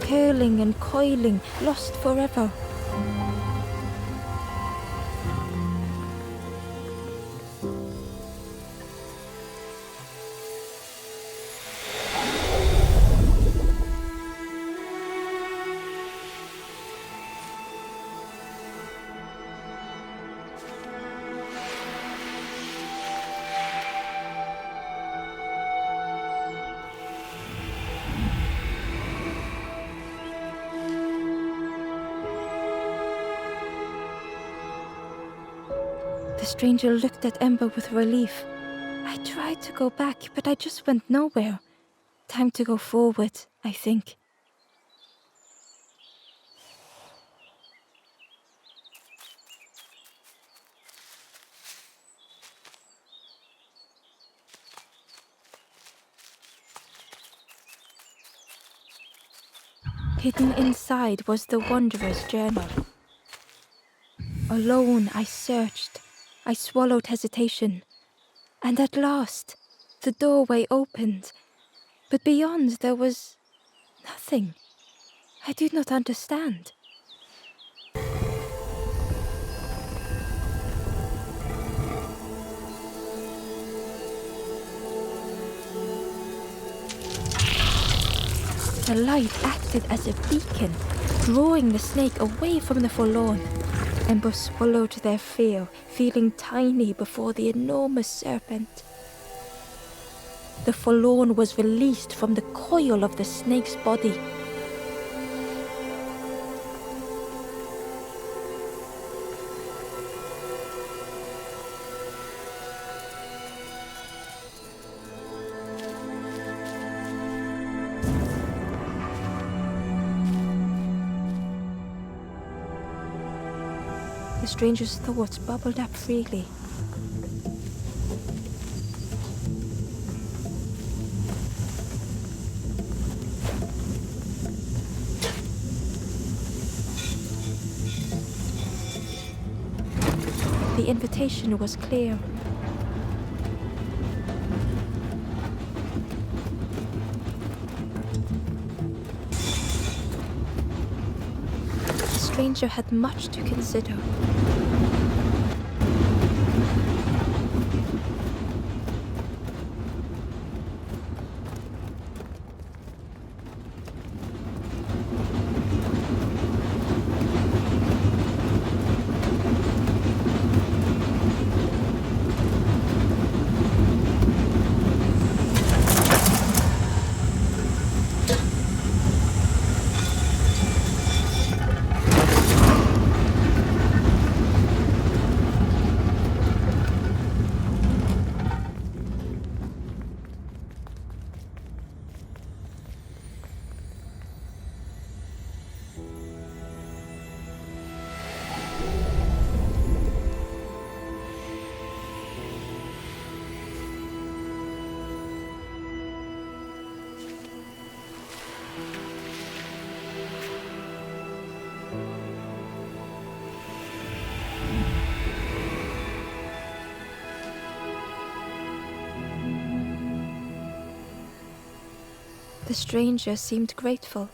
Curling and coiling, lost forever. The stranger looked at Ember with relief. I tried to go back, but I just went nowhere. Time to go forward, I think. Hidden inside was the Wanderer's journal. Alone I searched, I swallowed hesitation, and at last the doorway opened, but beyond there was nothing. I did not understand. The light acted as a beacon, drawing the snake away from the forlorn. Ember swallowed their fear, feeling tiny before the enormous serpent. The forlorn was released from the coil of the snake's body. The stranger's thoughts bubbled up freely. The invitation was clear. The stranger had much to consider. The stranger seemed grateful.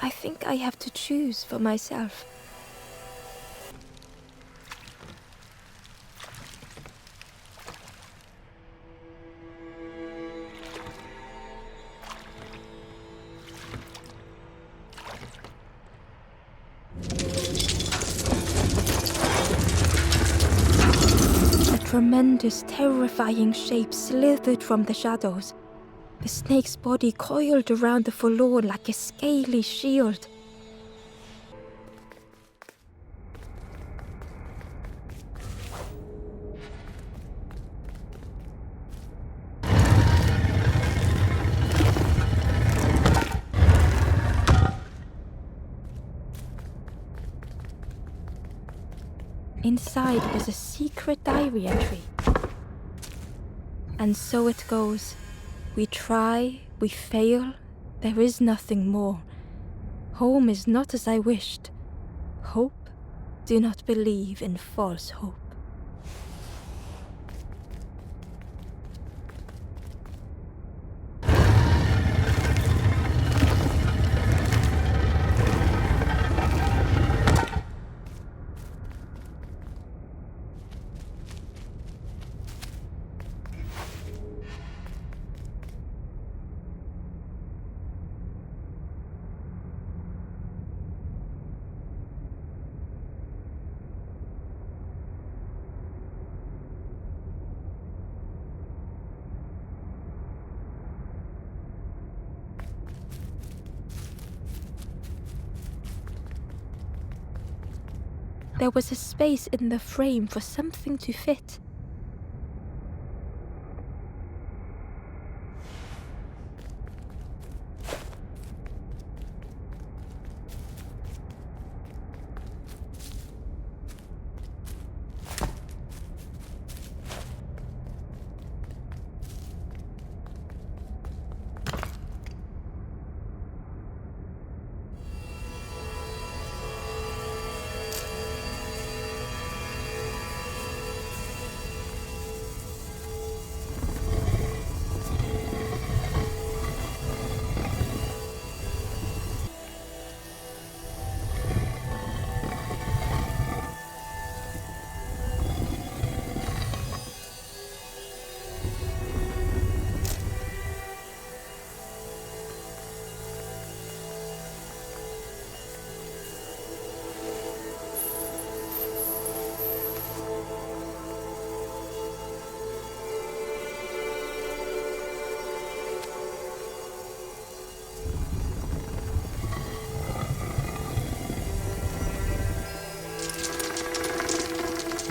I think I have to choose for myself. A tremendous, terrifying shape slithered from the shadows. The snake's body coiled around the forlorn like a scaly shield. Inside was a secret diary entry. And so it goes. We try, we fail, there is nothing more. Home is not as I wished. Hope, do not believe in false hope. There was a space in the frame for something to fit.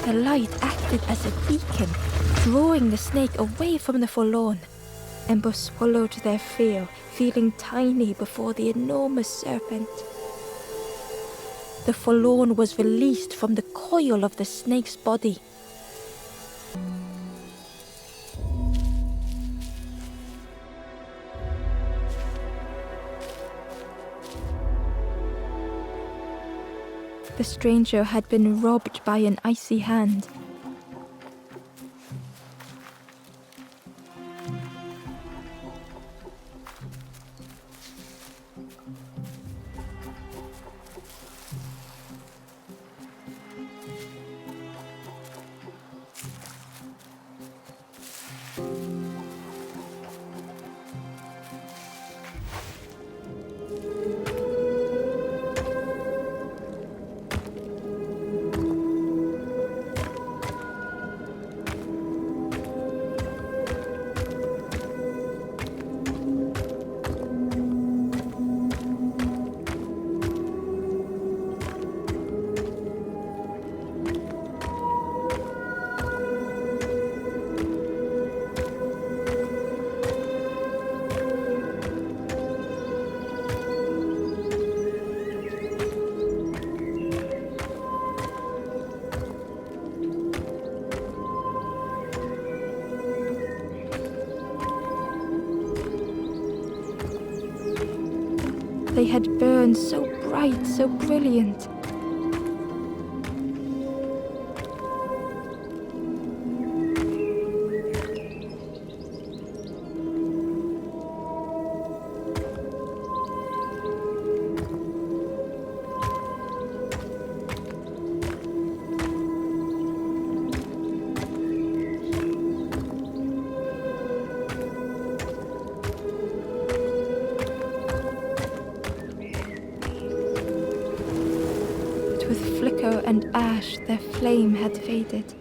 The light acted as a beacon, drawing the snake away from the forlorn. Ember swallowed their fear, feeling tiny before the enormous serpent. The forlorn was released from the coil of the snake's body. The stranger had been robbed by an icy hand. They had burned so bright, so brilliant. With flicker and ash, their flame had faded.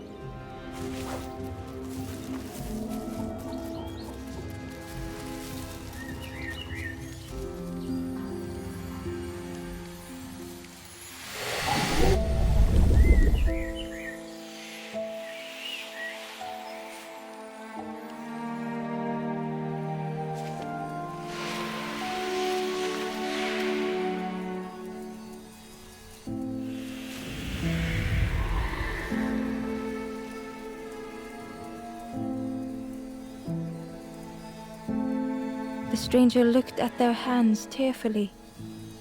The stranger looked at their hands tearfully.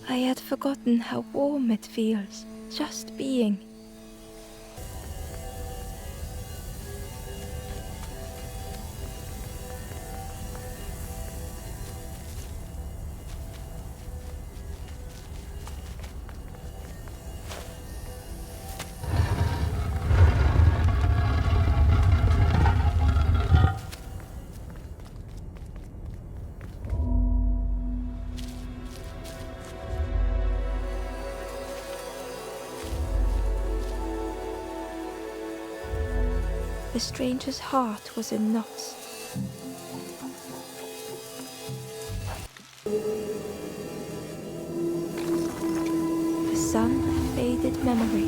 I had forgotten how warm it feels, just being. The stranger's heart was in knots. The sun faded memory.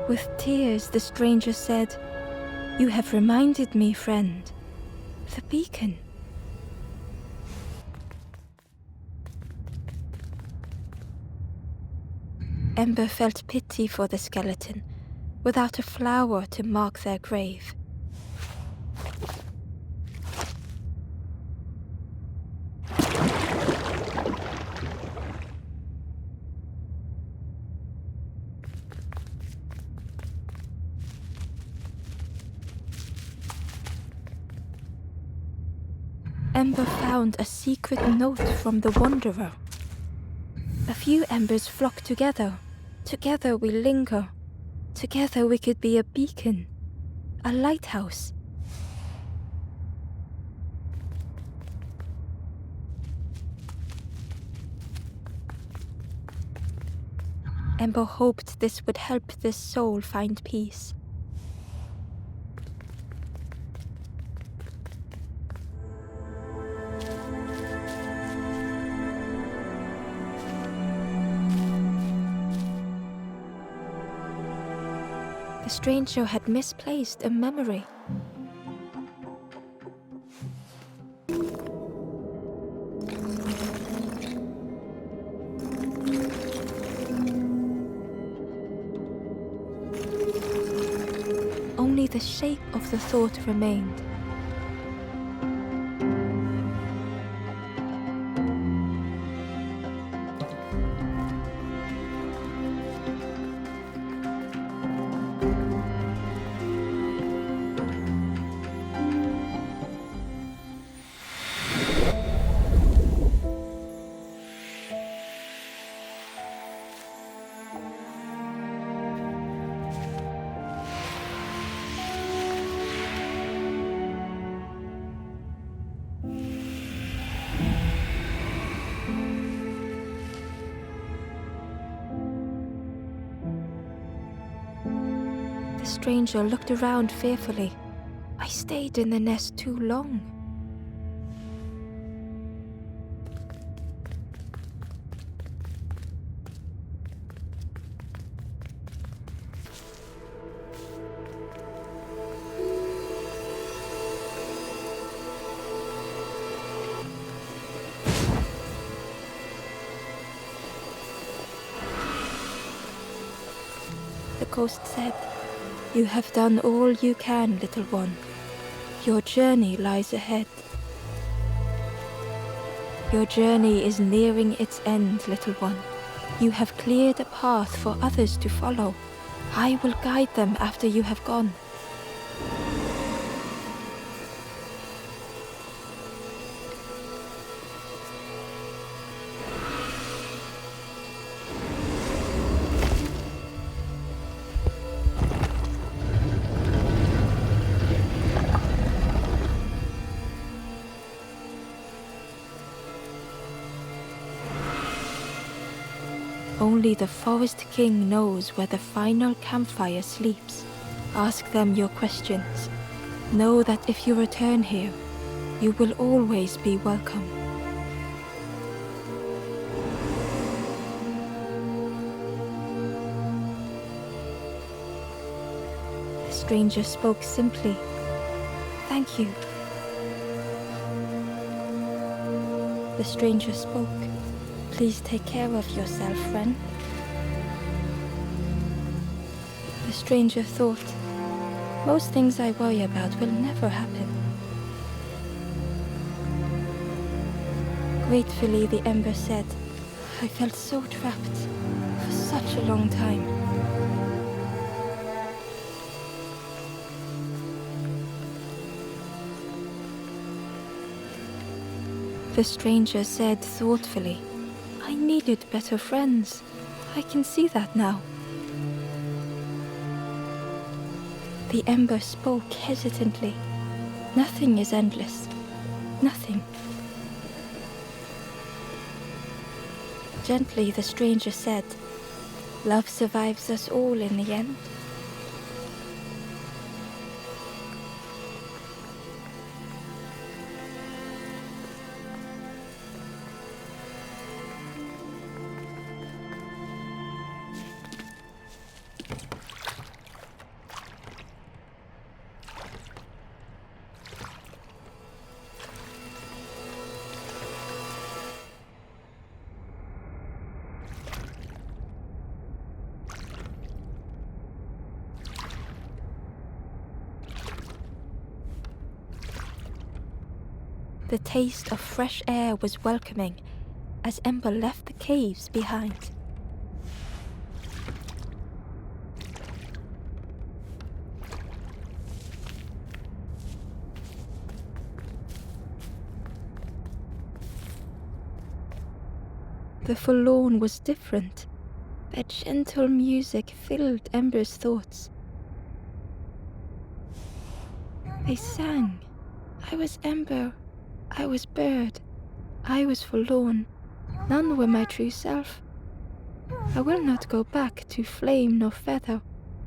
With tears, the stranger said, "You have reminded me, friend. The beacon." Ember felt pity for the skeleton, without a flower to mark their grave. Ember found a secret note from the Wanderer. A few embers flock together. Together we linger. Together we could be a beacon, a lighthouse. Ember hoped this would help this soul find peace. The stranger had misplaced a memory. Only the shape of the thought remained. The stranger looked around fearfully. I stayed in the nest too long. The ghost said, "You have done all you can, little one. Your journey lies ahead. Your journey is nearing its end, little one. You have cleared a path for others to follow. I will guide them after you have gone." Only the Forest King knows where the final campfire sleeps. Ask them your questions. Know that if you return here, you will always be welcome. The stranger spoke simply. "Thank you." The stranger spoke. "Please take care of yourself, friend." The stranger thought, "Most things I worry about will never happen." Gratefully, the ember said, "I felt so trapped for such a long time." The stranger said thoughtfully, "I needed better friends. I can see that now." The ember spoke hesitantly. "Nothing is endless. Nothing." Gently, the stranger said, "Love survives us all in the end." The taste of fresh air was welcoming as Ember left the caves behind. The forlorn was different. Their gentle music filled Ember's thoughts. They sang. I was Ember. I was bird. I was forlorn. None were my true self. I will not go back to flame nor feather.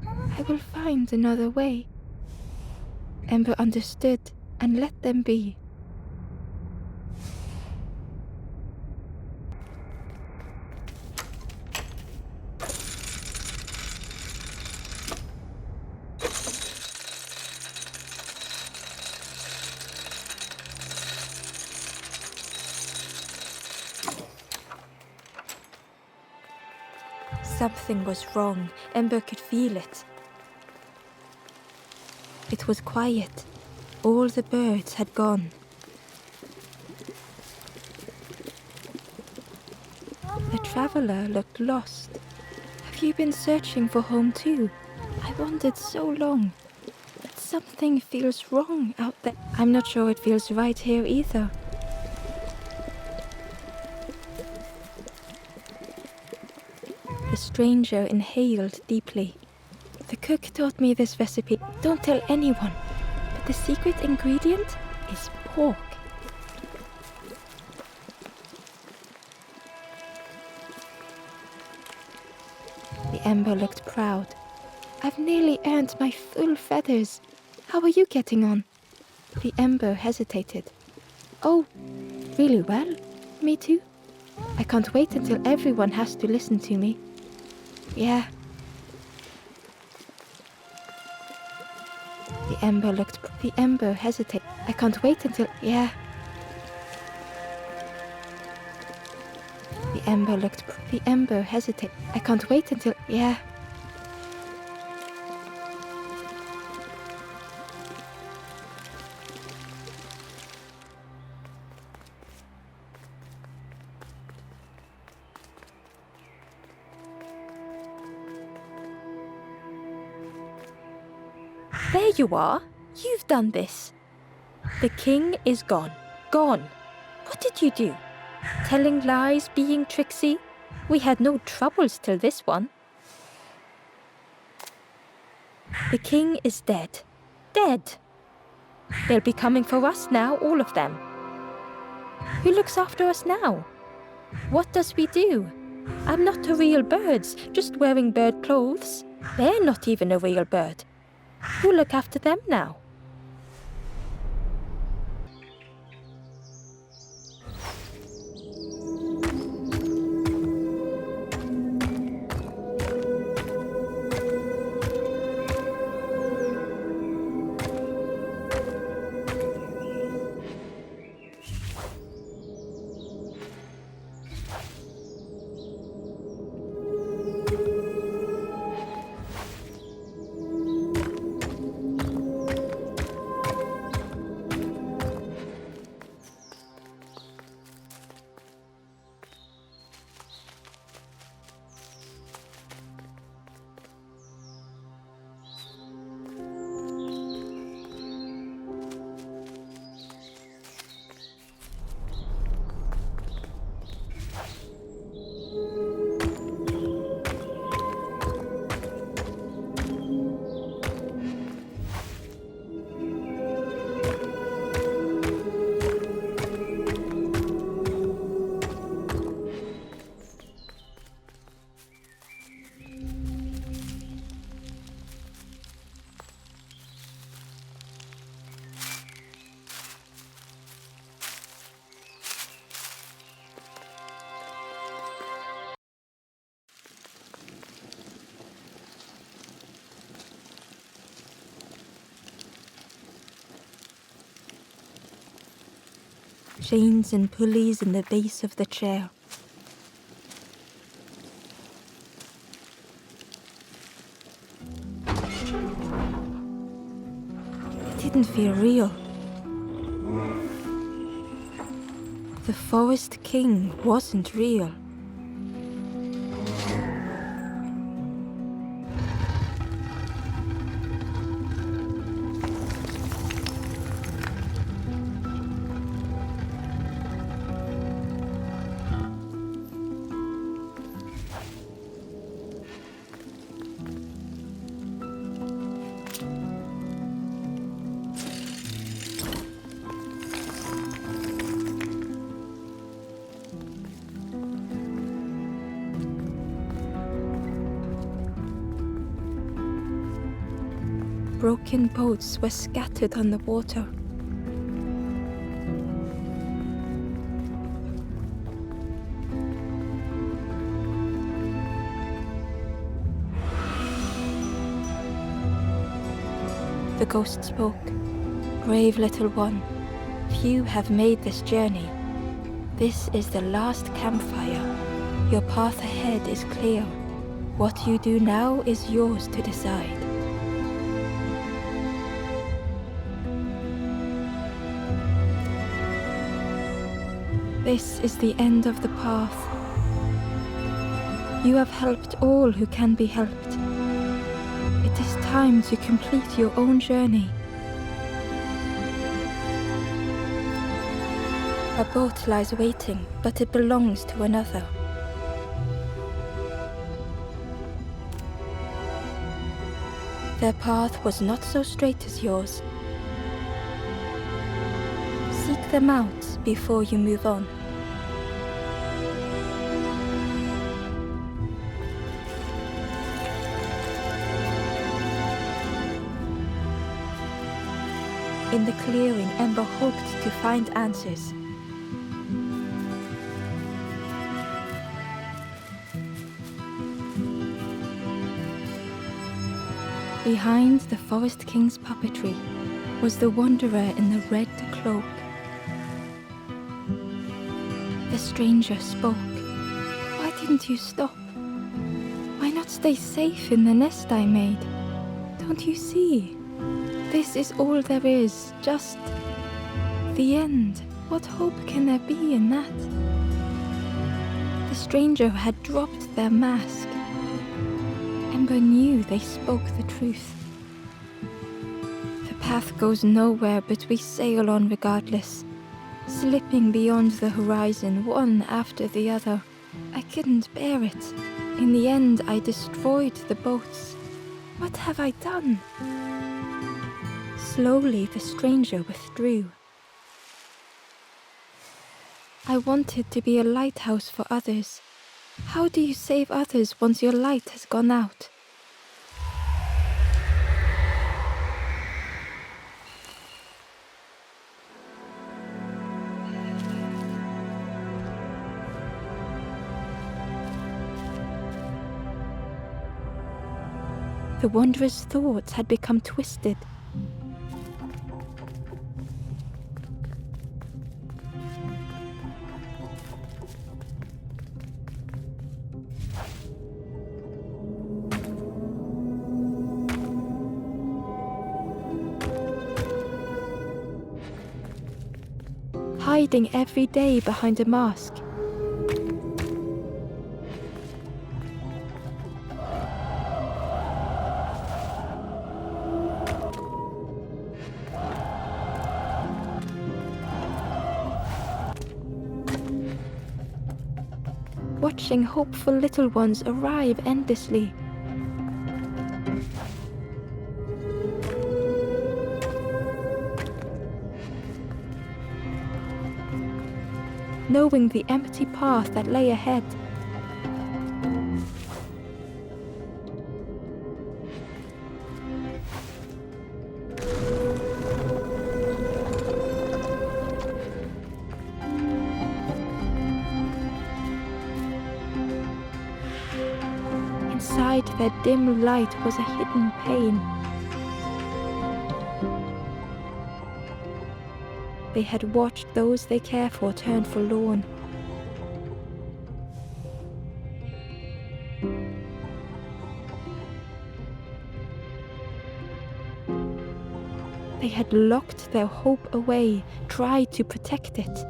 I will find another way. Ember understood and let them be. Something was wrong. Ember could feel it. It was quiet. All the birds had gone. The traveler looked lost. Have you been searching for home too? I wandered so long. But something feels wrong out there. I'm not sure it feels right here either. The stranger inhaled deeply. The cook taught me this recipe. Don't tell anyone, but the secret ingredient is pork. The Ember looked proud. I've nearly earned my full feathers. How are you getting on? The Ember hesitated. Oh, really well. Me too. I can't wait until everyone has to listen to me. Yeah. The Ember hesitated. I can't wait until, yeah. The Ember hesitated. I can't wait until, yeah. There you are. You've done this. The king is gone. Gone. What did you do? Telling lies, being tricksy? We had no troubles till this one. The king is dead. Dead. They'll be coming for us now, all of them. Who looks after us now? What does we do? I'm not a real bird, just wearing bird clothes. They're not even a real bird. Who look after them now? Chains and pulleys in the base of the chair. It didn't feel real. The Forest King wasn't real. broken boats were scattered on the water. The ghost spoke. "Brave little one, few have made this journey. This is the last campfire. Your path ahead is clear. What you do now is yours to decide." This is the end of the path. You have helped all who can be helped. It is time to complete your own journey. A boat lies waiting, but it belongs to another. Their path was not so straight as yours. Seek them out before you move on. In the clearing, Ember hoped to find answers. Behind the Forest King's puppetry was the wanderer in the red cloak. The stranger spoke. "Why didn't you stop? Why not stay safe in the nest I made? Don't you see? This is all there is, just the end. What hope can there be in that?" The stranger had dropped their mask. Ember knew they spoke the truth. The path goes nowhere, but we sail on regardless, slipping beyond the horizon, one after the other. I couldn't bear it. In the end, I destroyed the boats. What have I done? Slowly, the stranger withdrew. I wanted to be a lighthouse for others. How do you save others once your light has gone out? The wanderer's thoughts had become twisted. Hiding every day behind a mask. Watching hopeful little ones arrive endlessly. Knowing the empty path that lay ahead. Inside their dim light was a hidden pain. They had watched those they care for turn forlorn. They had locked their hope away, tried to protect it.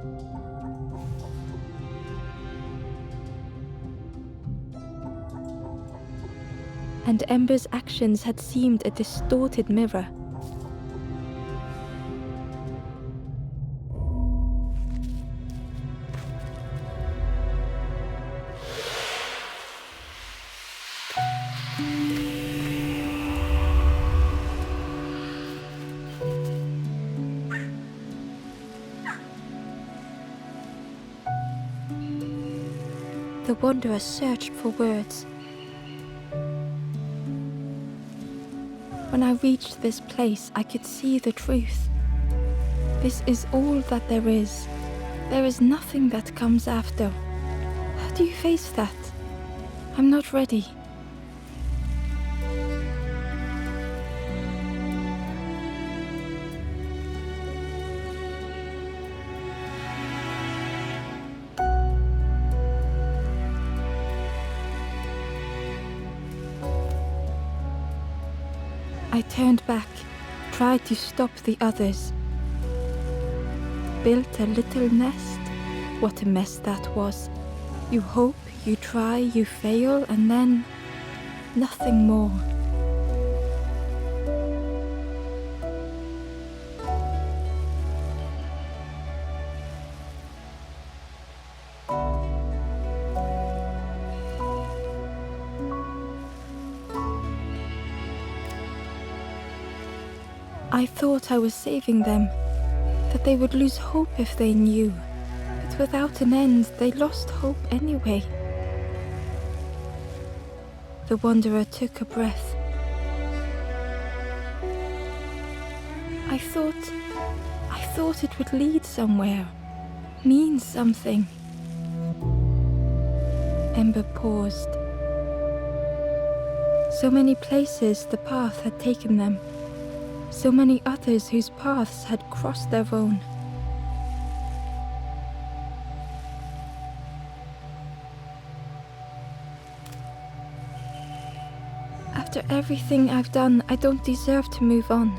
And Ember's actions had seemed a distorted mirror. The wanderer searched for words. When I reached this place, I could see the truth. This is all that there is. There is nothing that comes after. How do you face that? I'm not ready. I turned back, tried to stop the others. Built a little nest. What a mess that was. You hope, you try, you fail, and then nothing more. I thought I was saving them, that they would lose hope if they knew. But without an end, they lost hope anyway. The wanderer took a breath. I thought it would lead somewhere, mean something. Ember paused. So many places the path had taken them. So many others whose paths had crossed their own. After everything I've done, I don't deserve to move on.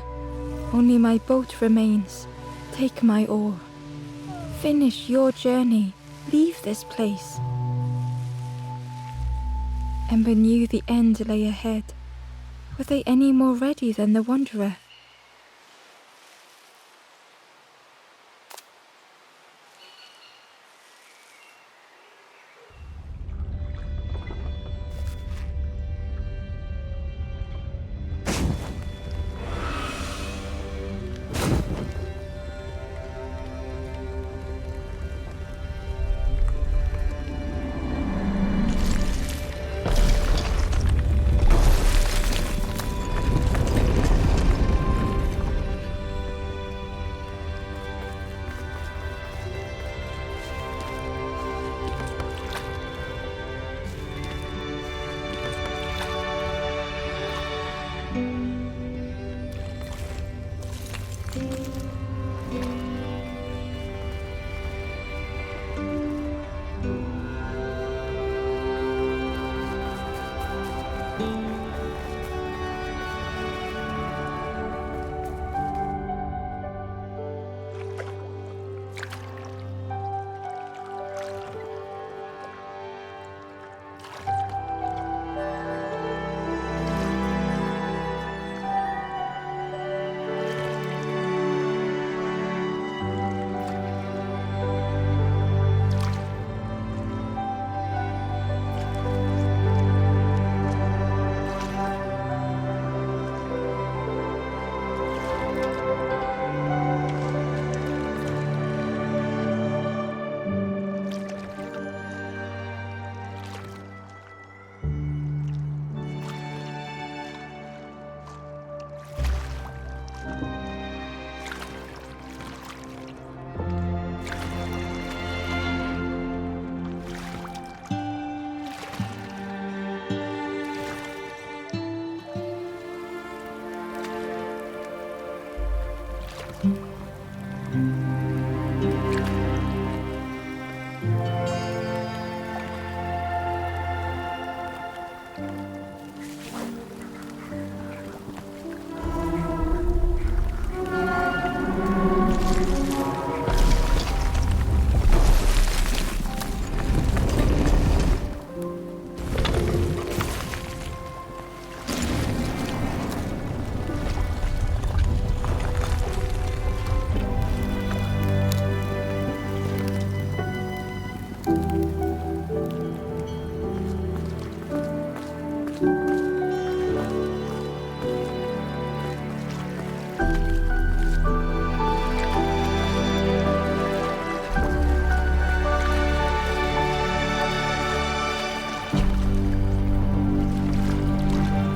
Only my boat remains. Take my oar. Finish your journey. Leave this place. Ember knew the end lay ahead. Were they any more ready than the wanderer?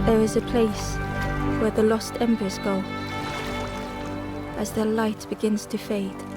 There is a place where the lost embers go, as their light begins to fade.